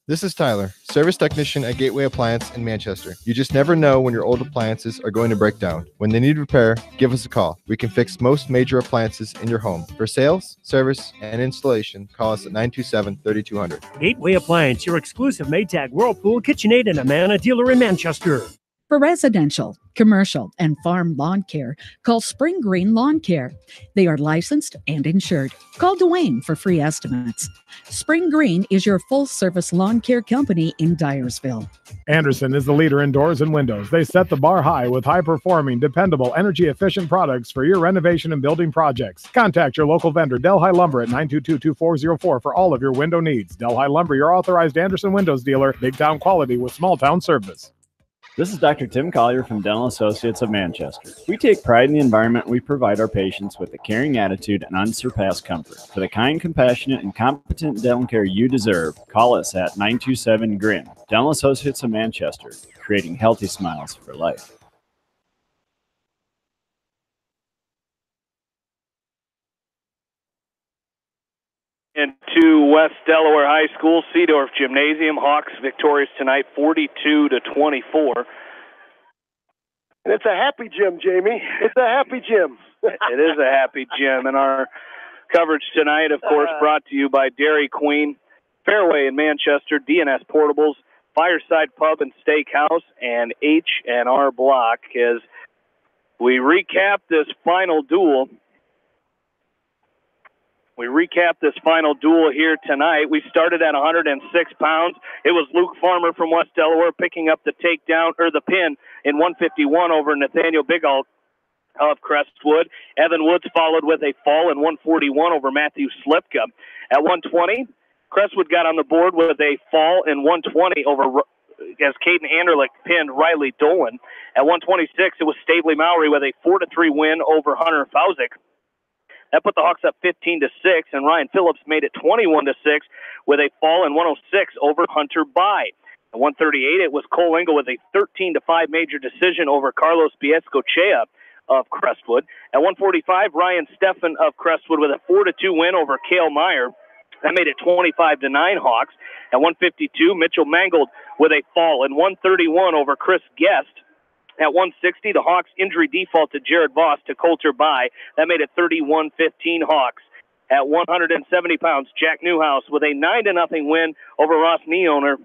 This is Tyler, service technician at Gateway Appliance in Manchester. You just never know when your old appliances are going to break down. When they need repair, give us a call. We can fix most major appliances in your home. For sales, service, and installation, call us at 927-3200. Gateway Appliance, your exclusive Maytag, Whirlpool, KitchenAid, and Amana dealer in Manchester. For residential, commercial, and farm lawn care, call Spring Green Lawn Care. They are licensed and insured. Call Dwayne for free estimates. Spring Green is your full-service lawn care company in Dyersville. Anderson is the leader in doors and windows. They set the bar high with high-performing, dependable, energy-efficient products for your renovation and building projects. Contact your local vendor, Delhi Lumber, at 922-2404 for all of your window needs. Delhi Lumber, your authorized Anderson Windows dealer, big town quality with small town service. This is Dr. Tim Collier from Dental Associates of Manchester. We take pride in the environment we provide our patients with a caring attitude and unsurpassed comfort. For the kind, compassionate, and competent dental care you deserve, call us at 927-GRIN. Dental Associates of Manchester, creating healthy smiles for life. Into West Delaware High School, Seedorf Gymnasium. Hawks victorious tonight, 42-24. And it's a happy gym, Jamie. It's a happy gym. It is a happy gym. And our coverage tonight, of course, brought to you by Dairy Queen, Fairway in Manchester, DNS Portables, Fireside Pub and Steakhouse, and H&R Block. As we recap this final duel, here tonight. We started at 106 pounds. It was Luke Farmer from West Delaware picking up the takedown, or the pin, in 151 over Nathaniel Bigall of Crestwood. Evan Woods followed with a fall in 141 over Matthew Slipka. At 120, Crestwood got on the board with a fall in 120 over, as Caden Anderlich pinned Riley Dolan. At 126, it was Stavely Mowry with a 4-3 win over Hunter Fausick. That put the Hawks up 15-6, and Ryan Phillips made it 21-6 with a fall in 106 over Hunter Bai. At 138, it was Cole Engel with a 13-5 major decision over Carlos Biescochea of Crestwood. At 145, Ryan Steffen of Crestwood with a 4-2 win over Cale Meyer. That made it 25-9 Hawks. At 152, Mitchell Mangold with a fall in 131 over Chris Guest. At 160, the Hawks injury defaulted Jared Voss to Coulter Bai. That made it 31-15 Hawks. At 170 pounds, Jack Newhouse with a 9-0 win over Ross Neoner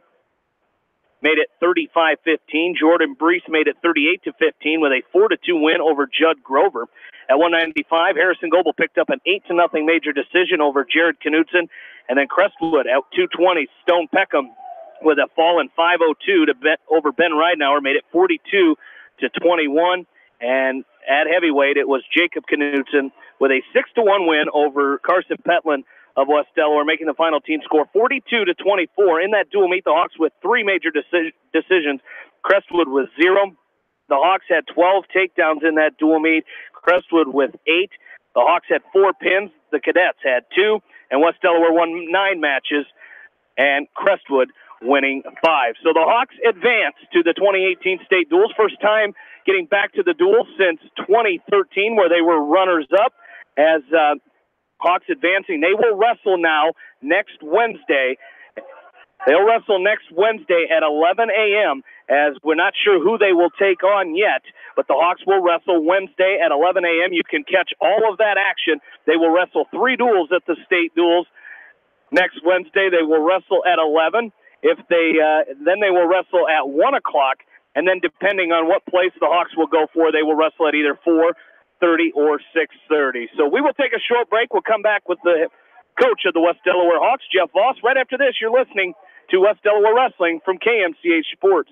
made it 35-15. Jordan Brees made it 38-15 with a 4-2 win over Judd Grover. At 195, Harrison Goebel picked up an 8-0 major decision over Jared Knudsen. And then Crestwood at 220, Stone Peckham with a fall in 5-02 over Ben Ridenauer made it 42-21, and at heavyweight, it was Jacob Knudsen with a 6-1 win over Carson Petlin of West Delaware, making the final team score 42-24. In that dual meet, the Hawks with 3 major decisions, Crestwood with 0. The Hawks had 12 takedowns in that dual meet, Crestwood with 8. The Hawks had 4 pins, the Cadets had 2, and West Delaware won 9 matches, and Crestwood winning 5. So the Hawks advance to the 2018 state duels. First time getting back to the duel since 2013, where they were runners-up. As Hawks advancing, they will wrestle now next Wednesday. They'll wrestle next Wednesday at 11 a.m., as we're not sure who they will take on yet, but the Hawks will wrestle Wednesday at 11 a.m. You can catch all of that action. They will wrestle 3 duels at the state duels. Next Wednesday, they will wrestle at 11. Then they will wrestle at 1 o'clock, and then depending on what place the Hawks will go for, they will wrestle at either 4:30 or 6:30. So we will take a short break. We'll come back with the coach of the West Delaware Hawks, Jeff Voss. Right after this, you're listening to West Delaware Wrestling from KMCH Sports.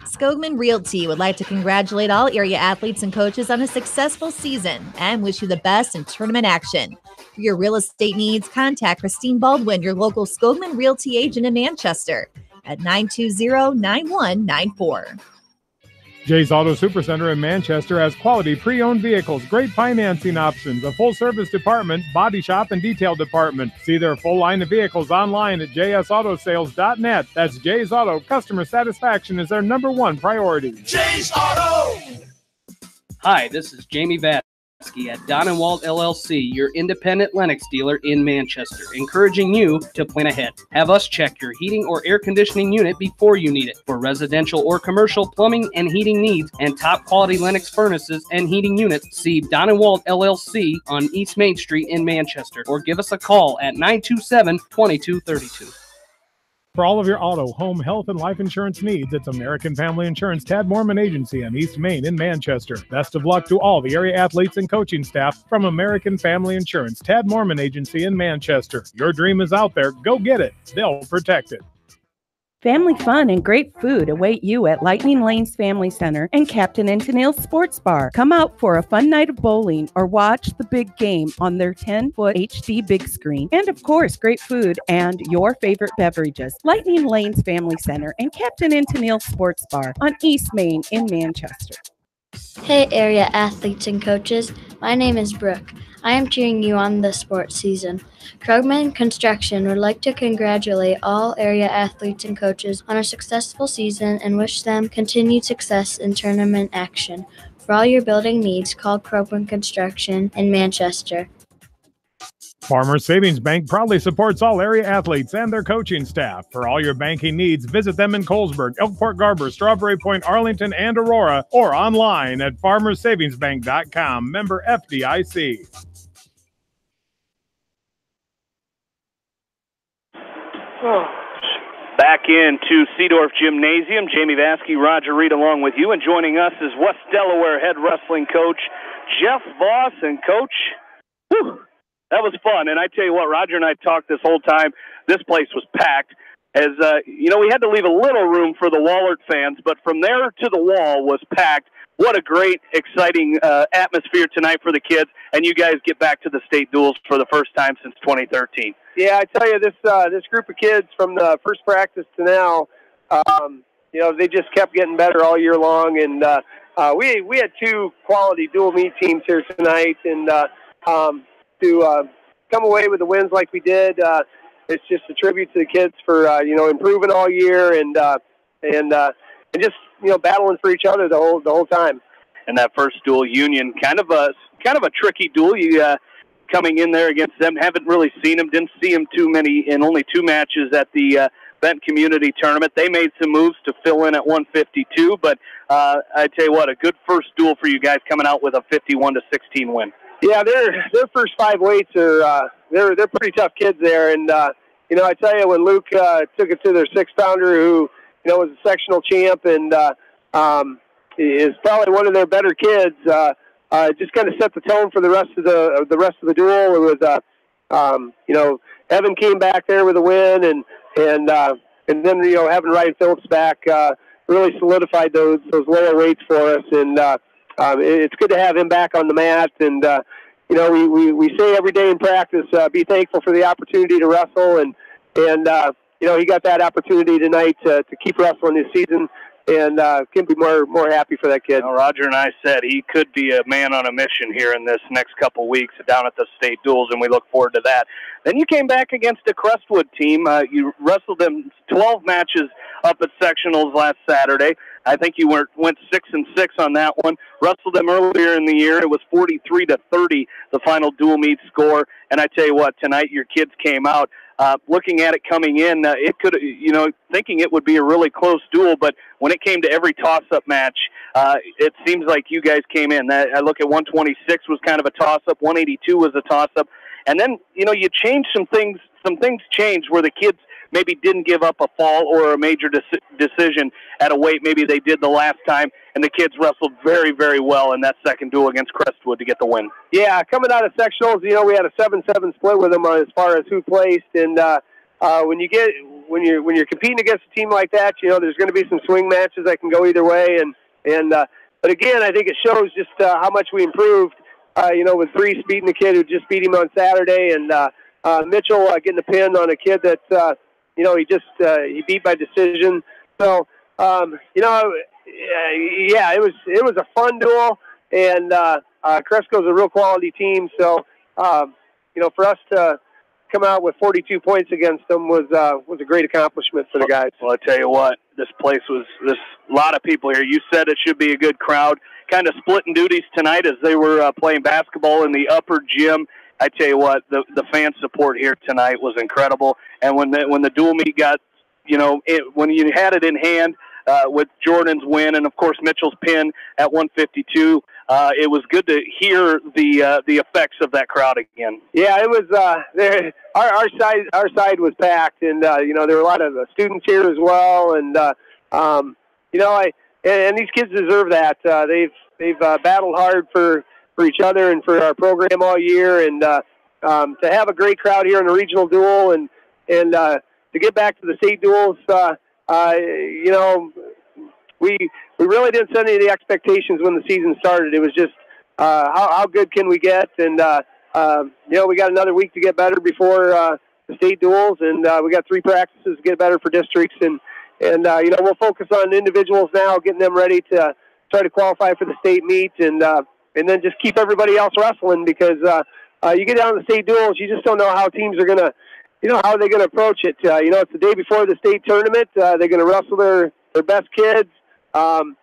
Skogman Realty would like to congratulate all area athletes and coaches on a successful season and wish you the best in tournament action. For your real estate needs, contact Christine Baldwin, your local Skogman Realty agent in Manchester, at 920-9194. Jay's Auto Supercenter in Manchester has quality pre-owned vehicles, great financing options, a full-service department, body shop, and detail department. See their full line of vehicles online at jsautosales.net. That's Jay's Auto. Customer satisfaction is their #1 priority. Jay's Auto! Hi, this is Jamie Vatsky at Don & Walt LLC, your independent Lennox dealer in Manchester, encouraging you to plan ahead. Have us check your heating or air conditioning unit before you need it. For residential or commercial plumbing and heating needs and top quality Lennox furnaces and heating units, see Don & Walt LLC on East Main Street in Manchester, or give us a call at 927-2232. For all of your auto, home, health, and life insurance needs, it's American Family Insurance Tad Mormon Agency on East Main in Manchester. Best of luck to all the area athletes and coaching staff from American Family Insurance Tad Mormon Agency in Manchester. Your dream is out there. Go get it. They'll protect it. Family fun and great food await you at Lightning Lanes Family Center and Captain and Tennille's Sports Bar. Come out for a fun night of bowling or watch the big game on their 10-foot HD big screen. And of course, great food and your favorite beverages. Lightning Lanes Family Center and Captain and Tennille's Sports Bar on East Main in Manchester. Hey area athletes and coaches, my name is Brooke. I am cheering you on this sports season. Krugman Construction would like to congratulate all area athletes and coaches on a successful season and wish them continued success in tournament action. For all your building needs, call Krugman Construction in Manchester. Farmers Savings Bank proudly supports all area athletes and their coaching staff. For all your banking needs, visit them in Colesburg, Elkport Garber, Strawberry Point, Arlington, and Aurora, or online at farmersavingsbank.com. Member FDIC. Back into Seedorf Gymnasium, Jamie Vaskey, Roger Reed along with you, and joining us is West Delaware head wrestling coach Jeff Voss. And Coach, whew, that was fun. And I tell you what, Roger and I talked this whole time. This place was packed. As we had to leave a little room for the Wahlert fans, but from there to the wall was packed. What a great, exciting atmosphere tonight for the kids, and you guys get back to the state duels for the first time since 2013. Yeah, I tell you, this group of kids from the first practice to now, they just kept getting better all year long, and we had two quality dual meet teams here tonight, and to come away with the wins like we did, it's just a tribute to the kids for improving all year and just battling for each other the whole time. And that first duel, Union, kind of a tricky duel. You coming in there against them, haven't really seen them, didn't see them too many in only two matches at the Benton Community Tournament. They made some moves to fill in at 152, but I tell you what, a good first duel for you guys coming out with a 51-16 win. Yeah, their first five weights are they're pretty tough kids there, and I tell you, when Luke took it to their 6-pounder, who was a sectional champ and is probably one of their better kids, just kind of set the tone for the rest of the duel. It was Evan came back there with a win, and then having Ryan Phillips back really solidified those lower weights for us, and it's good to have him back on the mat. And we say every day in practice, be thankful for the opportunity to wrestle, and he got that opportunity tonight to keep wrestling this season, and couldn't be more happy for that kid. Roger and I said he could be a man on a mission here in this next couple weeks down at the state duels, and we look forward to that. Then you came back against a Crestwood team. You wrestled them 12 matches up at sectionals last Saturday. I think you went 6-6 on that one. Wrestled them earlier in the year. It was 43-30, the final dual meet score. And I tell you what, tonight your kids came out. Looking at it coming in, it could, thinking it would be a really close duel, but when it came to every toss-up match, it seems like you guys came in. I look at 126 was kind of a toss-up, 182 was a toss-up, and then, you changed some things changed where the kids maybe didn't give up a fall or a major decision at a weight maybe they did the last time, and the kids wrestled very, very well in that second duel against Crestwood to get the win. Yeah, coming out of sectionals, we had a 7-7 split with them as far as who placed, and when you're competing against a team like that, there's going to be some swing matches that can go either way, but again, I think it shows just how much we improved. With Brees beating the kid who just beat him on Saturday, and Mitchell getting a pin on a kid that he beat by decision. So it was a fun duel, and Cresco's a real quality team. So for us to come out with 42 points against them was a great accomplishment for the guys. Well, I tell you what, this place there's a lot of people here. You said it should be a good crowd. Kind of splitting duties tonight as they were playing basketball in the upper gym. I tell you what, the fan support here tonight was incredible. And when the dual meet got, when you had it in hand with Jordan's win and, of course, Mitchell's pin at 152, it was good to hear the effects of that crowd again. Yeah, it was. Our side was packed, and there were a lot of students here as well, and and these kids deserve that. They've battled hard for each other and for our program all year, and to have a great crowd here in the regional duel, and to get back to the state duels, we really didn't set any of the expectations when the season started. It was just how good can we get, and we got another week to get better before the state duels, and we got 3 practices to get better for districts, and we'll focus on individuals now, getting them ready to try to qualify for the state meet, and then just keep everybody else wrestling, because you get down to the state duels, you just don't know how teams are going to, how are they going to approach it. It's the day before the state tournament. They're going to wrestle their best kids. We're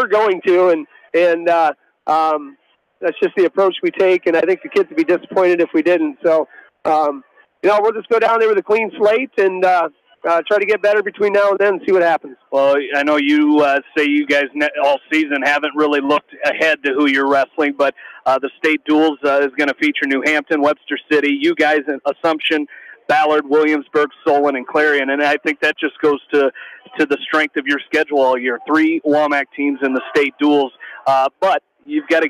going to, and that's just the approach we take, and I think the kids would be disappointed if we didn't. So, we'll just go down there with a clean slate and try to get better between now and then and see what happens. Well, I know you say you guys all season haven't really looked ahead to who you're wrestling, but the state duels is going to feature New Hampton, Webster City, you guys in Assumption, Ballard, Williamsburg, Solon, and Clarion, and I think that just goes to the strength of your schedule all year. 3 WAMAC teams in the state duels, but you've got to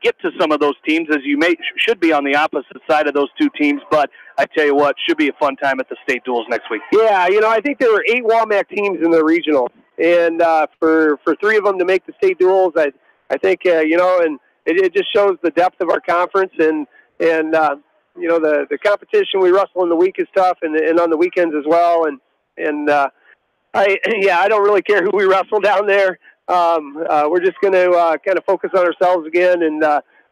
get to some of those teams, as you should be on the opposite side of those 2 teams. But I tell you what, should be a fun time at the state duels next week. Yeah, I think there were 8 WAMAC teams in the regional, and for 3 of them to make the state duels, I think and it just shows the depth of our conference, and the competition we wrestle in the week is tough, and on the weekends as well, and I don't really care who we wrestle down there. We're just going to kind of focus on ourselves again, and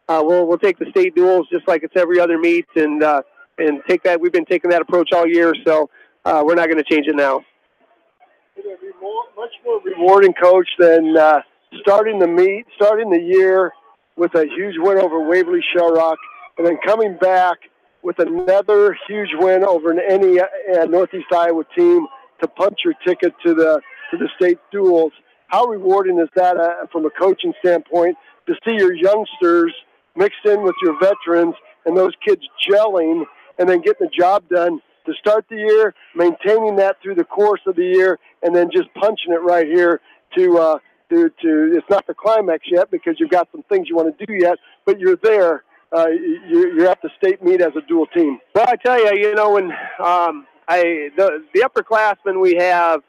we'll take the state duels just like it's every other meet, and take that. We've been taking that approach all year, so we're not going to change it now. It'll be much more rewarding, Coach, than starting the year with a huge win over Waverly Shell Rock, and then coming back with another huge win over any Northeast Iowa team to punch your ticket to the state duels. How rewarding is that from a coaching standpoint to see your youngsters mixed in with your veterans and those kids gelling and then getting the job done to start the year, maintaining that through the course of the year, and then just punching it right here to it's not the climax yet because you've got some things you want to do yet, but you're there. You're at the state meet as a dual team. Well, I tell you, when the upperclassmen we have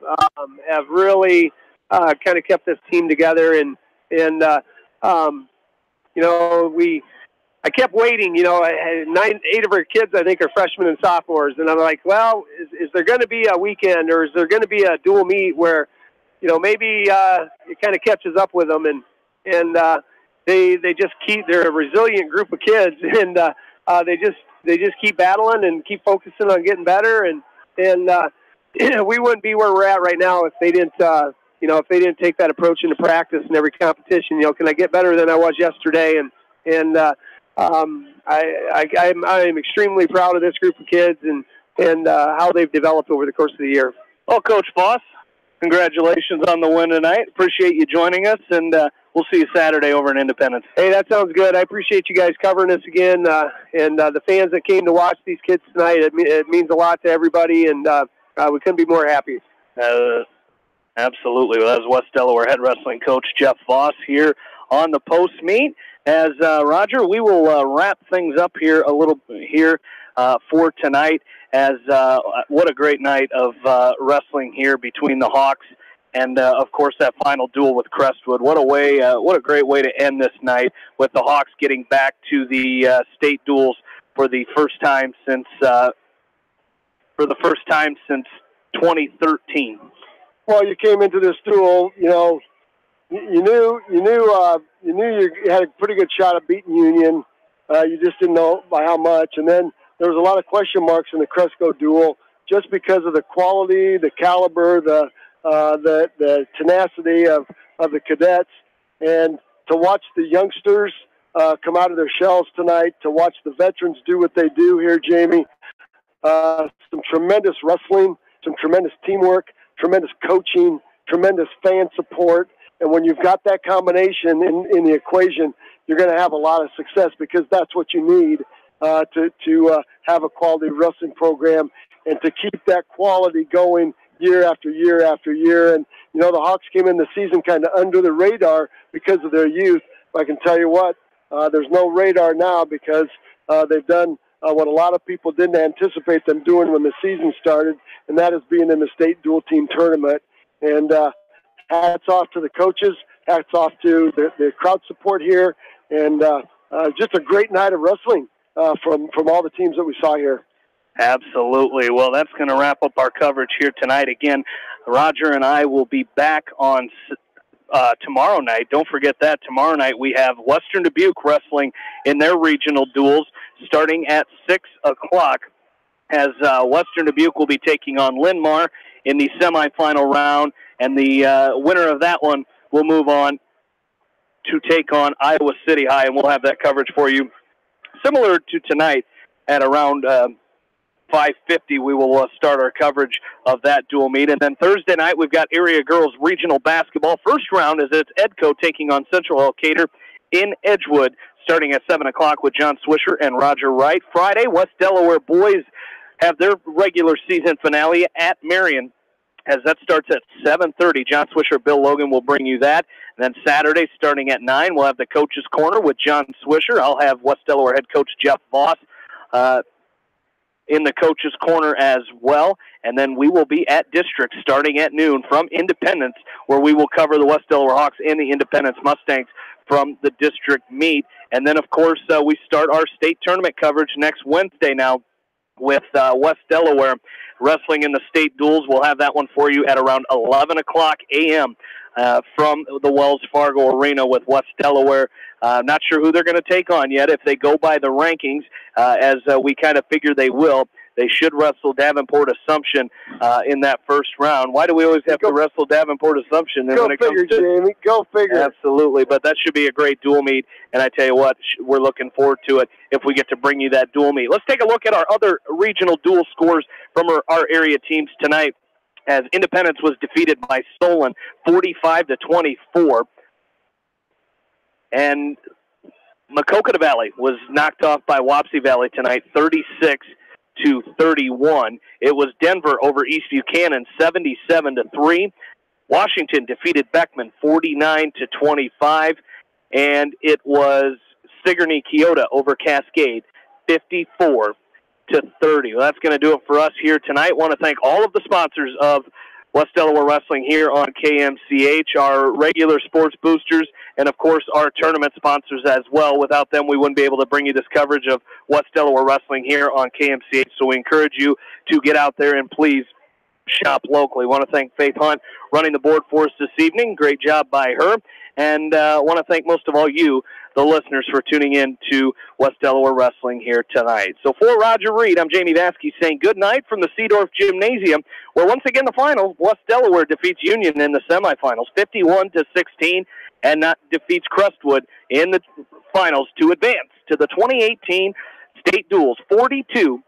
really kind of kept this team together, and I kept waiting. 8 of our kids, I think, are freshmen and sophomores, and I'm like, well, is there going to be a weekend, or is there going to be a dual meet where, maybe it kind of catches up with them, and they just keep. They're a resilient group of kids, and they just keep battling and keep focusing on getting better, and we wouldn't be where we're at right now if they didn't. If they didn't take that approach into practice in every competition, can I get better than I was yesterday? And I'm extremely proud of this group of kids and how they've developed over the course of the year. Well, Coach Voss, congratulations on the win tonight. Appreciate you joining us, and we'll see you Saturday over in Independence. Hey, that sounds good. I appreciate you guys covering us again, and the fans that came to watch these kids tonight. It means a lot to everybody, and we couldn't be more happy. Absolutely. Well, that was West Delaware head wrestling coach Jeff Voss here on the post meet. As Roger, we will wrap things up here a little here for tonight. As what a great night of wrestling here between the Hawks and, of course, that final duel with Crestwood. What a great way to end this night with the Hawks getting back to the state duels for the first time since 2013. Well, you came into this duel, you knew you had a pretty good shot at beating Union. You just didn't know by how much. And then there was a lot of question marks in the Cresco duel just because of the quality, the caliber, the tenacity of the cadets. And to watch the youngsters come out of their shells tonight, to watch the veterans do what they do here, Jamie, some tremendous wrestling, some tremendous teamwork, tremendous coaching, tremendous fan support, And when you've got that combination in the equation, you're going to have a lot of success, because that's what you need to have a quality wrestling program and to keep that quality going year after year after year. And, you know, the Hawks came in the season kind of under the radar because of their youth. But I can tell you what, there's no radar now, because they've done what a lot of people didn't anticipate them doing when the season started, and that is being in the state dual team tournament. And hats off to the coaches, hats off to the crowd support here, and just a great night of wrestling from all the teams that we saw here. Absolutely. Well, that's going to wrap up our coverage here tonight. Again, Roger and I will be back on tomorrow night. Don't forget that. Tomorrow night we have Western Dubuque wrestling in their regional duels starting at 6 o'clock, as Western Dubuque will be taking on Linn-Mar in the semifinal round, and the winner of that one will move on to take on Iowa City High, and we'll have that coverage for you. Similar to tonight, at around 5:50, we will start our coverage of that dual meet. And then Thursday night, we've got Area Girls Regional Basketball. First round is it's Edco taking on Central Elkader in Edgewood, starting at 7 o'clock with John Swisher and Roger Wright. Friday, West Delaware boys have their regular season finale at Marion, as that starts at 7:30. John Swisher, Bill Logan will bring you that. And then Saturday, starting at 9, we'll have the Coach's Corner with John Swisher. I'll have West Delaware head coach Jeff Voss in the Coach's Corner as well. And then we will be at District starting at noon from Independence, where we will cover the West Delaware Hawks and the Independence Mustangs from the district meet. And then, of course, we start our state tournament coverage next Wednesday now with West Delaware wrestling in the state duels. We'll have that one for you at around 11 o'clock a.m. From the Wells Fargo Arena with West Delaware. Not sure who they're going to take on yet. If they go by the rankings, as we kind of figure they will, they should wrestle Davenport Assumption in that first round. Why do we always have to wrestle Davenport Assumption? Go figure, Jamie. Go figure. Absolutely, but that should be a great dual meet, and I tell you what, we're looking forward to it if we get to bring you that dual meet. Let's take a look at our other regional dual scores from our area teams tonight, as Independence was defeated by Solon 45-24. And Maquoketa Valley was knocked off by Wapsie Valley tonight 36-31. It was Denver over East Buchanan 77-3. Washington defeated Beckman 49-25. And it was Sigourney Keota over Cascade 54-30. Well, that's going to do it for us here tonight. Want to thank all of the sponsors of West Delaware Wrestling here on KMCH, our regular sports boosters, and, of course, our tournament sponsors as well. Without them, we wouldn't be able to bring you this coverage of West Delaware Wrestling here on KMCH, so we encourage you to get out there and please shop locally. Want to thank Faith Hunt running the board for us this evening. Great job by her. And want to thank most of all you, the listeners, for tuning in to West Delaware Wrestling here tonight. So for Roger Reed, I'm Jamie Vasky saying good night from the Seedorf Gymnasium, where once again the finals, West Delaware defeats Union in the semifinals 51-16, and defeats Crestwood in the finals to advance to the 2018 state duels 42-24.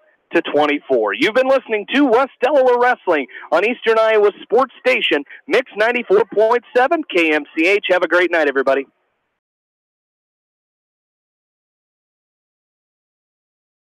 You've been listening to West Delaware Wrestling on Eastern Iowa Sports Station, Mix 94.7 KMCH. Have a great night, everybody.